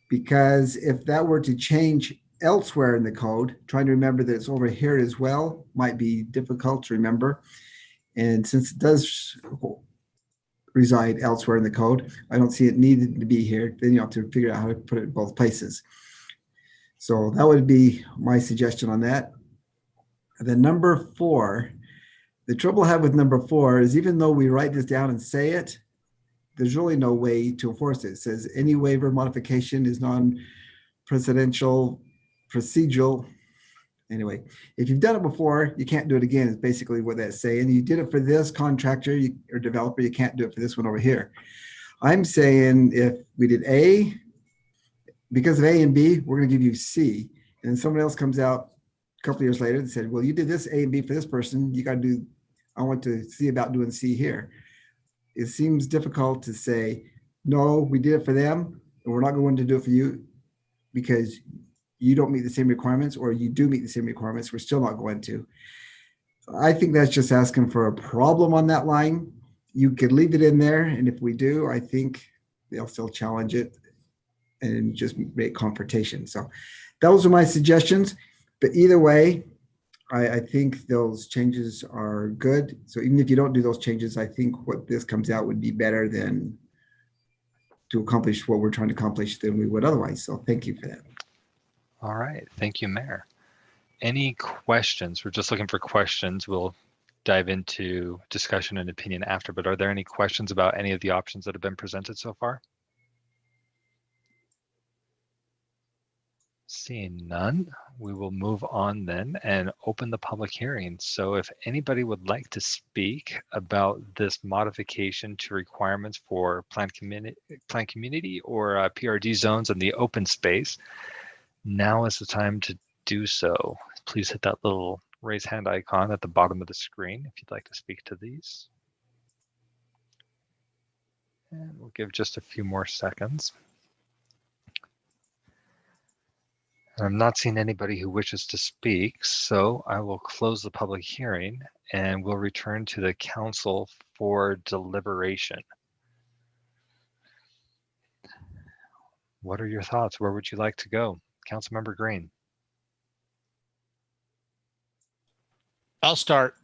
because if that were to change elsewhere in the code, trying to remember that it's over here as well might be difficult to remember. And since it does reside elsewhere in the code, I don't see it needed to be here. Then you have to figure out how to put it in both places. So that would be my suggestion on that. And then number 4, the trouble I have with number 4 is even though we write this down and say it, there's really no way to enforce it. It says any waiver modification is non-presidential, procedural. Anyway, if you've done it before, you can't do it again, is basically what that's saying. You did it for this contractor or developer, you can't do it for this one over here. I'm saying if we did A, because of A and B, we're going to give you C. And someone else comes out a couple of years later and said, well, you did this A and B for this person. You got to do, I want to see about doing C here. It seems difficult to say, no, we did it for them, and we're not going to do it for you because you don't meet the same requirements, or you do meet the same requirements. We're still not going to. I think that's just asking for a problem on that line. You could leave it in there, and if we do, I think they'll still challenge it and just make confrontation. So those are my suggestions. But either way, I think those changes are good. So even if you don't do those changes, I think what this comes out would be better than to accomplish what we're trying to accomplish than we would otherwise. So thank you for that. All right, thank you, Mayor. Any questions? We're just looking for questions. We'll dive into discussion and opinion after, but are there any questions about any of the options that have been presented so far? Seeing none, we will move on then and open the public hearing. So if anybody would like to speak about this modification to requirements for planned community or PRD zones in the open space, now is the time to do so. Please hit that little raise hand icon at the bottom of the screen if you'd like to speak to these. And we'll give just a few more seconds. I'm not seeing anybody who wishes to speak, so I will close the public hearing and we'll return to the council for deliberation. What are your thoughts? Where would you like to go? Councilmember Green. I'll start.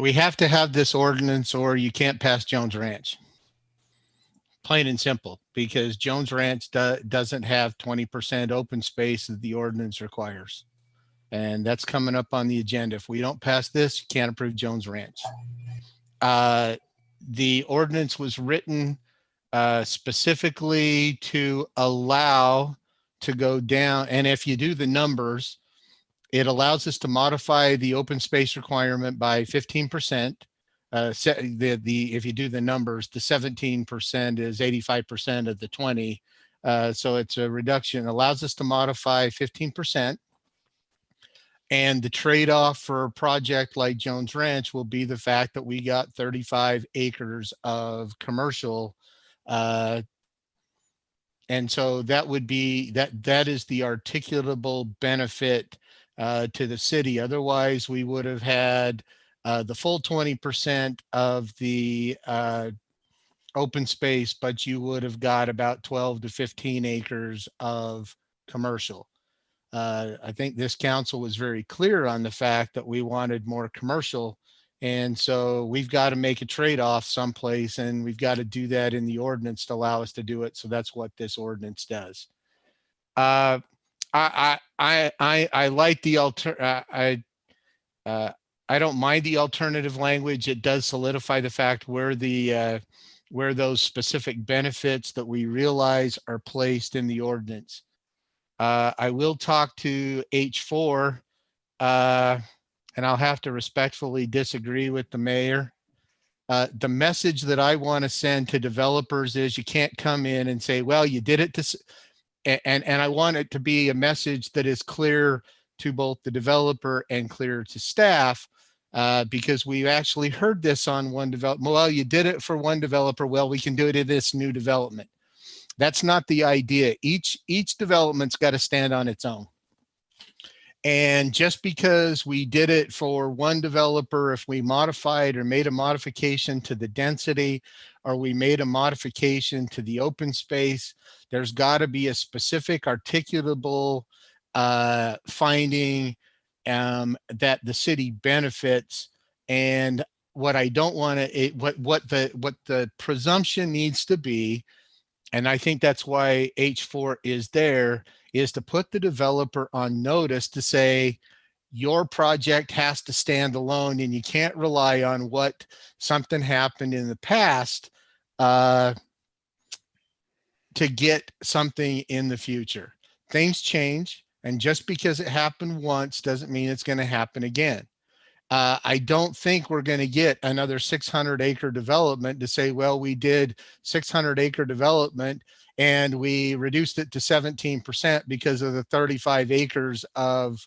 We have to have this ordinance or you can't pass Jones Ranch. Plain and simple, because Jones Ranch doesn't have 20% open space that the ordinance requires. And that's coming up on the agenda. If we don't pass this, you can't approve Jones Ranch. The ordinance was written specifically to allow to go down. And if you do the numbers, it allows us to modify the open space requirement by 15%. If you do the numbers, the 17% is 85% of the 20. So it's a reduction. It allows us to modify 15%. And the trade-off for a project like Jones Ranch will be the fact that we got 35 acres of commercial. And so that would be, that is the articulable benefit to the city. Otherwise, we would have had the full 20% of the open space, but you would have got about 12 to 15 acres of commercial. I think this council was very clear on the fact that we wanted more commercial. And so we've got to make a trade-off someplace, and we've got to do that in the ordinance to allow us to do it. So that's what this ordinance does. I like the I don't mind the alternative language. It does solidify the fact where those specific benefits that we realize are placed in the ordinance. I will talk to H4, and I'll have to respectfully disagree with the mayor. The message that I want to send to developers is you can't come in and say, well, you did it to, and I want it to be a message that is clear to both the developer and clear to staff, because we've actually heard this on one development. Well, you did it for one developer. Well, we can do it in this new development. That's not the idea. Each development's got to stand on its own. And just because we did it for one developer, if we modified or made a modification to the density, or we made a modification to the open space, there's got to be a specific articulable finding that the city benefits. And what I don't want to, what the presumption needs to be, and I think that's why H4 is there, is to put the developer on notice to say, your project has to stand alone and you can't rely on what something happened in the past to get something in the future. Things change, and just because it happened once doesn't mean it's going to happen again. I don't think we're going to get another 600-acre development to say, well, we did 600-acre development and we reduced it to 17% because of the 35 acres of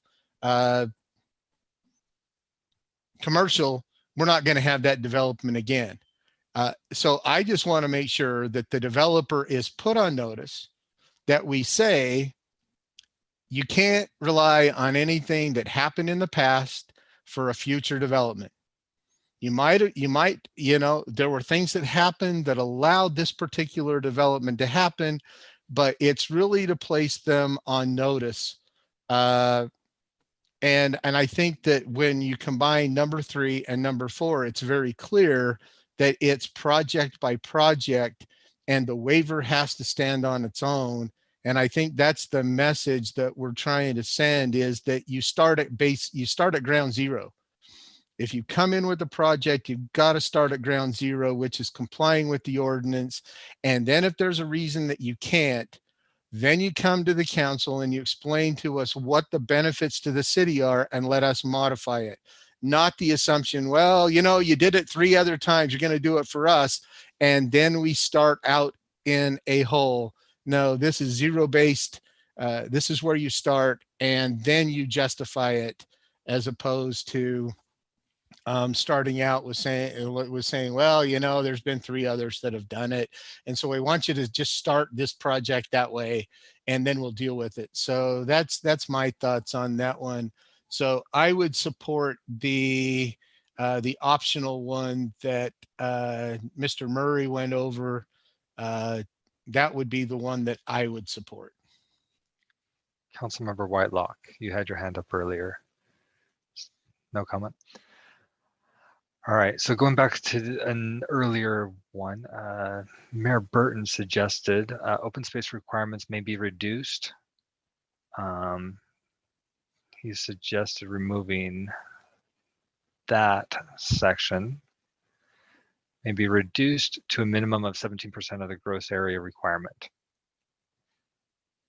commercial. We're not going to have that development again. So I just want to make sure that the developer is put on notice that we say, you can't rely on anything that happened in the past for a future development. You might, there were things that happened that allowed this particular development to happen, but it's really to place them on notice. And I think that when you combine number 3 and number 4, it's very clear that it's project by project and the waiver has to stand on its own. And I think that's the message that we're trying to send, is that you start at ground zero. If you come in with a project, you've got to start at ground zero, which is complying with the ordinance. And then if there's a reason that you can't, then you come to the council and you explain to us what the benefits to the city are and let us modify it. Not the assumption, well, you did it 3 other times, you're going to do it for us. And then we start out in a hole. No, this is zero-based. This is where you start, and then you justify it, as opposed to starting out was saying, well, you know, there's been 3 others that have done it. And so we want you to just start this project that way, and then we'll deal with it. So that's my thoughts on that one. So I would support the optional one that Mr. Murray went over. That would be the one that I would support. Councilmember Whitelock, you had your hand up earlier. No comment. All right, so going back to an earlier one, Mayor Burton suggested open space requirements may be reduced. He suggested removing that section, may be reduced to a minimum of 17% of the gross area requirement.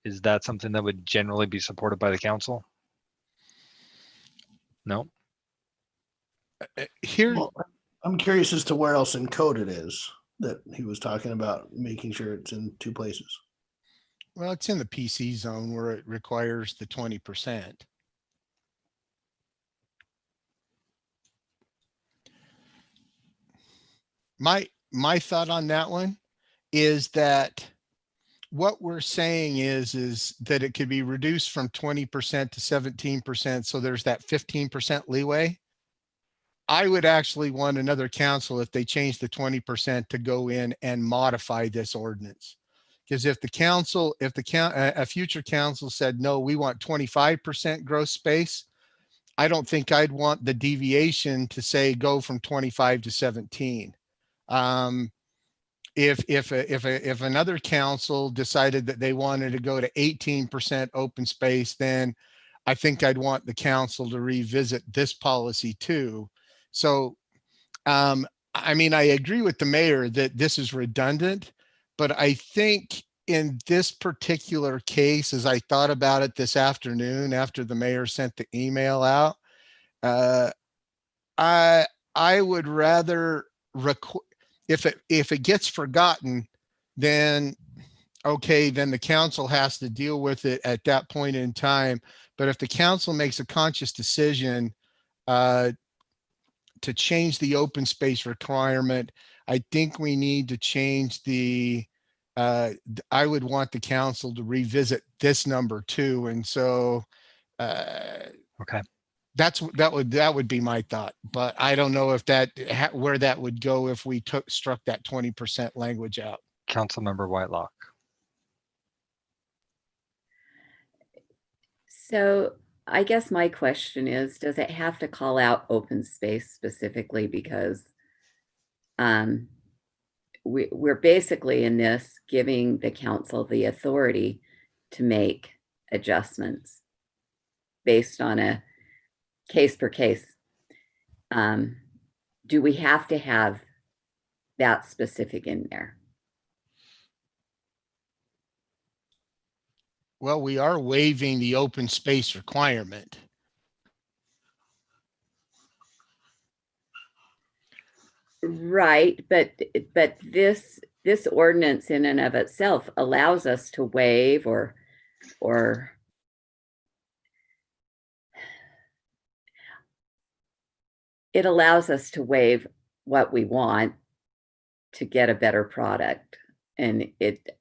Is that something that would generally be supported by the council? No. Here, Well, I'm curious as to where else in code it is that he was talking about making sure it's in 2 places. well, it's in the PC zone where it requires the 20%. My thought on that one is that what we're saying is that it could be reduced from 20% to 17%. So there's that 15% leeway. I would actually want another council, if they change the 20%, to go in and modify this ordinance. Because if a future council said, no, we want 25% gross space, I don't think I'd want the deviation to say go from 25 to 17. If another council decided that they wanted to go to 18% open space, then I think I'd want the council to revisit this policy too. So, I mean, I agree with the mayor that this is redundant, but I think in this particular case, as I thought about it this afternoon after the mayor sent the email out, I would rather if it gets forgotten, then okay, then the council has to deal with it at that point in time. But if the council makes a conscious decision to change the open space requirement, I think we need to change I would want the council to revisit this number too. And so, okay, that would be my thought, but I don't know if where that would go if we struck that 20% language out. Councilmember Whitelock. So I guess my question is, does it have to call out open space specifically? Because we're basically in this giving the council the authority to make adjustments based on a case per case. Do we have to have that specific in there? Well, we are waiving the open space requirement. Right, but this ordinance in and of itself allows us to waive or it allows us to waive what we want to get a better product. And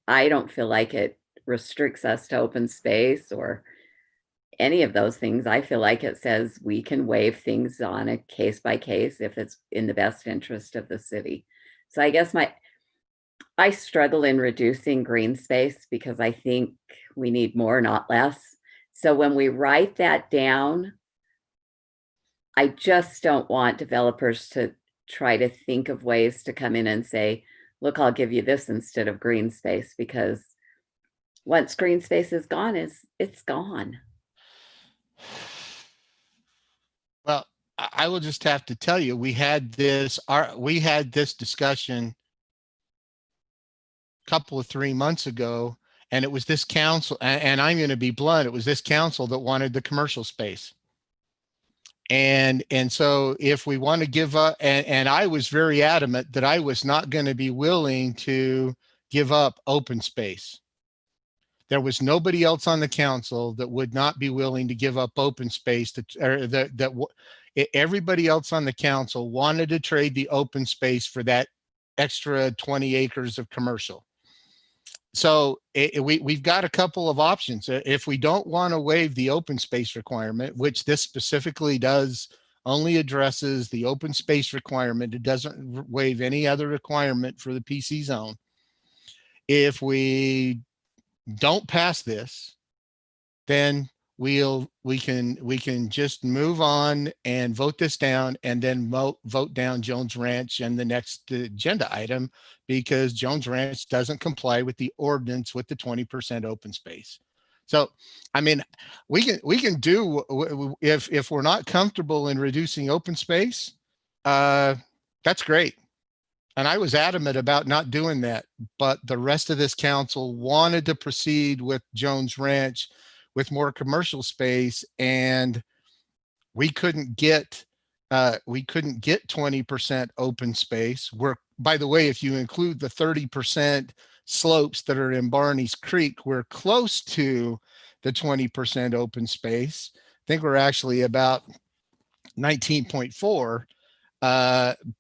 I don't feel like it restricts us to open space or any of those things. I feel like it says we can waive things on a case by case if it's in the best interest of the city. So I guess I struggle in reducing green space because I think we need more, not less. So when we write that down, I just don't want developers to try to think of ways to come in and say, look, I'll give you this instead of green space, because once green space is gone, it's gone. Well, I will just have to tell you, we had this discussion a couple of 3 months ago, and it was this council, and I'm going to be blunt, it was this council that wanted the commercial space. And so if we want to give up, and I was very adamant that I was not going to be willing to give up open space. There was nobody else on the council that would not be willing to give up open space everybody else on the council wanted to trade the open space for that extra 20 acres of commercial. So we've got a couple of options. If we don't want to waive the open space requirement, which this specifically does, only addresses the open space requirement, it doesn't waive any other requirement for the PC zone. If we don't pass this, then we can just move on and vote this down, and then vote down Jones Ranch and the next agenda item, because Jones Ranch doesn't comply with the ordinance with the 20% open space. So, I mean, we can do, if we're not comfortable in reducing open space, that's great. And I was adamant about not doing that, but the rest of this council wanted to proceed with Jones Ranch with more commercial space, and we couldn't get 20% open space. We're, by the way, if you include the 30% slopes that are in Barney's Creek, we're close to the 20% open space. I think we're actually about 19.4,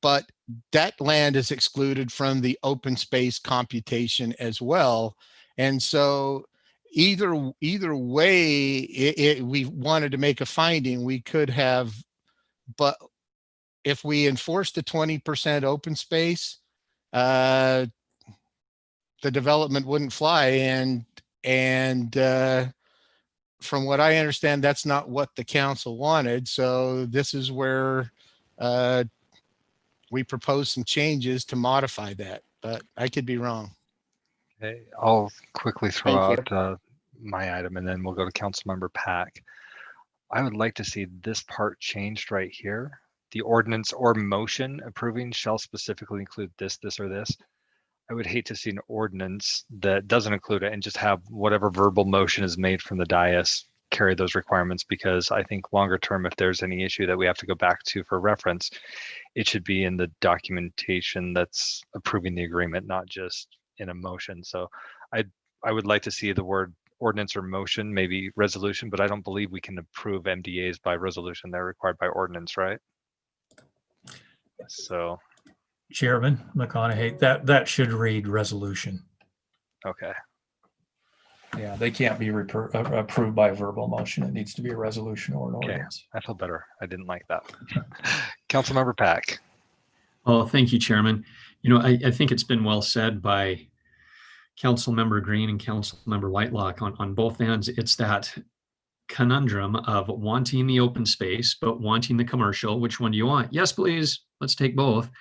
but that land is excluded from the open space computation as well. And so either way, we wanted to make a finding, we could have, but if we enforce the 20% open space, the development wouldn't fly. And from what I understand, that's not what the council wanted. So this is where we propose some changes to modify that, but I could be wrong. Okay, I'll quickly throw Thank out my item, and then we'll go to Councilmember Pack. I would like to see this part changed right here. The ordinance or motion approving shall specifically include this, or this. I would hate to see an ordinance that doesn't include it and just have whatever verbal motion is made from the dais carry those requirements, because I think longer term, if there's any issue that we have to go back to for reference, it should be in the documentation that's approving the agreement, not just in a motion. So I would like to see the word ordinance or motion, maybe resolution, but I don't believe we can approve MDAs by resolution. They're required by ordinance, right? So, Chairman McConaughey, that should read resolution. okay. Yeah, they can't be approved by verbal motion. It needs to be a resolution or an Okay, ordinance. I feel better. I didn't like that. Councilmember Pack. Oh, thank you, Chairman. You know, I think it's been well said by Councilmember Green and Councilmember Whitelock on both ends. It's that conundrum of wanting the open space, but wanting the commercial. Which one do you want? Yes, please. Let's take both.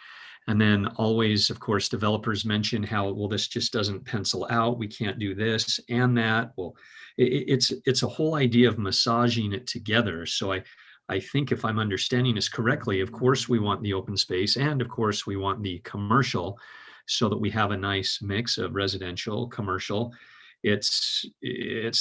And then always, of course, developers mention how, well, this just doesn't pencil out. We can't do this and that. Well, it's a whole idea of massaging it together. So I think if I'm understanding this correctly, of course, we want the open space, and of course, we want the commercial, so that we have a nice mix of residential, commercial. It's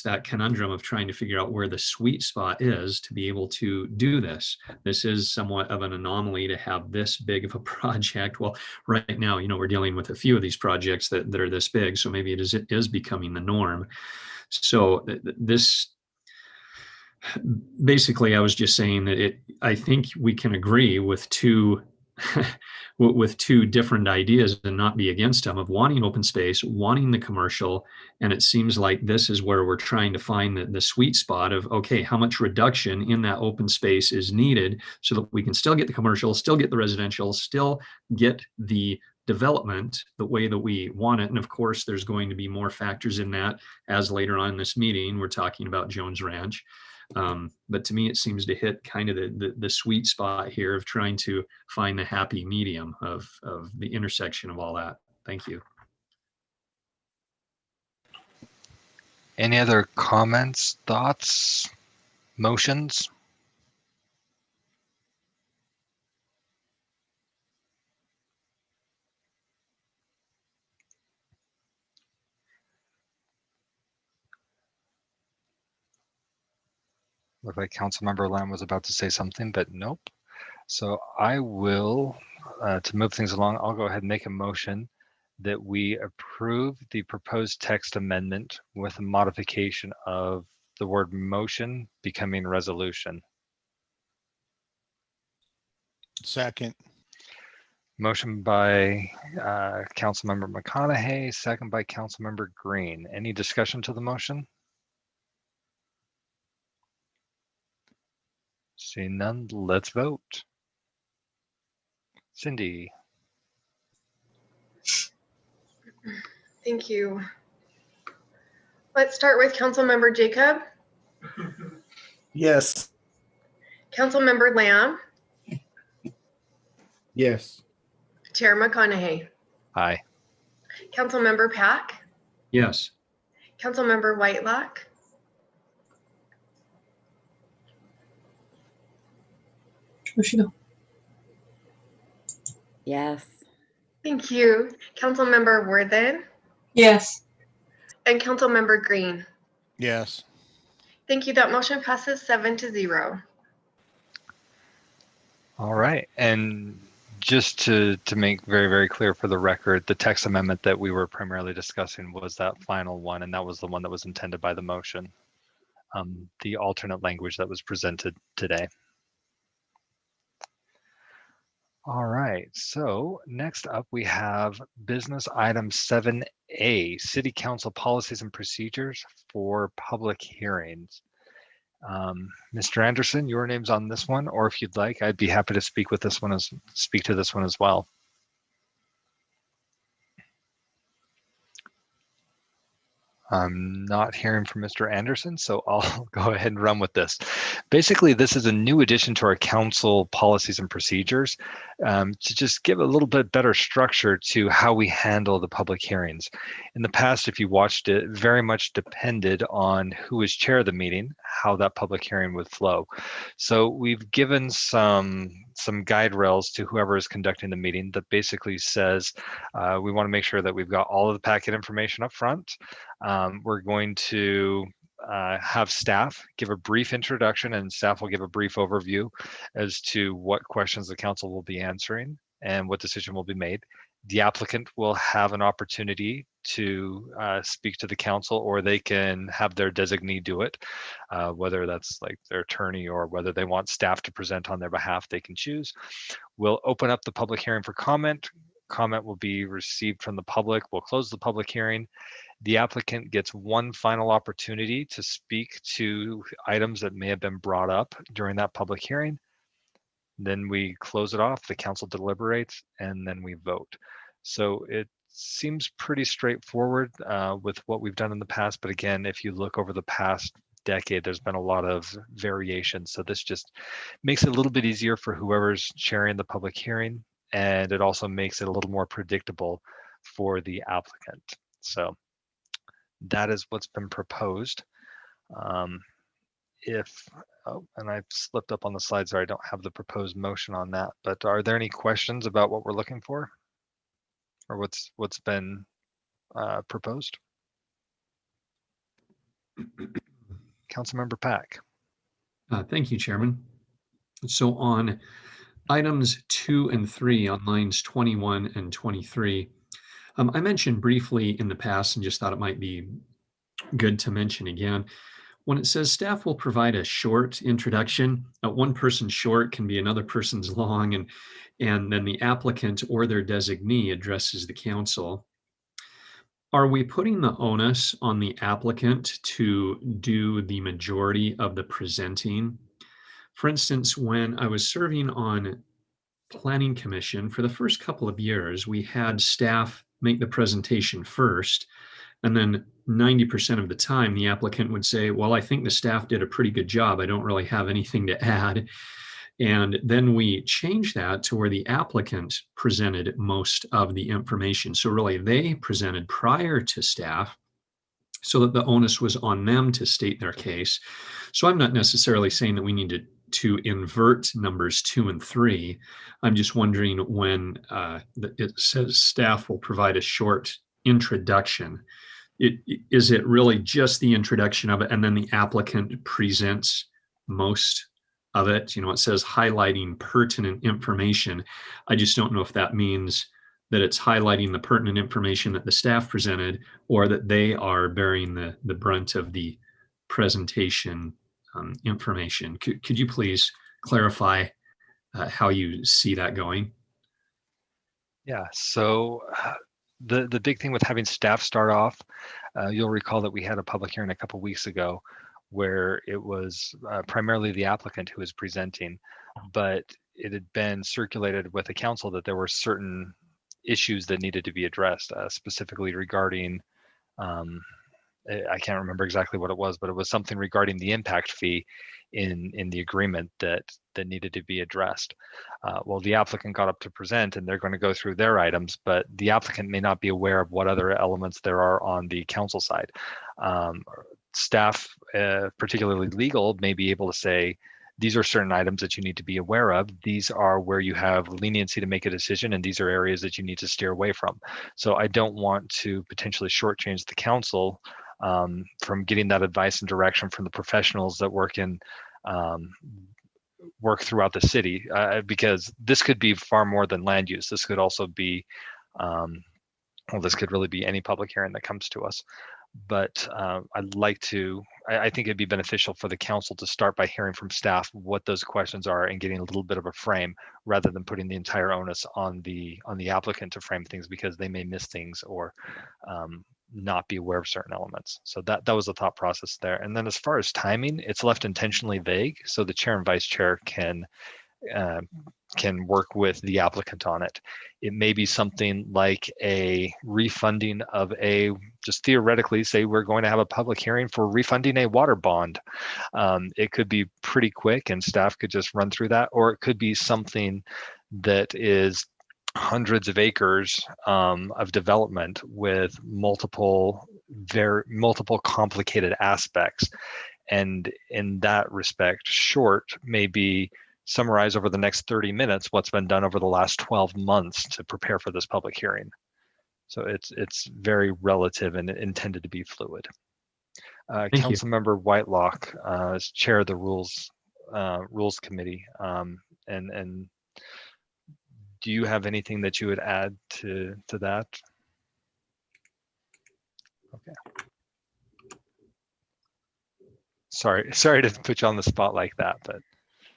that conundrum of trying to figure out where the sweet spot is to be able to do this. This is somewhat of an anomaly to have this big of a project. Well, right now, you know, we're dealing with a few of these projects that are this big, so maybe it is becoming the norm. So this, basically, I was just saying that I think we can agree with two different ideas and not be against them, of wanting open space, wanting the commercial. And it seems like this is where we're trying to find the sweet spot of, okay, how much reduction in that open space is needed so that we can still get the commercial, still get the residential, still get the development the way that we want it. And of course, there's going to be more factors in that, as later on in this meeting, we're talking about Jones Ranch. But to me, it seems to hit kind of the sweet spot here of trying to find the happy medium of the intersection of all that. Thank you. Any other comments, thoughts, motions? Looked like Councilmember Lamb was about to say something, but nope. So I will, to move things along, I'll go ahead and make a motion that we approve the proposed text amendment with a modification of the word motion becoming resolution. Second. Motion by Councilmember McConaughey, second by Councilmember Green. Any discussion to the motion? Seeing none, let's vote. Cindy, Thank you. Let's start with Councilmember Jacob, Yes. Councilmember Lamb, Yes. Chair McConaughey, aye. Councilmember Pack, Yes. Councilmember Whitelock, Yes. thank you, Councilmember Worthen, Yes. and Councilmember Green. Yes. Thank you. That motion passes 7-0. All right. And just to make very, very clear for the record, the text amendment that we were primarily discussing was that final one, and that was the one that was intended by the motion. The alternate language that was presented today. All right, so next up we have business item 7A, City Council policies and procedures for public hearings. Mr. Anderson, your name's on this one, or if you'd like, I'd be happy to speak to this one as well. I'm not hearing from Mr. Anderson, so I'll go ahead and run with this. Basically, this is a new addition to our council policies and procedures to just give a little bit better structure to how we handle the public hearings. In the past, if you watched it, very much depended on who was chair of the meeting, how that public hearing would flow. So we've given some guide rails to whoever is conducting the meeting that basically says we want to make sure that we've got all of the packet information up front. We're going to have staff give a brief introduction, and staff will give a brief overview as to what questions the council will be answering and what decision will be made. The applicant will have an opportunity to speak to the council, or they can have their designee do it, whether that's like their attorney or whether they want staff to present on their behalf, they can choose. We'll open up the public hearing for comment. Comment will be received from the public. We'll close the public hearing. The applicant gets one final opportunity to speak to items that may have been brought up during that public hearing. Then we close it off, the council deliberates, and then we vote. So it seems pretty straightforward with what we've done in the past. But again, if you look over the past decade, there's been a lot of variation. So this just makes it a little bit easier for whoever's chairing the public hearing. And it also makes it a little more predictable for the applicant. So that is what's been proposed. And I've slipped up on the slides there, I don't have the proposed motion on that, but are there any questions about what we're looking for? Or what's been proposed? Councilmember Pack. Thank you, Chairman. So on items 2 and 3 on lines 21 and 23, I mentioned briefly in the past and just thought it might be good to mention again. When it says staff will provide a short introduction, one person's short can be another person's long, and then the applicant or their designee addresses the council. Are we putting the onus on the applicant to do the majority of the presenting? For instance, when I was serving on Planning Commission, for the first couple of years, we had staff make the presentation first, and then 90% of the time, the applicant would say, well, I think the staff did a pretty good job. I don't really have anything to add. And then we changed that to where the applicant presented most of the information. So really, they presented prior to staff so that the onus was on them to state their case. So I'm not necessarily saying that we need to invert numbers 2 and 3. I'm just wondering when it says staff will provide a short introduction. Is it really just the introduction of it and then the applicant presents most of it? You know, it says highlighting pertinent information. I just don't know if that means that it's highlighting the pertinent information that the staff presented or that they are bearing the brunt of the presentation information. Could you please clarify how you see that going? Yeah, so the big thing with having staff start off, you'll recall that we had a public hearing a couple weeks ago where it was primarily the applicant who was presenting, but it had been circulated with the council that there were certain issues that needed to be addressed, specifically regarding, I can't remember exactly what it was, but it was something regarding the impact fee in the agreement that needed to be addressed. Well, the applicant got up to present and they're going to go through their items, but the applicant may not be aware of what other elements there are on the council side. Staff, particularly legal, may be able to say, these are certain items that you need to be aware of. These are where you have leniency to make a decision, and these are areas that you need to steer away from. So I don't want to potentially shortchange the council from getting that advice and direction from the professionals that work throughout the city, because this could be far more than land use. This could also be, well, this could really be any public hearing that comes to us. But I think it'd be beneficial for the council to start by hearing from staff what those questions are and getting a little bit of a frame, rather than putting the entire onus on the applicant to frame things, because they may miss things or not be aware of certain elements. So that was the thought process there. And then as far as timing, it's left intentionally vague, so the chair and vice chair can work with the applicant on it. It may be something like a refunding of just theoretically say we're going to have a public hearing for refunding a water bond. It could be pretty quick and staff could just run through that, or it could be something that is hundreds of acres of development with multiple complicated aspects. And in that respect, short may be summarize over the next 30 minutes what's been done over the last 12 months to prepare for this public hearing. So it's very relative and intended to be fluid. Councilmember Whitelock is chair of the rules committee. And do you have anything that you would add to that? Okay. Sorry to put you on the spot like that, but.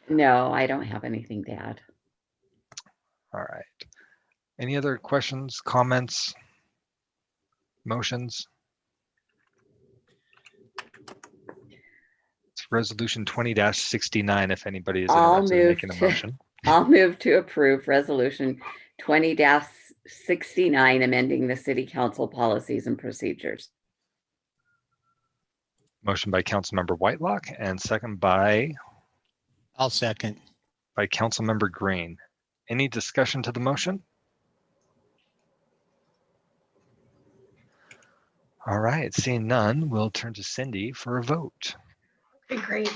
No, I don't have anything to add. All right. Any other questions, comments, motions? It's resolution 20-69 if anybody is interested in making a motion. I'll move to approve resolution 20-69, amending the city council policies and procedures. Motion by Councilmember Whitelock and second by? I'll second. By Councilmember Green. Any discussion to the motion? All right, seeing none, we'll turn to Cindy for a vote. Okay, great.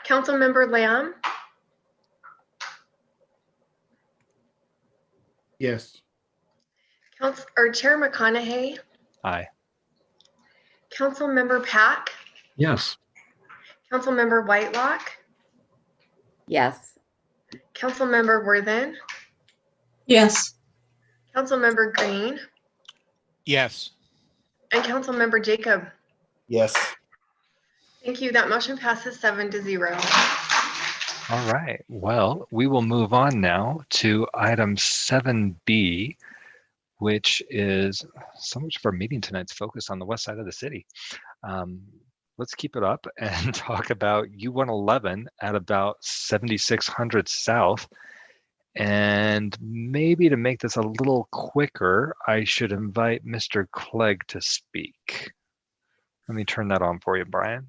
Councilmember Lamb, Yes. Chair McConaughey, Aye. Councilmember Pack, Yes. Councilmember Whitelock, Yes. Councilmember Worthen, Yes. Councilmember Green, Yes. and Councilmember Jacob. Yes. Thank you. That motion passes 7-0. All right, well, we will move on now to item 7B, which is so much of our meeting tonight's focused on the west side of the city. Let's keep it up and talk about U111 at about 7600 South. And maybe to make this a little quicker, I should invite Mr. Clegg to speak. Let me turn that on for you, Brian.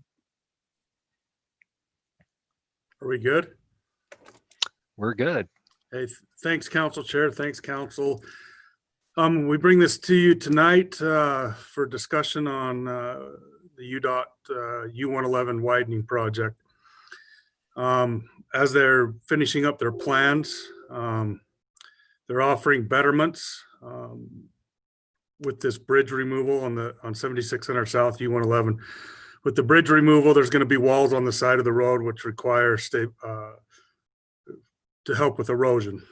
Are we good? We're good. Hey, thanks, Council Chair. Thanks, Council. We bring this to you tonight for discussion on the UDOT U111 widening project. As they're finishing up their plans, they're offering betterments with this bridge removal on 7600 South U111. With the bridge removal, there's going to be walls on the side of the road which require to help with erosion.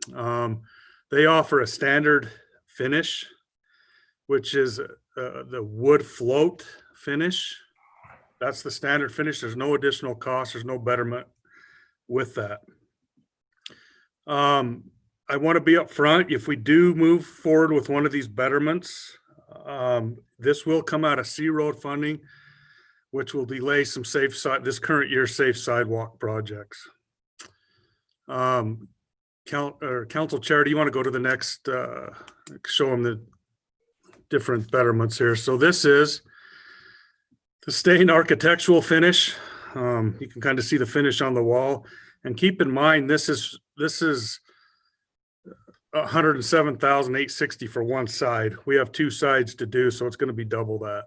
They offer a standard finish, which is the wood float finish. That's the standard finish. There's no additional cost. There's no betterment with that. I want to be upfront. If we do move forward with one of these betterments, this will come out of C Road funding, which will delay some this current year's safe sidewalk projects. Council Chair, do you want to go to the next, show them the different betterments here? So this is the stained architectural finish. You can kind of see the finish on the wall, and keep in mind, this is $107,860 for one side. We have two sides to do, so it's going to be double that.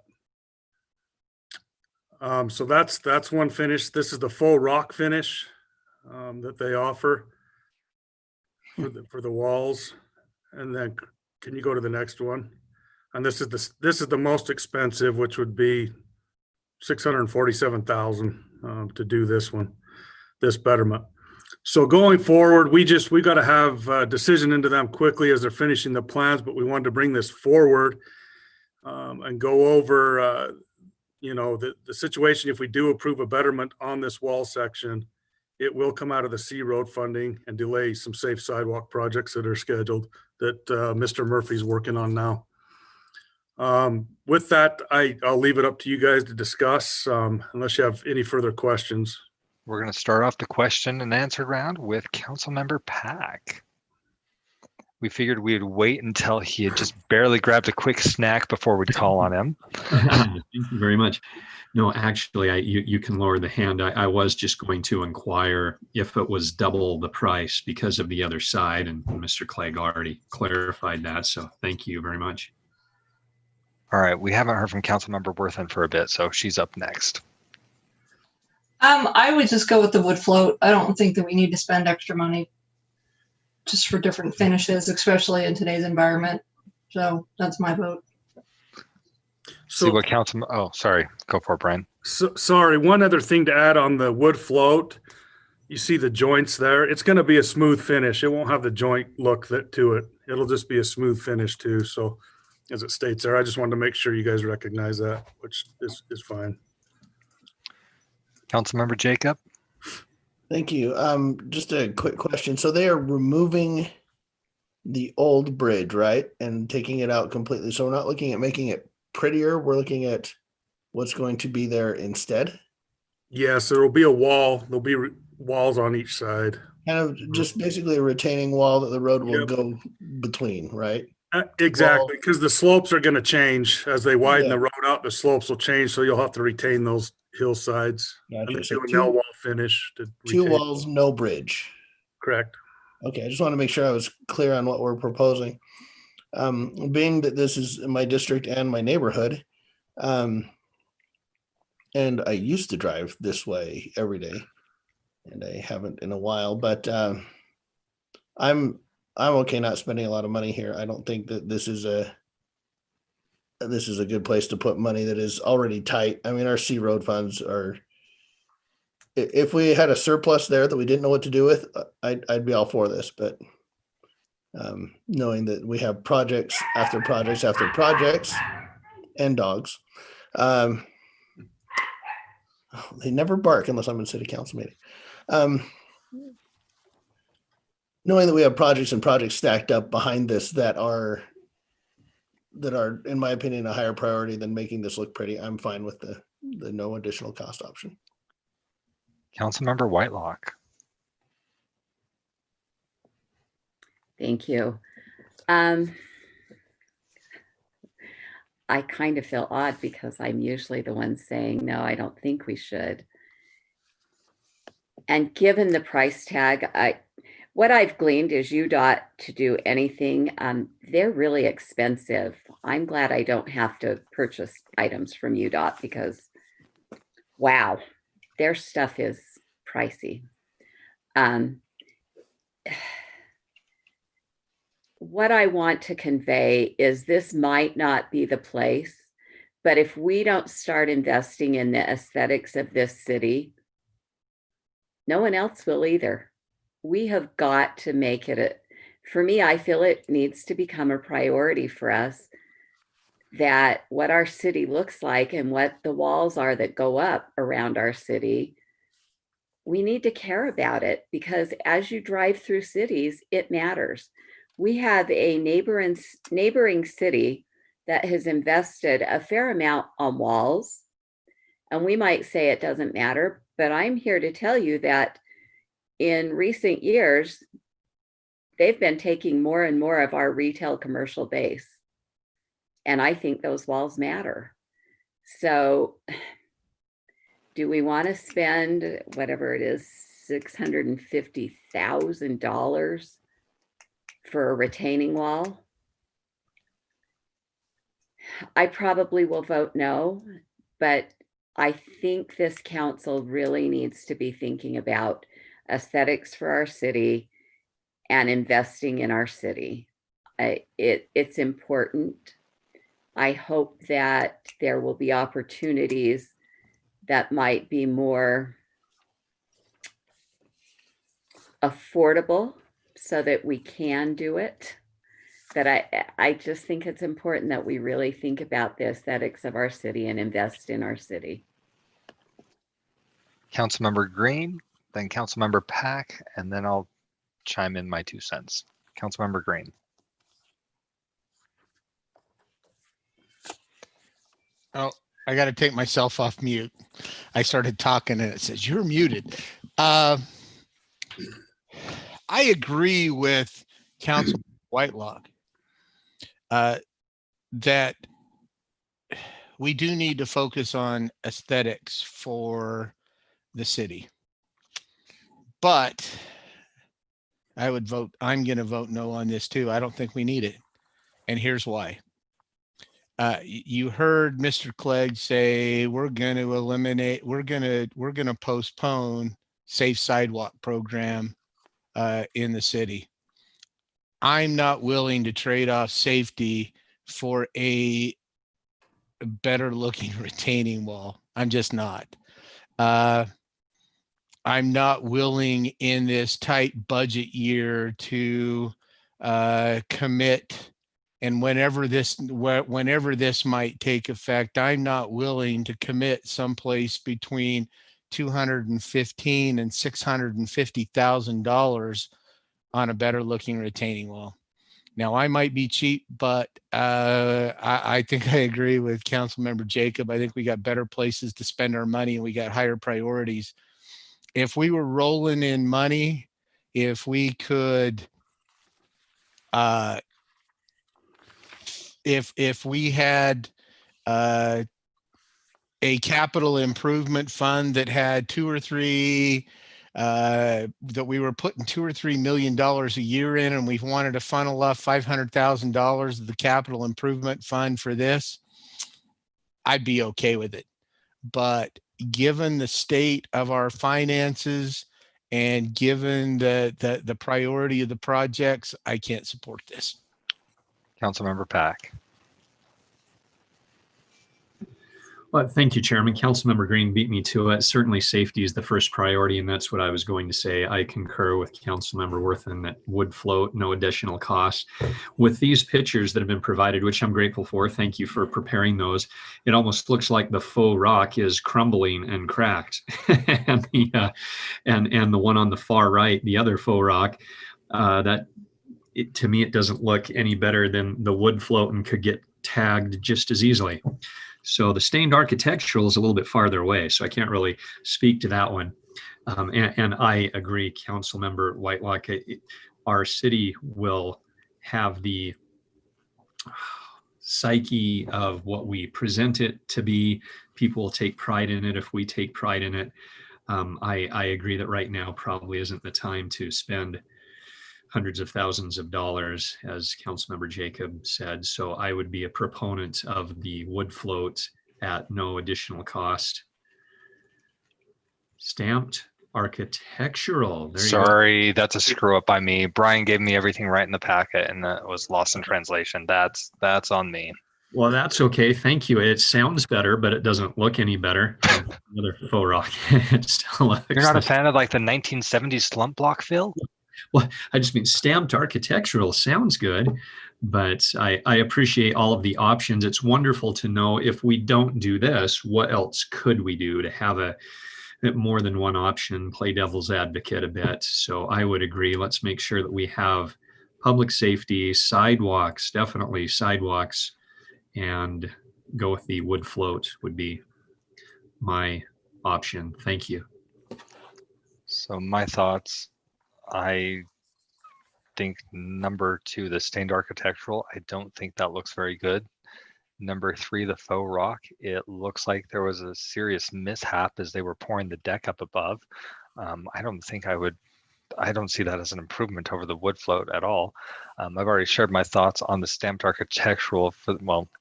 So that's one finish. This is the faux rock finish that they offer for the walls. And then can you go to the next one? And this is the most expensive, which would be $647,000 to do this one, this betterment. So going forward, we got to have a decision into them quickly as they're finishing the plans, but we wanted to bring this forward and go over, the situation. If we do approve a betterment on this wall section, it will come out of the C Road funding and delay some safe sidewalk projects that are scheduled that Mr. Murphy's working on now. With that, I'll leave it up to you guys to discuss, unless you have any further questions. We're going to start off the question and answer round with Councilmember Pack. We figured we'd wait until he had just barely grabbed a quick snack before we'd call on him. Thank you very much. No, actually, you can lower the hand. I was just going to inquire if it was double the price because of the other side, and Mr. Clegg already clarified that. So thank you very much. All right, we haven't heard from Councilmember Worthen for a bit, so she's up next. I would just go with the wood float. I don't think that we need to spend extra money just for different finishes, especially in today's environment. So that's my vote. See what oh, sorry. Go for it, Brian. So, sorry, one other thing to add on the wood float. You see the joints there. It's going to be a smooth finish. It won't have the joint look to it. It'll just be a smooth finish too. So as it states there, I just wanted to make sure you guys recognize that, which is fine. Councilmember Jacob. Thank you. Just a quick question. So they are removing the old bridge, right? And taking it out completely. So we're not looking at making it prettier. We're looking at what's going to be there instead. Yes, there will be a wall. There'll be walls on each side. Kind of just basically a retaining wall that the road will go between, right? Exactly, because the slopes are going to change as they widen the road out. The slopes will change, so you'll have to retain those hillsides. Gotcha. And So do a nail wall finish. Two walls, no bridge. Correct. Okay, I just want to make sure I was clear on what we're proposing. Being that this is my district and my neighborhood, and I used to drive this way every day, and I haven't in a while, but I'm okay not spending a lot of money here. I don't think that this is a good place to put money that is already tight. I mean, our C Road funds are, if we had a surplus there that we didn't know what to do with, I'd be all for this, but knowing that we have projects after projects after projects and dogs, they never bark unless I'm in city council meeting. Knowing that we have projects and projects stacked up behind this that are, in my opinion, a higher priority than making this look pretty, I'm fine with the no additional cost option. Councilmember Whitelock. Thank you. I kind of feel odd because I'm usually the one saying, no, I don't think we should. And given the price tag, what I've gleaned is UDOT to do anything, they're really expensive. I'm glad I don't have to purchase items from UDOT because, wow, their stuff is pricey. What I want to convey is this might not be the place, but if we don't start investing in the aesthetics of this city, no one else will either. We have got to make it for me, I feel it needs to become a priority for us that what our city looks like and what the walls are that go up around our city, we need to care about it, because as you drive through cities, it matters. We have a neighboring city that has invested a fair amount on walls, and we might say it doesn't matter, but I'm here to tell you that in recent years, they've been taking more and more of our retail commercial base. And I think those walls matter. So do we want to spend whatever it is, $650,000 for a retaining wall? I probably will vote no, but I think this council really needs to be thinking about aesthetics for our city and investing in our city. It's important. I hope that there will be opportunities that might be more affordable so that we can do it. But I just think it's important that we really think about the aesthetics of our city and invest in our city. Councilmember Green, then Councilmember Pack, and then I'll chime in my 2 cents. Councilmember Green. Oh, I got to take myself off mute. I started talking and it says you're muted. I agree with Councilman Whitelock that we do need to focus on aesthetics for the city. But I'm going to vote no on this too. I don't think we need it. And here's why. You heard Mr. Clegg say we're going to postpone safe sidewalk program in the city. I'm not willing to trade off safety for a better looking retaining wall. I'm just not. I'm not willing in this tight budget year to commit. And whenever this might take effect, I'm not willing to commit someplace between $215,000 and $650,000 on a better looking retaining wall. Now, I might be cheap, but I think I agree with Councilmember Jacob. I think we got better places to spend our money and we got higher priorities. If we were rolling in money, if we could, if we had a capital improvement fund that had that we were putting $2 or $3 million a year in, and we wanted to funnel off $500,000 of the capital improvement fund for this, I'd be okay with it. But given the state of our finances and given the priority of the projects, I can't support this. Councilmember Pack. Well, thank you, Chairman. Councilmember Green beat me to it. Certainly safety is the first priority, and that's what I was going to say. I concur with Councilmember Worthen that wood float, no additional cost. With these pictures that have been provided, which I'm grateful for, thank you for preparing those, it almost looks like the faux rock is crumbling and cracked. and the one on the far right, the other faux rock, to me, it doesn't look any better than the wood float and could get tagged just as easily. So the stained architectural is a little bit farther away, so I can't really speak to that one. And I agree, Councilmember Whitelock, our city will have the psyche of what we present it to be. People will take pride in it if we take pride in it. I agree that right now probably isn't the time to spend hundreds of thousands of dollars, as Councilmember Jacob said. So I would be a proponent of the wood float at no additional cost. Stamped architectural. Sorry, that's a screw up by me. Brian gave me everything right in the packet and that was lost in translation. That's on me. Well, that's okay. Thank you. It sounds better, but it doesn't look any better. Another faux rock. It still looks You're not a fan of like the 1970s slump block fill? Well, I just mean stamped architectural sounds good, but I appreciate all of the options. It's wonderful to know if we don't do this, what else could we do to have a more than one option, play devil's advocate a bit. So I would agree. Let's make sure that we have public safety, sidewalks, definitely sidewalks, and go with the wood float would be my option. Thank you. So my thoughts, I think number 2, the stained architectural, I don't think that looks very good. Number 3, the faux rock, it looks like there was a serious mishap as they were pouring the deck up above. I don't see that as an improvement over the wood float at all. I've already shared my thoughts on the stamped architectural.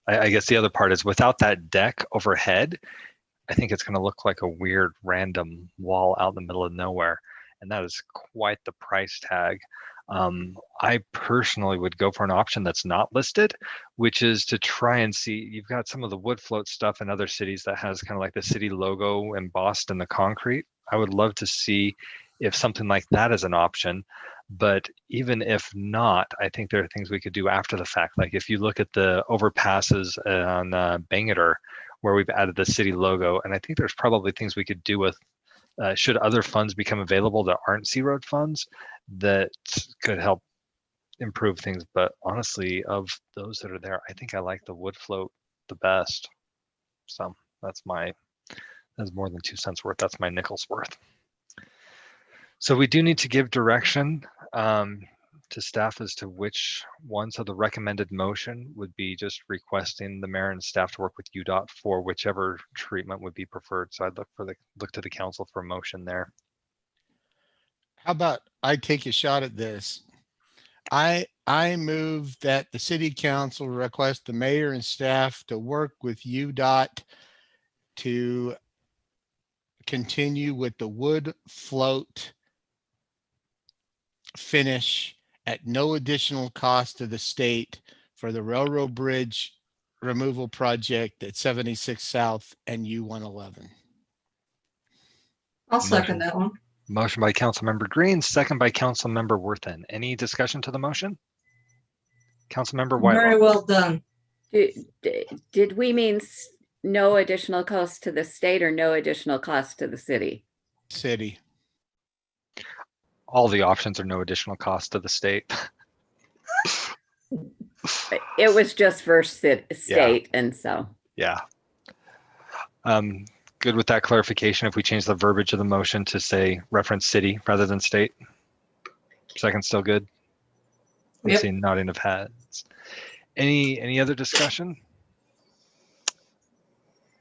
I guess the other part is without that deck overhead, I think it's going to look like a weird random wall out in the middle of nowhere. And that is quite the price tag. I personally would go for an option that's not listed, which is to try and see, you've got some of the wood float stuff in other cities that has kind of like the city logo embossed in the concrete. I would love to see if something like that is an option. But even if not, I think there are things we could do after the fact. Like if you look at the overpasses on Bangerter, where we've added the city logo, and I think there's probably things we could do with, should other funds become available that aren't C-Road funds, that could help improve things. But honestly, of those that are there, I think I like the wood float the best. So that's more than 2 cents worth. That's my nickel's worth. So we do need to give direction to staff as to which one. So the recommended motion would be just requesting the mayor and staff to work with UDOT for whichever treatment would be preferred. So I'd look to the council for a motion there. How about I take a shot at this? I move that the city council request the mayor and staff to work with UDOT to continue with the wood float finish at no additional cost to the state for the railroad bridge removal project at 76 South and U-111. I'll second that one. Motion by Councilmember Green, second by Councilmember Worthen. Any discussion to the motion? Councilmember White. Very well done. Did we mean no additional cost to the state or no additional cost to the city? City. All the options are no additional cost to the state. It was just for state, and so. Yeah. Good with that clarification. If we change the verbiage of the motion to say reference city rather than state. Second, still good. I'm Yep. seeing nodding of heads. Any other discussion?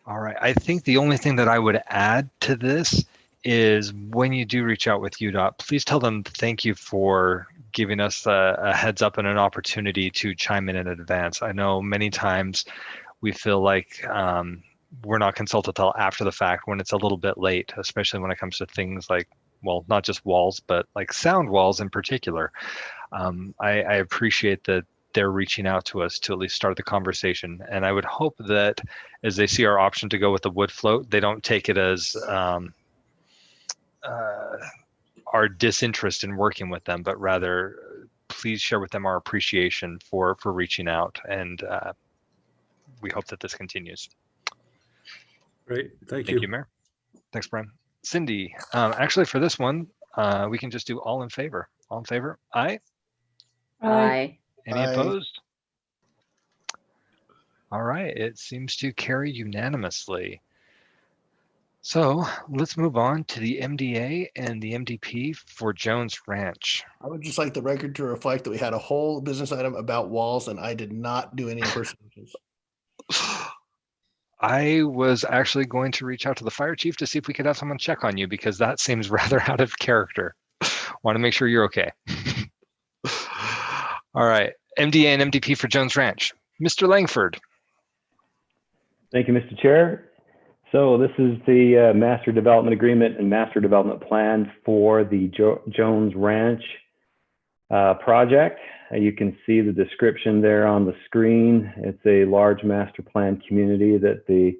All right. I think the only thing that I would add to this is when you do reach out with UDOT, please tell them thank you for giving us a heads up and an opportunity to chime in advance. I know many times we feel like we're not consulted till after the fact when it's a little bit late, especially when it comes to things like, well, not just walls, but like sound walls in particular. I appreciate that they're reaching out to us to at least start the conversation. And I would hope that as they see our option to go with the wood float, they don't take it as our disinterest in working with them, but rather please share with them our appreciation for reaching out. And we hope that this continues. Great. Thank you. Thank you, Mayor. Thanks, Brian. Cindy, actually for this one, we can just do all in favor. All in favor? Aye. Aye. Any Aye. opposed? All right, it seems to carry unanimously. So let's move on to the MDA and the MDP for Jones Ranch. I would just like the record to reflect that we had a whole business item about walls and I did not do any impersonations. I was actually going to reach out to the fire chief to see if we could have someone check on you because that seems rather out of character. Want to make sure you're okay. All right, MDA and MDP for Jones Ranch. Mr. Langford. Thank you, Mr. Chair. So this is the master development agreement and master development plan for the Jones Ranch project. You can see the description there on the screen. It's a large master plan community that the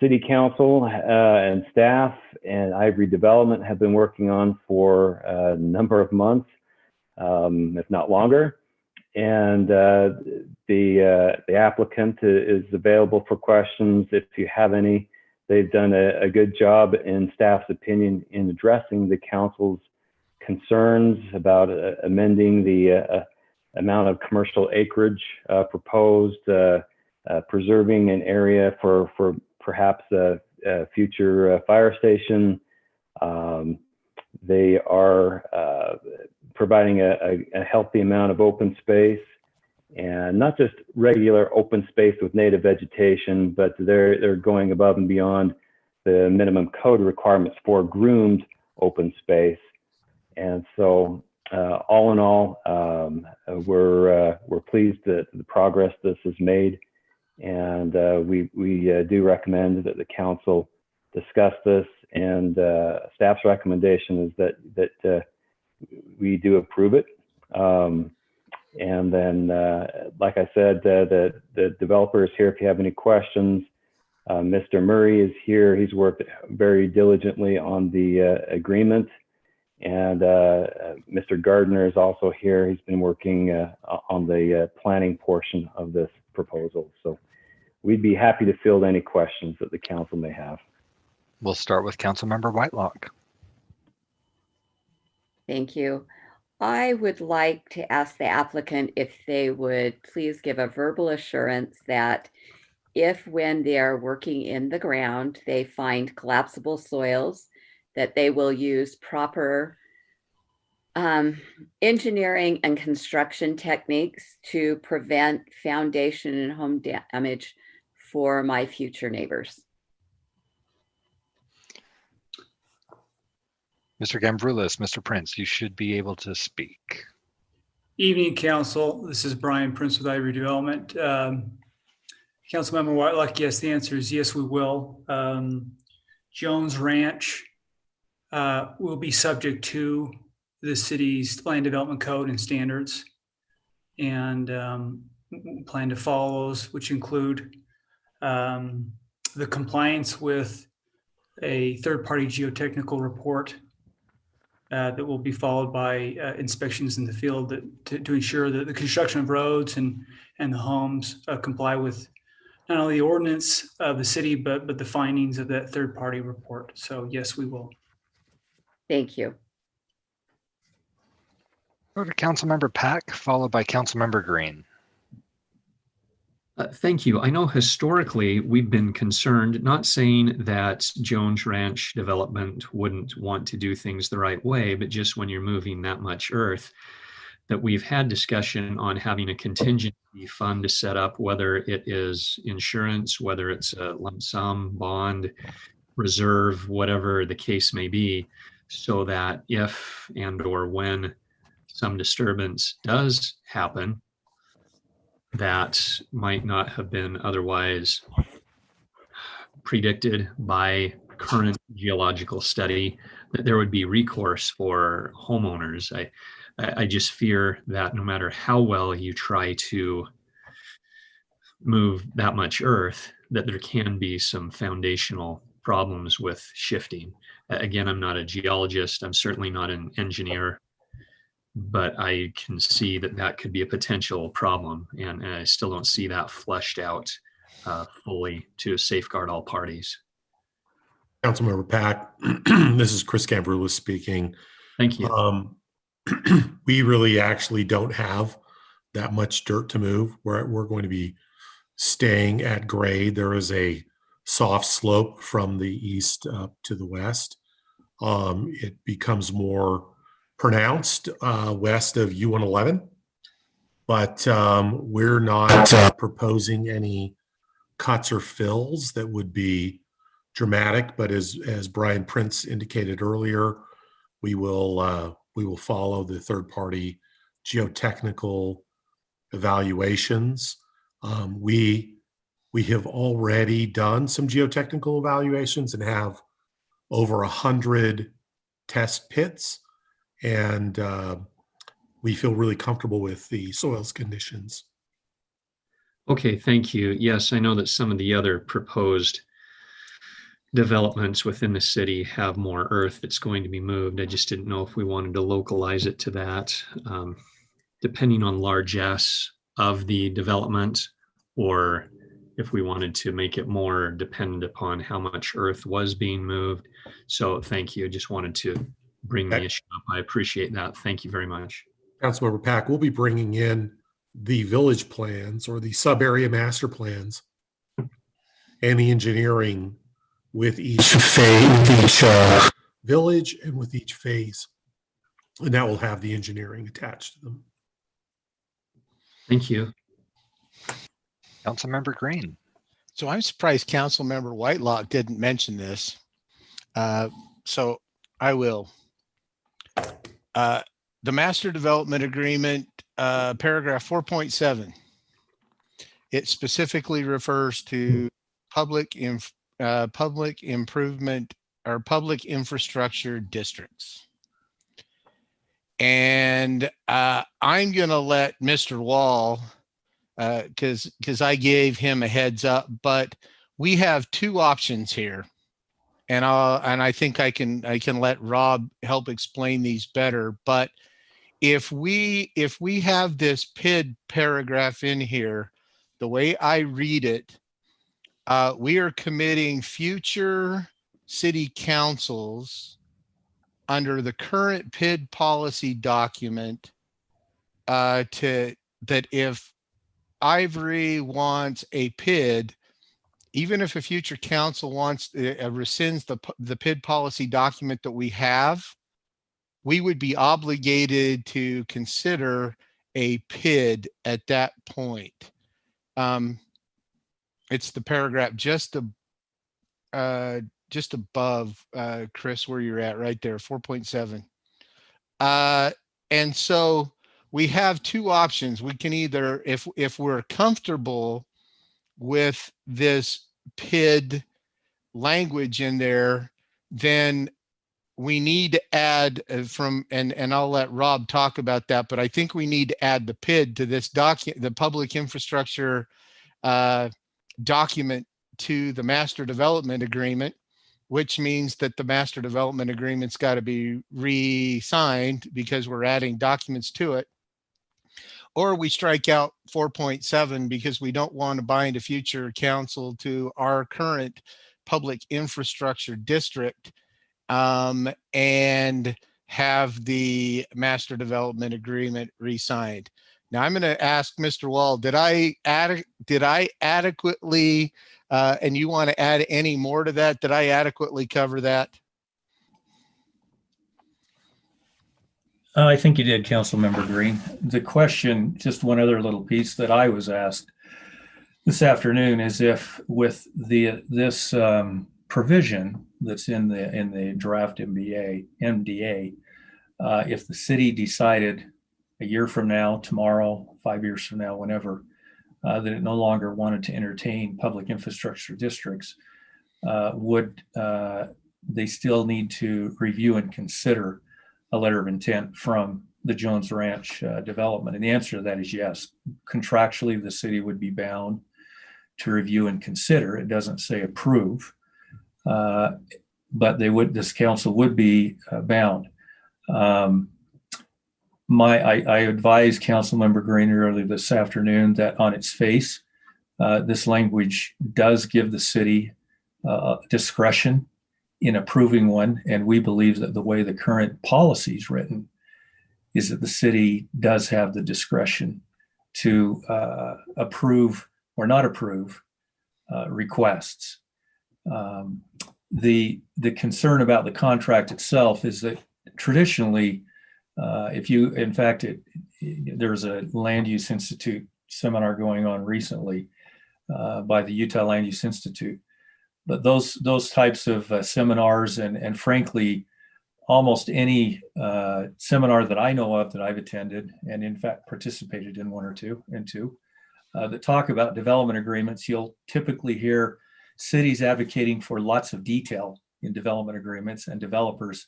City Council and staff and Ivory Development have been working on for a number of months, if not longer. And the applicant is available for questions if you have any. they've done a good job, in staff's opinion, in addressing the council's concerns about amending the amount of commercial acreage proposed, preserving an area for perhaps a future fire station. They are providing a healthy amount of open space, and not just regular open space with native vegetation, but they're going above and beyond the minimum code requirements for groomed open space. And so all in all, we're pleased that the progress this has made, and we do recommend that the council discuss this, and staff's recommendation is that we do approve it. And then, like I said, the developer is here if you have any questions. Mr. Murray is here. He's worked very diligently on the agreement. And Mr. Gardner is also here. He's been working on the planning portion of this proposal. So we'd be happy to field any questions that the council may have. We'll start with Councilmember Whitelock. Thank you. I would like to ask the applicant if they would please give a verbal assurance that if, when they are working in the ground, they find collapsible soils, that they will use proper engineering and construction techniques to prevent foundation and home damage for my future neighbors. Mr. Gambroulis, Mr. Prince, you should be able to speak. Evening, Council. This is Brian Prince with Ivory Development. Councilmember Whitelock, yes, the answer is yes, we will. Jones Ranch will be subject to the city's land development code and standards, and plan to follow those, which include the compliance with a third-party geotechnical report that will be followed by inspections in the field to ensure that the construction of roads and the homes comply with not only the ordinance of the city, but the findings of that third-party report. So yes, we will. Thank you. Go to Councilmember Pack, followed by Councilmember Green. Thank you. I know historically we've been concerned, not saying that Jones Ranch development wouldn't want to do things the right way, but just when you're moving that much earth, that we've had discussion on having a contingency fund to set up, whether it is insurance, whether it's a lump sum, bond, reserve, whatever the case may be, so that if and or when some disturbance does happen, that might not have been otherwise predicted by current geological study, that there would be recourse for homeowners. I just fear that no matter how well you try to move that much earth, that there can be some foundational problems with shifting. Again, I'm not a geologist. I'm certainly not an engineer, but I can see that that could be a potential problem, and I still don't see that fleshed out fully to safeguard all parties. Councilmember Pack, this is Chris Gambroulis speaking. Thank you. We really actually don't have that much dirt to move. We're going to be staying at grade. There is a soft slope from the east up to the west. It becomes more pronounced west of U-111, but we're not proposing any cuts or fills that would be dramatic. But as Brian Prince indicated earlier, we will follow the third-party geotechnical evaluations. We have already done some geotechnical evaluations and have over 100 test pits. And we feel really comfortable with the soils conditions. Okay, thank you. Yes, I know that some of the other proposed developments within the city have more earth that's going to be moved. I just didn't know if we wanted to localize it to that, depending on largesse of the development or if we wanted to make it more dependent upon how much earth was being moved. So thank you. Just wanted to bring the issue up. I appreciate that. Thank you very much. Councilmember Pack, we'll be bringing in the village plans or the sub-area master plans and the engineering with each village and with each phase. And that will have the engineering attached to them. Thank you. Councilmember Green. So I'm surprised Councilmember Whitelock didn't mention this. So I will. The Master Development Agreement, paragraph 4.7. It specifically refers to public improvement or public infrastructure districts. And I'm going to let Mr. Wall, because I gave him a heads up, but we have two options here. And I think I can let Rob help explain these better. But if we have this PID paragraph in here, the way I read it, we are committing future city councils under the current PID policy document that if Ivory wants a PID, even if a future council wants rescinds the PID policy document that we have, we would be obligated to consider a PID at that point. It's the paragraph just above, Chris, where you're at right there, 4.7. And so we have two options. We can either, if we're comfortable with this PID language in there, then we need to add and I'll let Rob talk about that, but I think we need to add the PID to this document, the public infrastructure document to the master development agreement, which means that the master development agreement's got to be re-signed because we're adding documents to it. Or we strike out 4.7 because we don't want to bind a future council to our current public infrastructure district and have the master development agreement re-signed. Now I'm going to ask Mr. Wall, did I adequately, and you want to add any more to that? Did I adequately cover that? I think you did, Councilmember Green. The question, just one other little piece that I was asked this afternoon is if with this provision that's in the draft MDA, if the city decided a year from now, tomorrow, 5 years from now, whenever, that it no longer wanted to entertain public infrastructure districts, would they still need to review and consider a letter of intent from the Jones Ranch development? And the answer to that is yes. Contractually, the city would be bound to review and consider. It doesn't say approve, but this council would be bound. I advised Councilmember Green earlier this afternoon that on its face, this language does give the city discretion in approving one. And we believe that the way the current policy is written is that the city does have the discretion to approve or not approve requests. The concern about the contract itself is that traditionally, there's a Land Use Institute seminar going on recently by the Utah Land Use Institute. But those types of seminars and frankly, almost any seminar that I know of that I've attended and in fact participated in one or two that talk about development agreements, you'll typically hear cities advocating for lots of detail in development agreements and developers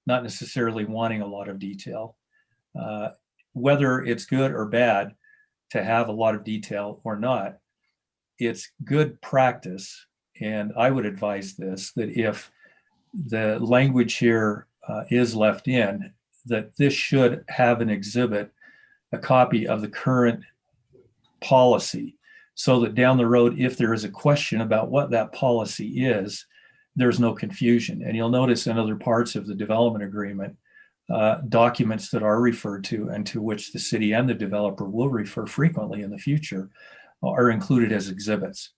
not necessarily wanting a lot of detail. Whether it's good or bad to have a lot of detail or not, it's good practice. And I would advise this, that if the language here is left in, that this should have an exhibit, a copy of the current policy so that down the road, if there is a question about what that policy is, there's no confusion. And you'll notice in other parts of the development agreement, documents that are referred to and to which the city and the developer will refer frequently in the future are included as exhibits.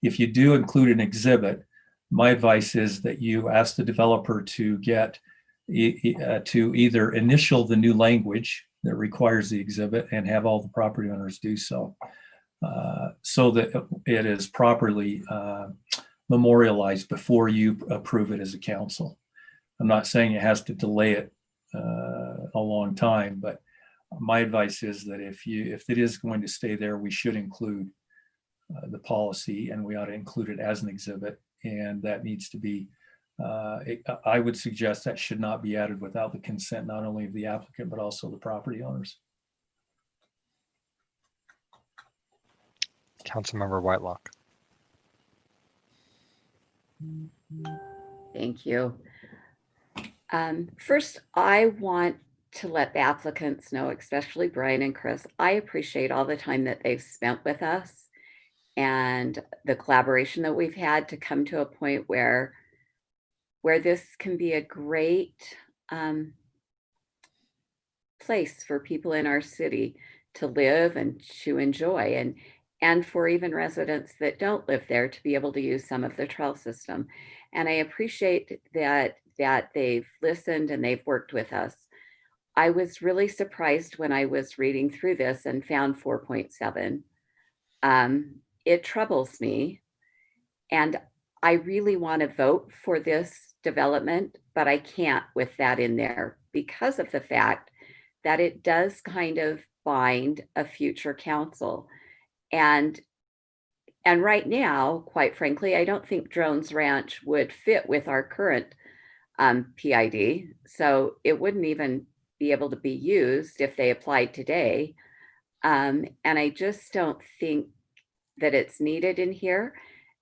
If you do include an exhibit, my advice is that you ask the developer to get to either initial the new language that requires the exhibit and have all the property owners do so, so that it is properly memorialized before you approve it as a council. I'm not saying it has to delay it a long time, but my advice is that if it is going to stay there, we should include the policy, and we ought to include it as an exhibit. And that needs to be, I would suggest that should not be added without the consent, not only of the applicant, but also the property owners. Councilmember Whitelock. Thank you. First, I want to let the applicants know, especially Brian and Chris, I appreciate all the time that they've spent with us and the collaboration that we've had to come to a point where this can be a great place for people in our city to live and to enjoy, and for even residents that don't live there to be able to use some of the trail system. And I appreciate that they've listened and they've worked with us. I was really surprised when I was reading through this and found 4.7. It troubles me, and I really want to vote for this development, but I can't with that in there because of the fact that it does kind of bind a future council. And right now, quite frankly, I don't think Drones Ranch would fit with our current PID. So it wouldn't even be able to be used if they applied today. And I just don't think that it's needed in here.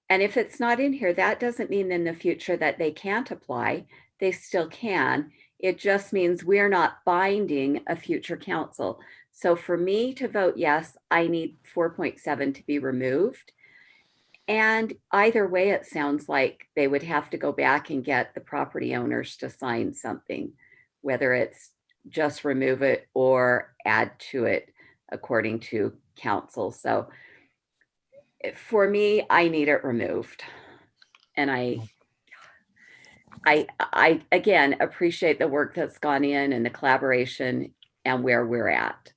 And if it's not in here, that doesn't mean in the future that they can't apply. They still can. It just means we're not binding a future council. So for me to vote yes, I need 4.7 to be removed. And either way, it sounds like they would have to go back and get the property owners to sign something, whether it's just remove it or add to it according to council. So for me, I need it removed. And I again appreciate the work that's gone in and the collaboration and where we're at.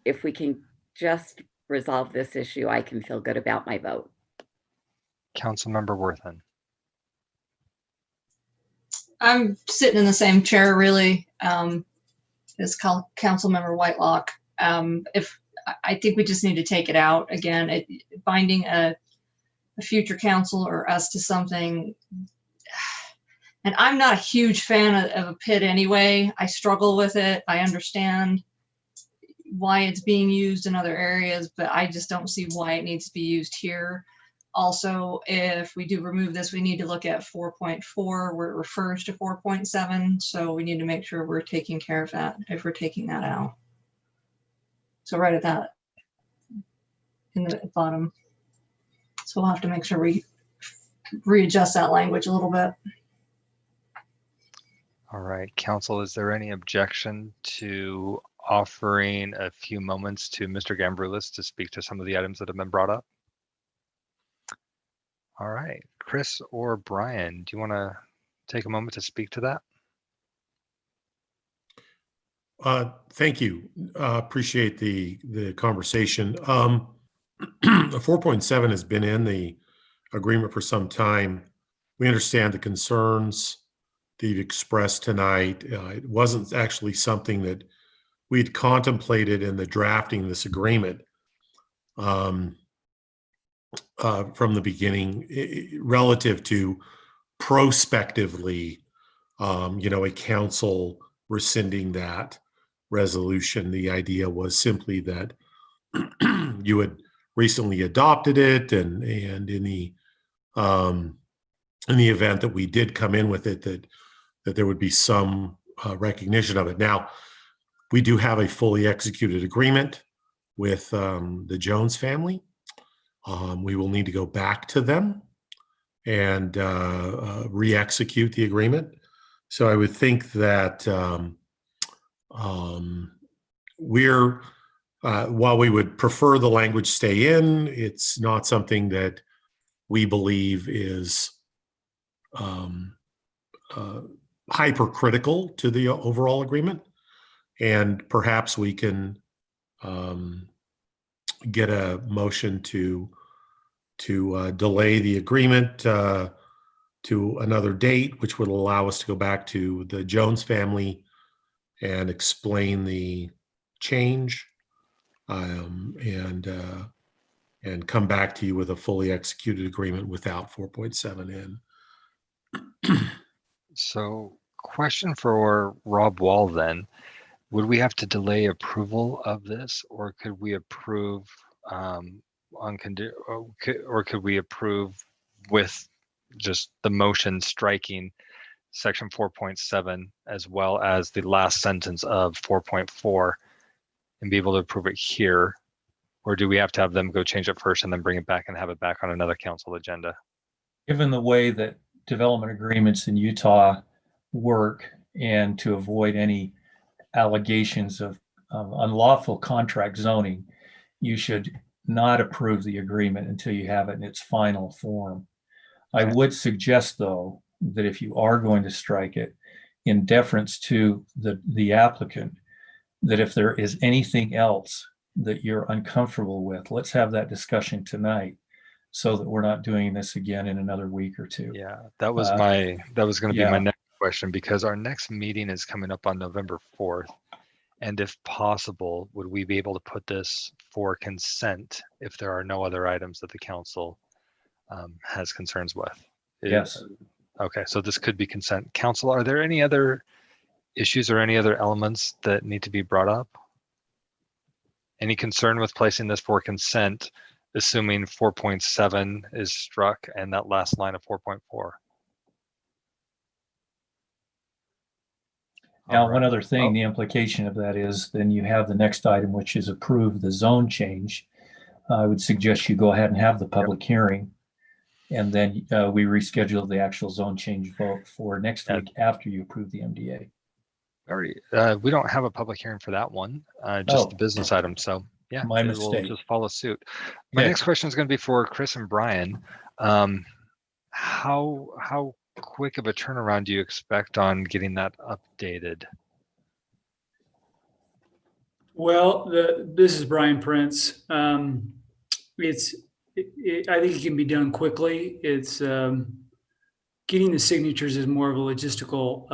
If we can just resolve this issue, I can feel good about my vote. Councilmember Worthen. I'm sitting in the same chair really as Councilmember Whitelock. If I think we just need to take it out again, binding a future council or us to something. And I'm not a huge fan of a PID anyway. I struggle with it. I understand why it's being used in other areas, but I just don't see why it needs to be used here. Also, if we do remove this, we need to look at 4.4 where it refers to 4.7. So we need to make sure we're taking care of that if we're taking that out. So right at that in the bottom. So we'll have to make sure we readjust that language a little bit. All right, council, is there any objection to offering a few moments to Mr. Gambroulis to speak to some of the items that have been brought up? All right, Chris or Brian, do you want to take a moment to speak to that? Thank you. Appreciate the conversation. 4.7 has been in the agreement for some time. We understand the concerns that you've expressed tonight. It wasn't actually something that we had contemplated in the drafting of this agreement from the beginning, relative to prospectively, a council rescinding that resolution. The idea was simply that you had recently adopted it, and in the event that we did come in with it, that there would be some recognition of it. Now, we do have a fully executed agreement with the Jones family. We will need to go back to them and re-execute the agreement. So I would think that we're, while we would prefer the language stay in, it's not something that we believe is hypercritical to the overall agreement. And perhaps we can get a motion to delay the agreement to another date, which would allow us to go back to the Jones family and explain the change, and come back to you with a fully executed agreement without 4.7 in. So question for Rob Wall then, would we have to delay approval of this, or could we approve or could we approve with just the motion striking section 4.7 as well as the last sentence of 4.4 and be able to approve it here? Or do we have to have them go change it first and then bring it back and have it back on another council agenda? Given the way that development agreements in Utah work, and to avoid any allegations of unlawful contract zoning, you should not approve the agreement until you have it in its final form. I would suggest, though, that if you are going to strike it, in deference to the applicant, that if there is anything else that you're uncomfortable with, let's have that discussion tonight, so that we're not doing this again in another week or two. Yeah, that was going to be my yeah. next question, because our next meeting is coming up on November 4th. And if possible, would we be able to put this for consent if there are no other items that the council has concerns with? Yes. Okay, so this could be consent. Council, are there any other issues or any other elements that need to be brought up? Any concern with placing this for consent, assuming 4.7 is struck and that last line of 4.4? Now, one other thing, the implication of that is then you have the next item, which is approve the zone change. I would suggest you go ahead and have the public hearing, and then we reschedule the actual zone change vote for next week after you approve the MDA. Already, we don't have a public hearing for that one, just the business item. So yeah, My we'll mistake. just follow suit. My Okay. next question is going to be for Chris and Brian. How quick of a turnaround do you expect on getting that updated? Well, this is Brian Prince. I think it can be done quickly. It's getting the signatures is more of a logistical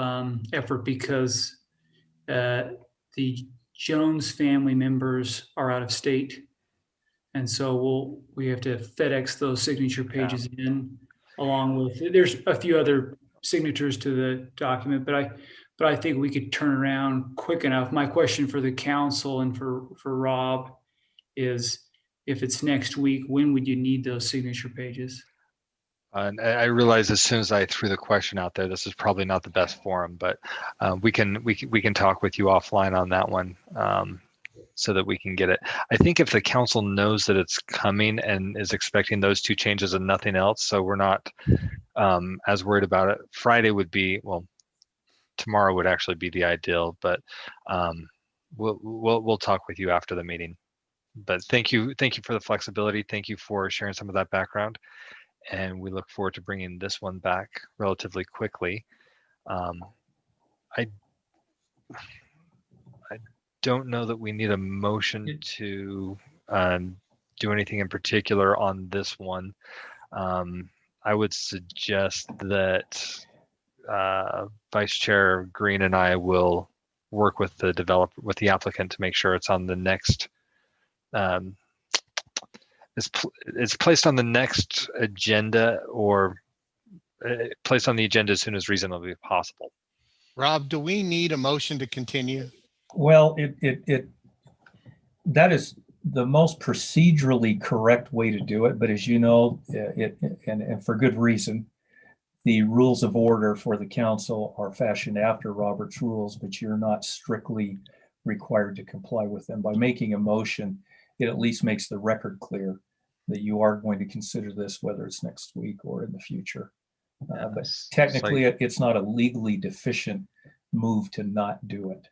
effort, because the Jones family members are out of state, and so we have to FedEx those signature pages in, along with, there's a few other signatures to the document, but I think we could turn around quick enough. My question for the council and for Rob is, if it's next week, when would you need those signature pages? And I realize as soon as I threw the question out there, this is probably not the best forum, but we can talk with you offline on that one, so that we can get it. I think if the council knows that it's coming and is expecting those two changes and nothing else, so we're not as worried about it. Friday would be, well, tomorrow would actually be the ideal, but we'll talk with you after the meeting. But thank you for the flexibility. Thank you for sharing some of that background. And we look forward to bringing this one back relatively quickly. I don't know that we need a motion to do anything in particular on this one. I would suggest that Vice Chair Green and I will work with the applicant to make sure it's on the next. It's placed on the next agenda, or placed on the agenda as soon as reasonably possible. Rob, do we need a motion to continue? Well, that is the most procedurally correct way to do it, but as you know, and for good reason, the rules of order for the council are fashioned after Robert's rules, but you're not strictly required to comply with them. By making a motion, it at least makes the record clear that you are going to consider this, whether it's next week or in the future. But technically, it's not a legally deficient move to not do it.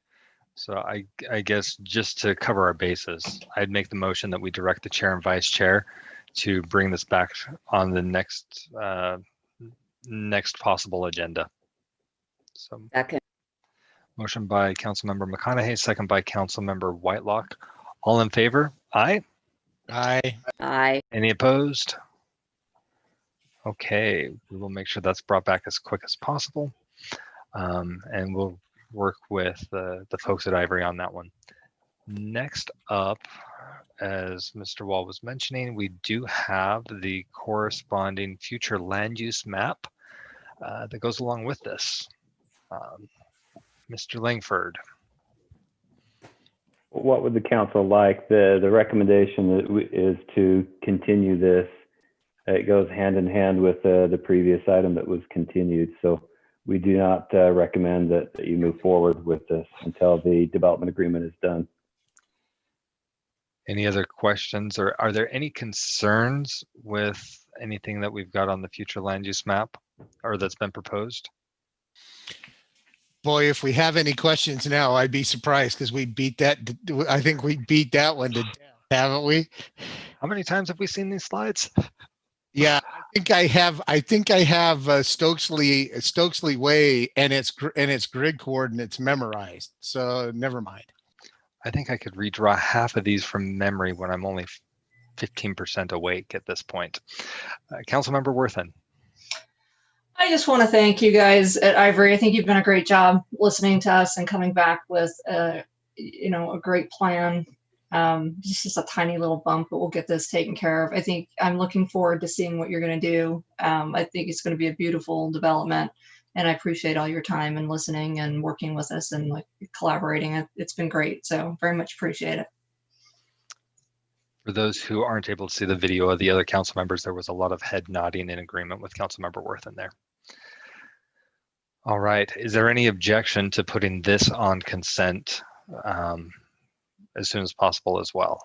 So I guess just to cover our bases, I'd make the motion that we direct the chair and vice chair to bring this back on the next possible agenda. So Second. Motion by Councilmember McConaughey, second by Councilmember Whitelock. All in favor? Aye. Aye. Aye. Any opposed? Okay, we will make sure that's brought back as quick as possible. And we'll work with the folks at Ivory on that one. Next up, as Mr. Wall was mentioning, we do have the corresponding future land use map that goes along with this. Mr. Langford. What would the council like? The recommendation is to continue this. It goes hand in hand with the previous item that was continued. So we do not recommend that you move forward with this until the development agreement is done. Any other questions, or are there any concerns with anything that we've got on the future land use map or that's been proposed? Boy, if we have any questions now, I'd be surprised because we beat that. I think we beat that one to death, haven't we? How many times have we seen these slides? Yeah, I think I have Stokesley Way and its grid coordinates memorized. So never mind. I think I could redraw half of these from memory when I'm only 15% awake at this point. Councilmember Worthen. I just want to thank you guys at Ivory. I think you've done a great job listening to us and coming back with a great plan. This is a tiny little bump, but we'll get this taken care of. I think I'm looking forward to seeing what you're going to do. I think it's going to be a beautiful development, and I appreciate all your time and listening and working with us and collaborating. It's been great. So very much appreciate it. For those who aren't able to see the video of the other council members, there was a lot of head nodding in agreement with Councilmember Worthen there. All right, is there any objection to putting this on consent as soon as possible as well?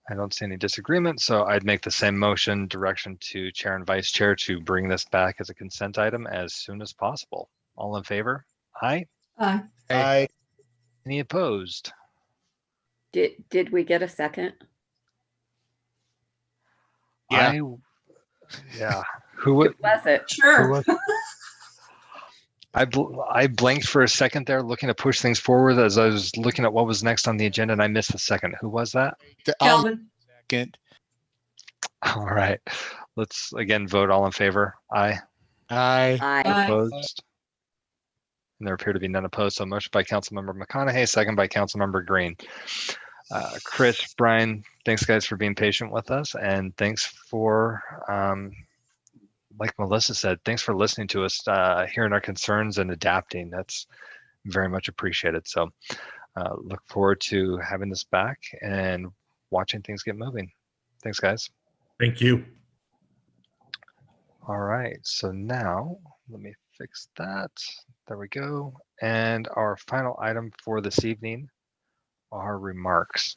I don't see any disagreement, so I'd make the same motion, direction to chair and vice chair to bring this back as a consent item as soon as possible. All in favor? Aye. Aye. Aye. Any opposed? Did we get a second? Yeah. Yeah. Who was it? Sure. I blanked for a second there, looking to push things forward as I was looking at what was next on the agenda, and I missed the second. Who was that? Calvin. Second. All right. Let's again vote. All in favor? Aye. Aye. Aye. Opposed? And there appear to be none opposed. So motion by Councilmember McConaughey, second by Councilmember Green. Chris, Brian, thanks guys for being patient with us, and thanks for like Melissa said, thanks for listening to us, hearing our concerns and adapting. That's very much appreciated. So look forward to having this back and watching things get moving. Thanks, guys. Thank you. All right, so now let me fix that. There we go. And our final item for this evening are remarks.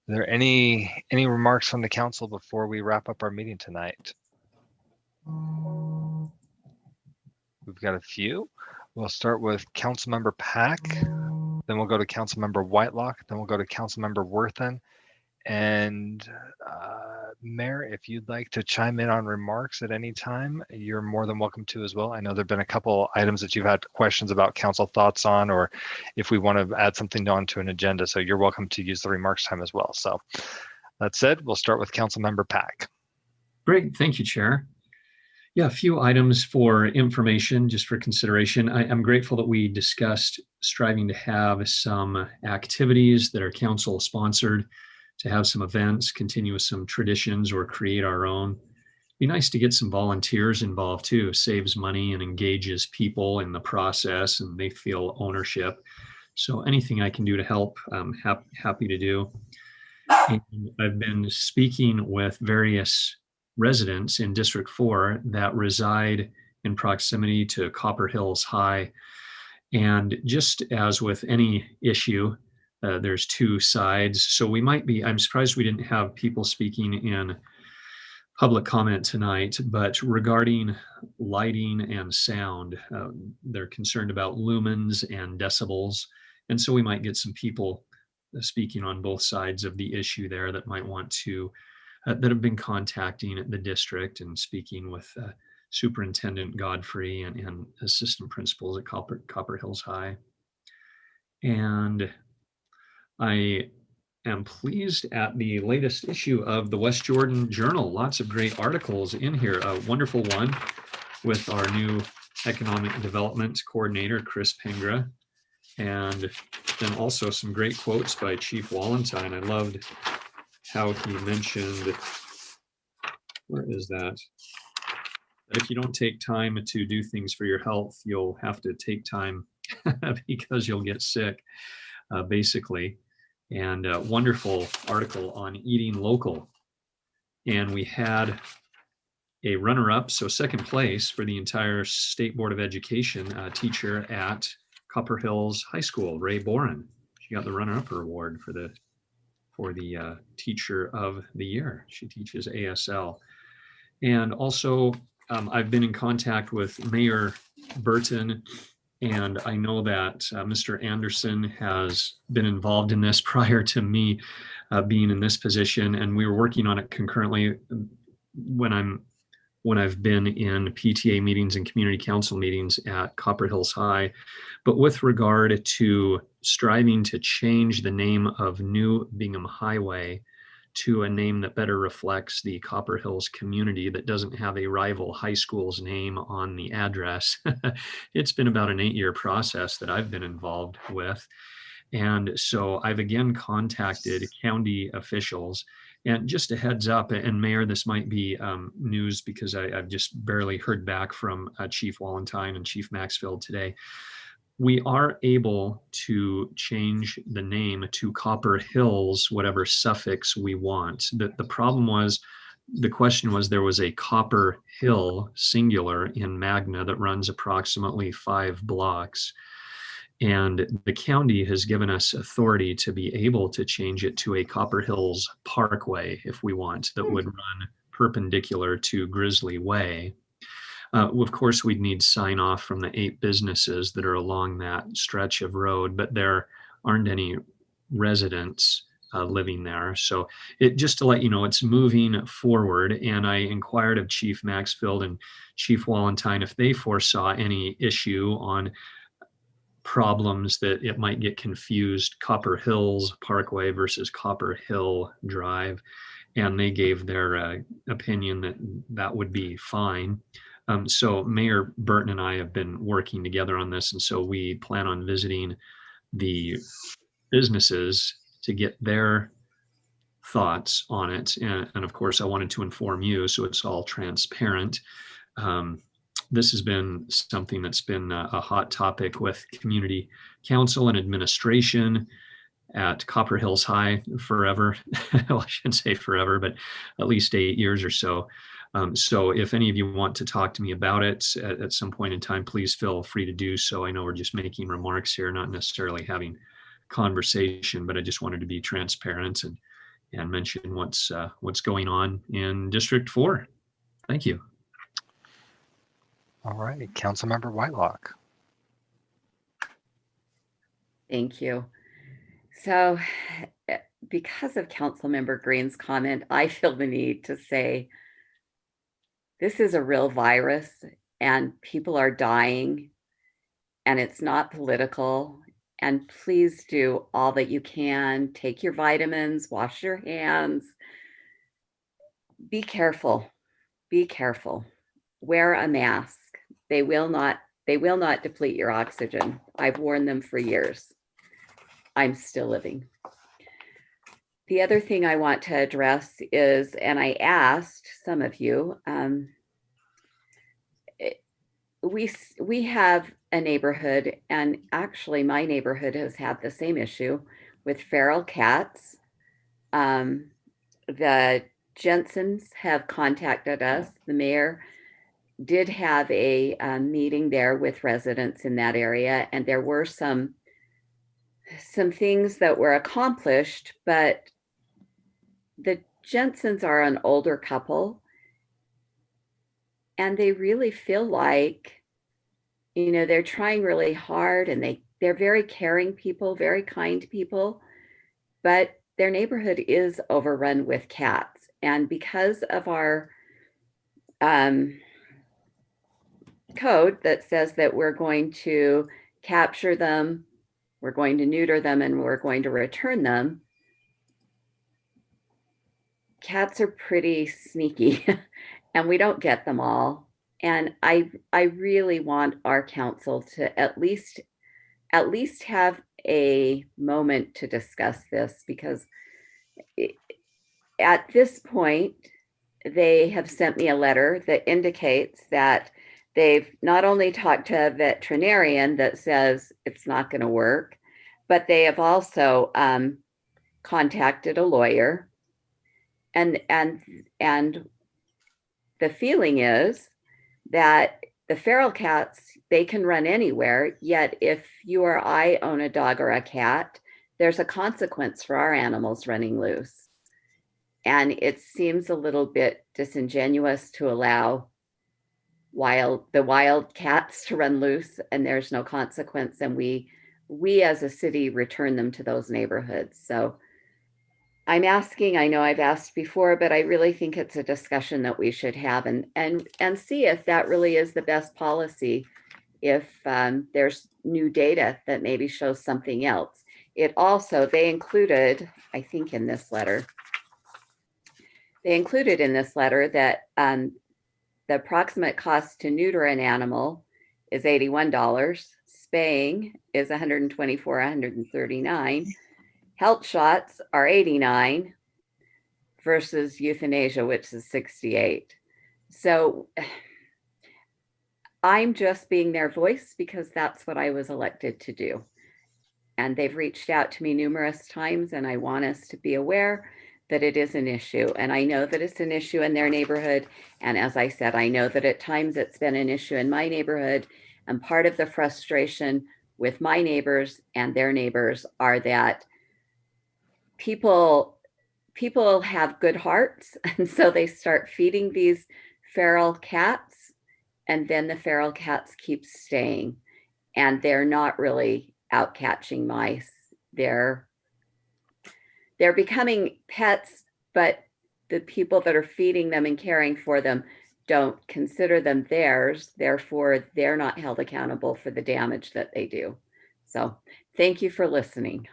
Are there any remarks from the council before we wrap up our meeting tonight? We've got a few. We'll start with Councilmember Pack, then we'll go to Councilmember Whitelock, then we'll go to Councilmember Worthen. And Mayor, if you'd like to chime in on remarks at any time, you're more than welcome to as well. I know there've been a couple items that you've had questions about council thoughts on, or if we want to add something onto an agenda, so you're welcome to use the remarks time as well. So that said, we'll start with Councilmember Pack. Great, thank you, Chair. Yeah, a few items for information, just for consideration. I'm grateful that we discussed striving to have some activities that are council sponsored, to have some events, continue with some traditions, or create our own. Be nice to get some volunteers involved too. Saves money and engages people in the process, and they feel ownership. So anything I can do to help, I'm happy to do. And I've been speaking with various residents in District 4 that reside in proximity to Copper Hills High. And just as with any issue, there's two sides. So we might be, I'm surprised we didn't have people speaking in public comment tonight, but regarding lighting and sound, they're concerned about lumens and decibels. And so we might get some people speaking on both sides of the issue there that might want to, that have been contacting the district and speaking with Superintendent Godfrey and assistant principals at Copper Hills High. And I am pleased at the latest issue of the West Jordan Journal. Lots of great articles in here. A wonderful one with our new economic development coordinator, Chris Pengra. And then also some great quotes by Chief Wallenstein. I loved how he mentioned, where is that? If you don't take time to do things for your health, you'll have to take time because you'll get sick, basically. And a wonderful article on eating local. And we had a runner-up, so second place for the entire State Board of Education, teacher at Copper Hills High School, Ray Boren. She got the runner-up award for the Teacher of the Year. She teaches ASL. And also, I've been in contact with Mayor Burton, and I know that Mr. Anderson has been involved in this prior to me being in this position, and we were working on it concurrently when I've been in PTA meetings and community council meetings at Copper Hills High. But with regard to striving to change the name of New Bingham Highway to a name that better reflects the Copper Hills community that doesn't have a rival high school's name on the address. It's been about an 8-year process that I've been involved with. And so I've again contacted county officials, and just a heads up, and Mayor, this might be news because I've just barely heard back from Chief Wallenstein and Chief Maxfield today. We are able to change the name to Copper Hills, whatever suffix we want. The problem was, the question was, there was a Copper Hill singular in Magna that runs approximately 5 blocks. And the county has given us authority to be able to change it to a Copper Hills Parkway if we want, that would run perpendicular to Grizzly Way. Of course, we'd need sign off from the 8 businesses that are along that stretch of road, but there aren't any residents living there. So just to let you know, it's moving forward. And I inquired of Chief Maxfield and Chief Wallenstein if they foresaw any issue on problems that it might get confused, Copper Hills Parkway versus Copper Hill Drive. And they gave their opinion that that would be fine. So Mayor Burton and I have been working together on this. And so we plan on visiting the businesses to get their thoughts on it. And of course, I wanted to inform you, so it's all transparent. This has been something that's been a hot topic with community council and administration at Copper Hills High forever. Well, I shouldn't say forever, but at least 8 years or so. So if any of you want to talk to me about it at some point in time, please feel free to do so. I know we're just making remarks here, not necessarily having conversation, but I just wanted to be transparent and mention what's going on in District 4. Thank you. All right, Councilmember Whitelock. Thank you. So because of Councilmember Green's comment, I feel the need to say, this is a real virus and people are dying and it's not political. And please do all that you can. Take your vitamins, wash your hands. Be careful. Be careful. Wear a mask. They will not deplete your oxygen. I've worn them for years. I'm still living. The other thing I want to address is, and I asked some of you, we have a neighborhood, and actually my neighborhood has had the same issue with feral cats. The Jensens have contacted us. The mayor did have a meeting there with residents in that area, and there were some some things that were accomplished, but the Jensens are an older couple, and they really feel like, you know, they're trying really hard, and they're very caring people, very kind people, but their neighborhood is overrun with cats. And because of our code that says that we're going to capture them, we're going to neuter them, and we're going to return them, cats are pretty sneaky and we don't get them all. And I really want our council to at least have a moment to discuss this, because at this point, they have sent me a letter that indicates that they've not only talked to a veterinarian that says it's not going to work, but they have also contacted a lawyer. And the feeling is that the feral cats, they can run anywhere, yet if you or I own a dog or a cat, there's a consequence for our animals running loose. And it seems a little bit disingenuous to allow the wild cats to run loose and there's no consequence, and we as a city return them to those neighborhoods. So I'm asking, I know I've asked before, but I really think it's a discussion that we should have and see if that really is the best policy, if there's new data that maybe shows something else. It also, they included, I think in this letter, that the approximate cost to neuter an animal is $81. Spaying is $124, $139. Health shots are $89 versus euthanasia, which is $68. So I'm just being their voice because that's what I was elected to do. And they've reached out to me numerous times, and I want us to be aware that it is an issue. And I know that it's an issue in their neighborhood. And as I said, I know that at times it's been an issue in my neighborhood. And part of the frustration with my neighbors and their neighbors are that people have good hearts. And so they start feeding these feral cats, and then the feral cats keep staying. And they're not really out catching mice. They're becoming pets, but the people that are feeding them and caring for them don't consider them theirs. Therefore, they're not held accountable for the damage that they do. So thank you for listening.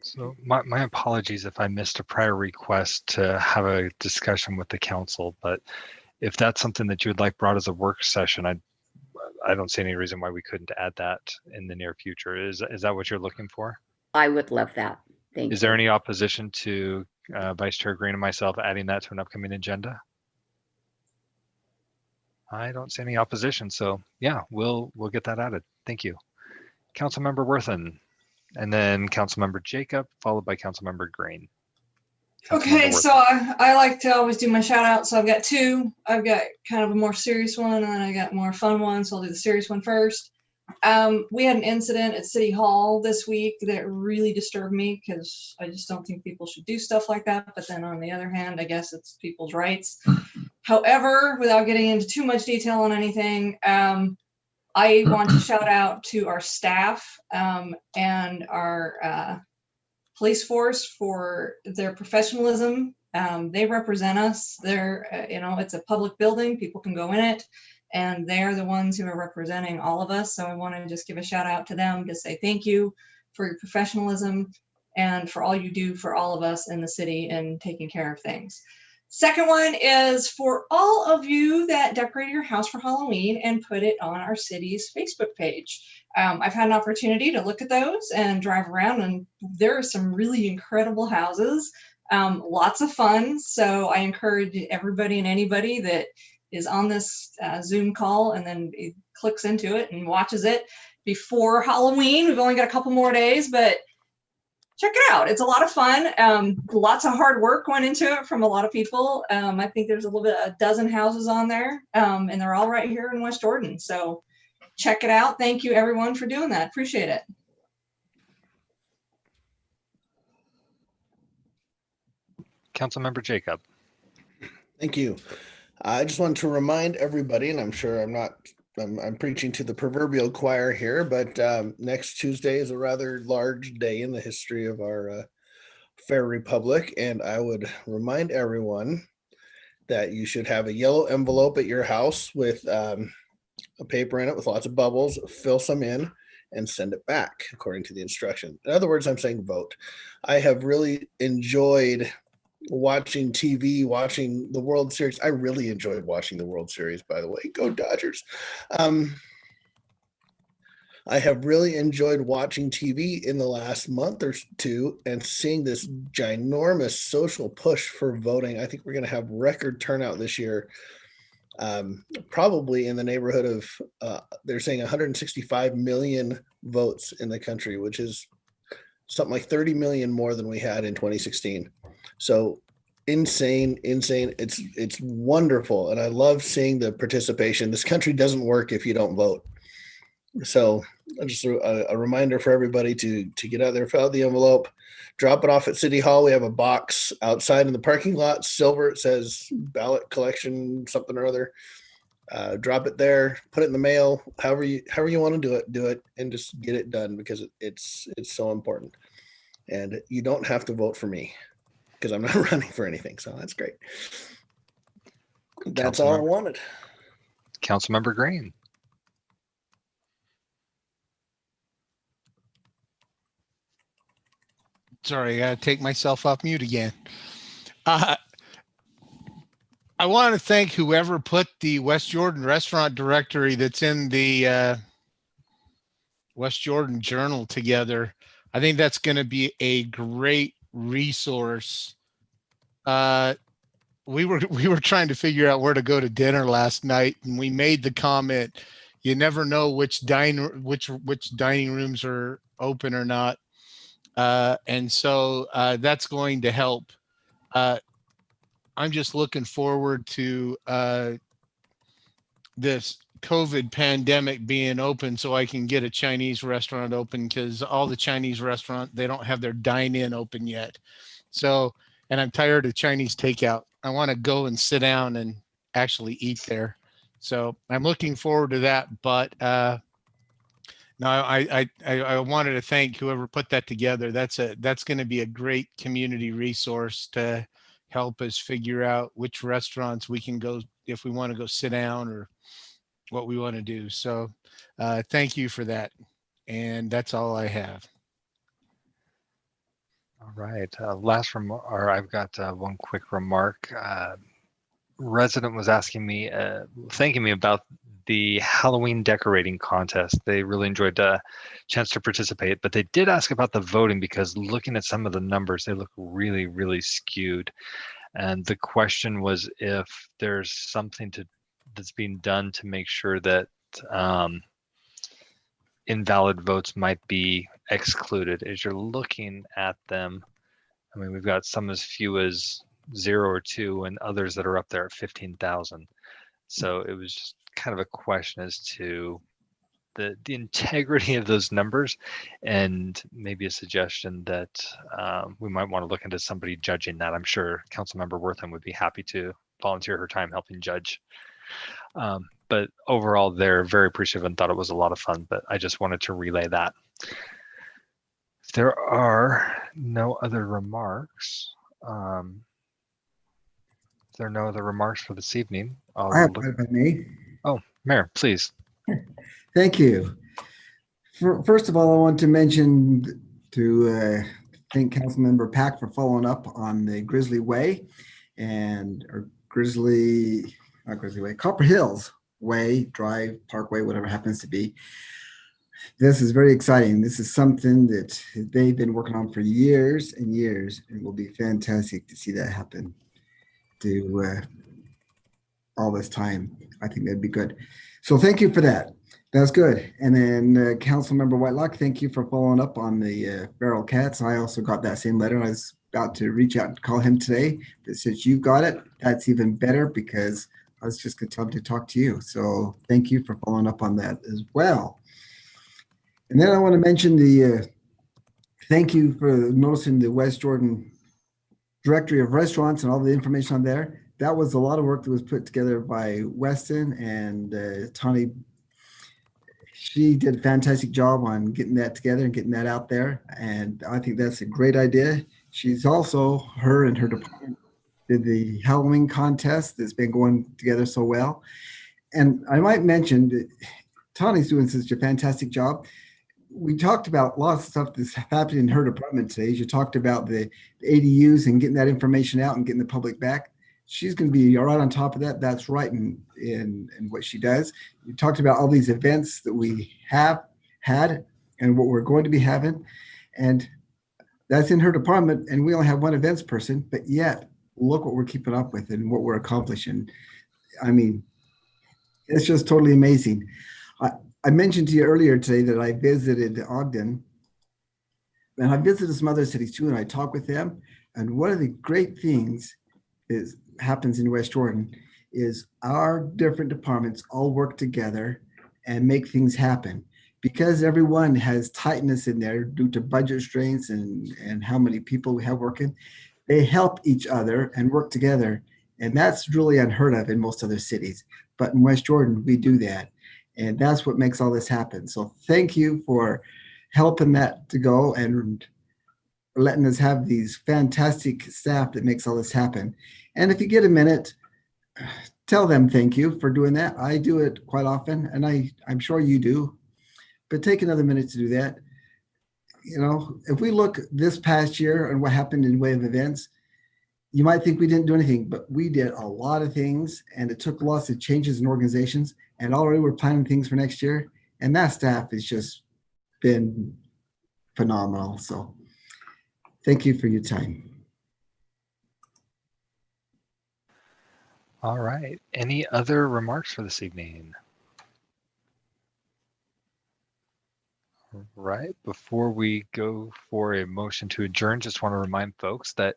So my apologies if I missed a prior request to have a discussion with the council, but if that's something that you would like brought as a work session, I don't see any reason why we couldn't add that in the near future. Is that what you're looking for? I would love that. Thank you. Is there any opposition to Vice Chair Green and myself adding that to an upcoming agenda? I don't see any opposition, so yeah, we'll get that added. Thank you. Councilmember Worthen, and then Councilmember Jacob, followed by Councilmember Green. Okay, so I like to always do my shout out. So I've got two. I've got kind of a more serious one, and then I got more fun one. So I'll do the serious one first. We had an incident at City Hall this week that really disturbed me because I just don't think people should do stuff like that. But then on the other hand, I guess it's people's rights. However, without getting into too much detail on anything, I want to shout out to our staff and our police force for their professionalism. They represent us. They're, it's a public building. People can go in it. And they're the ones who are representing all of us. So I want to just give a shout out to them to say thank you for your professionalism and for all you do for all of us in the city and taking care of things. Second one is for all of you that decorated your house for Halloween and put it on our city's Facebook page. I've had an opportunity to look at those and drive around, and there are some really incredible houses, lots of fun. So I encourage everybody and anybody that is on this Zoom call and then it clicks into it and watches it before Halloween. We've only got a couple more days, but check it out. It's a lot of fun. Lots of hard work went into it from a lot of people. I think there's a dozen houses on there, and they're all right here in West Jordan. So check it out. Thank you everyone for doing that. Appreciate it. Councilmember Jacob. Thank you. I just wanted to remind everybody, and I'm sure I'm preaching to the proverbial choir here, but next Tuesday is a rather large day in the history of our fair republic. And I would remind everyone that you should have a yellow envelope at your house with a paper in it with lots of bubbles. Fill some in and send it back according to the instruction. In other words, I'm saying vote. I have really enjoyed watching TV, watching the World Series. I really enjoyed watching the World Series, by the way. Go Dodgers. I have really enjoyed watching TV in the last month or two and seeing this ginormous social push for voting. I think we're going to have record turnout this year. Probably in the neighborhood of, they're saying 165 million votes in the country, which is something like 30 million more than we had in 2016. So insane. It's wonderful. And I love seeing the participation. This country doesn't work if you don't vote. So just a reminder for everybody to get out there, fill out the envelope, drop it off at City Hall. We have a box outside in the parking lot, silver. It says ballot collection, something or other. Drop it there, put it in the mail, however you want to do it, and just get it done because it's so important. And you don't have to vote for me because I'm not running for anything. So that's great. That's all I wanted. Councilmember Green. Sorry, I gotta take myself off mute again. I want to thank whoever put the West Jordan restaurant directory that's in the West Jordan Journal together. I think that's going to be a great resource. We were trying to figure out where to go to dinner last night, and we made the comment, you never know which dining rooms are open or not. And so that's going to help. I'm just looking forward to this COVID pandemic being open so I can get a Chinese restaurant open, because all the Chinese restaurant, they don't have their dine-in open yet. So, and I'm tired of Chinese takeout. I want to go and sit down and actually eat there. So I'm looking forward to that. But no, I wanted to thank whoever put that together. That's going to be a great community resource to help us figure out which restaurants we can go if we want to go sit down or what we want to do. So thank you for that. And that's all I have. All right. I've got one quick remark. Resident was asking me, thanking me about the Halloween decorating contest. They really enjoyed a chance to participate, but they did ask about the voting because looking at some of the numbers, they look really, really skewed. And the question was if there's something that's being done to make sure that invalid votes might be excluded. As you're looking at them, I mean, we've got some as few as 0 or 2 and others that are up there at 15,000. So it was just kind of a question as to the integrity of those numbers, and maybe a suggestion that we might want to look into somebody judging that. I'm sure Councilmember Wortham would be happy to volunteer her time helping judge. But overall, they're very appreciative and thought it was a lot of fun, but I just wanted to relay that. If there are no other remarks, if there are no other remarks for this evening, I have one, if I may. Oh, Mayor, please. Thank you. First of all, I want to mention to thank Councilmember Pack for following up on the Grizzly Way or Copper Hills Way, Drive, Parkway, whatever happens to be. This is very exciting. This is something that they've been working on for years and years, and it will be fantastic to see that happen to all this time. I think that'd be good. So thank you for that. That's good. And then Councilmember Whitelock, thank you for following up on the feral cats. I also got that same letter. I was about to reach out and call him today, but since you got it, that's even better because I was just going to tell him to talk to you. So thank you for following up on that as well. And then I want to mention thank you for noticing the West Jordan directory of restaurants and all the information on there. That was a lot of work that was put together by Weston and Tawny. She did a fantastic job on getting that together and getting that out there. And I think that's a great idea. She's also, her and her department did the Halloween contest that's been going together so well. And I might mention that Tawny's doing such a fantastic job. We talked about lots of stuff that's happening in her department today. You talked about the ADUs and getting that information out and getting the public back. She's going to be right on top of that. That's right in what she does. You talked about all these events that we have had and what we're going to be having. And that's in her department. And we only have one events person, but yet look what we're keeping up with and what we're accomplishing. I mean, it's just totally amazing. I mentioned to you earlier today that I visited Ogden, and I visited some other cities too, and I talked with them. And one of the great things happens in West Jordan is our different departments all work together and make things happen. Because everyone has tightness in there due to budget strains and how many people we have working, they help each other and work together. And that's really unheard of in most other cities. But in West Jordan, we do that. And that's what makes all this happen. So thank you for helping that to go and letting us have these fantastic staff that makes all this happen. And if you get a minute, tell them thank you for doing that. I do it quite often, and I'm sure you do. But take another minute to do that. You know, if we look this past year and what happened in way of events, you might think we didn't do anything, but we did a lot of things, and it took lots of changes in organizations, and already we're planning things for next year. And that staff has just been phenomenal. So thank you for your time. All right. Any other remarks for this evening? All right. Before we go for a motion to adjourn, just want to remind folks that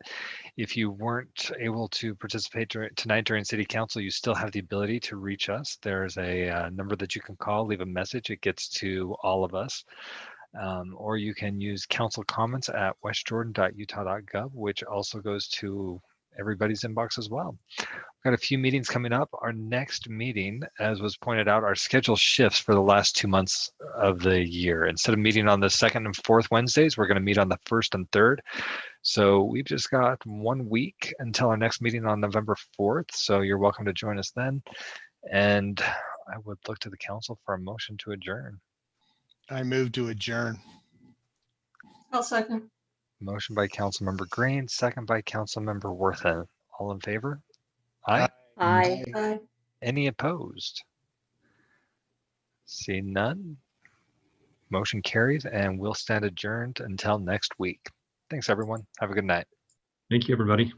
if you weren't able to participate tonight during City Council, you still have the ability to reach us. There's a number that you can call, leave a message. It gets to all of us. Or you can use council comments at westjordan.utah.gov, which also goes to everybody's inbox as well. We've got a few meetings coming up. Our next meeting, as was pointed out, our schedule shifts for the last 2 months of the year. Instead of meeting on the 2nd and 4th Wednesdays, we're going to meet on the 1st and 3rd. So we've just got 1 week until our next meeting on November 4th. So you're welcome to join us then. And I would look to the council for a motion to adjourn. I move to adjourn. I'll second. Motion by Councilmember Green, second by Councilmember Worthen. All in favor? Aye. Aye. Aye. Any opposed? See none. Motion carries, and we'll stand adjourned until next week. Thanks, everyone. Have a good night. Thank you, everybody.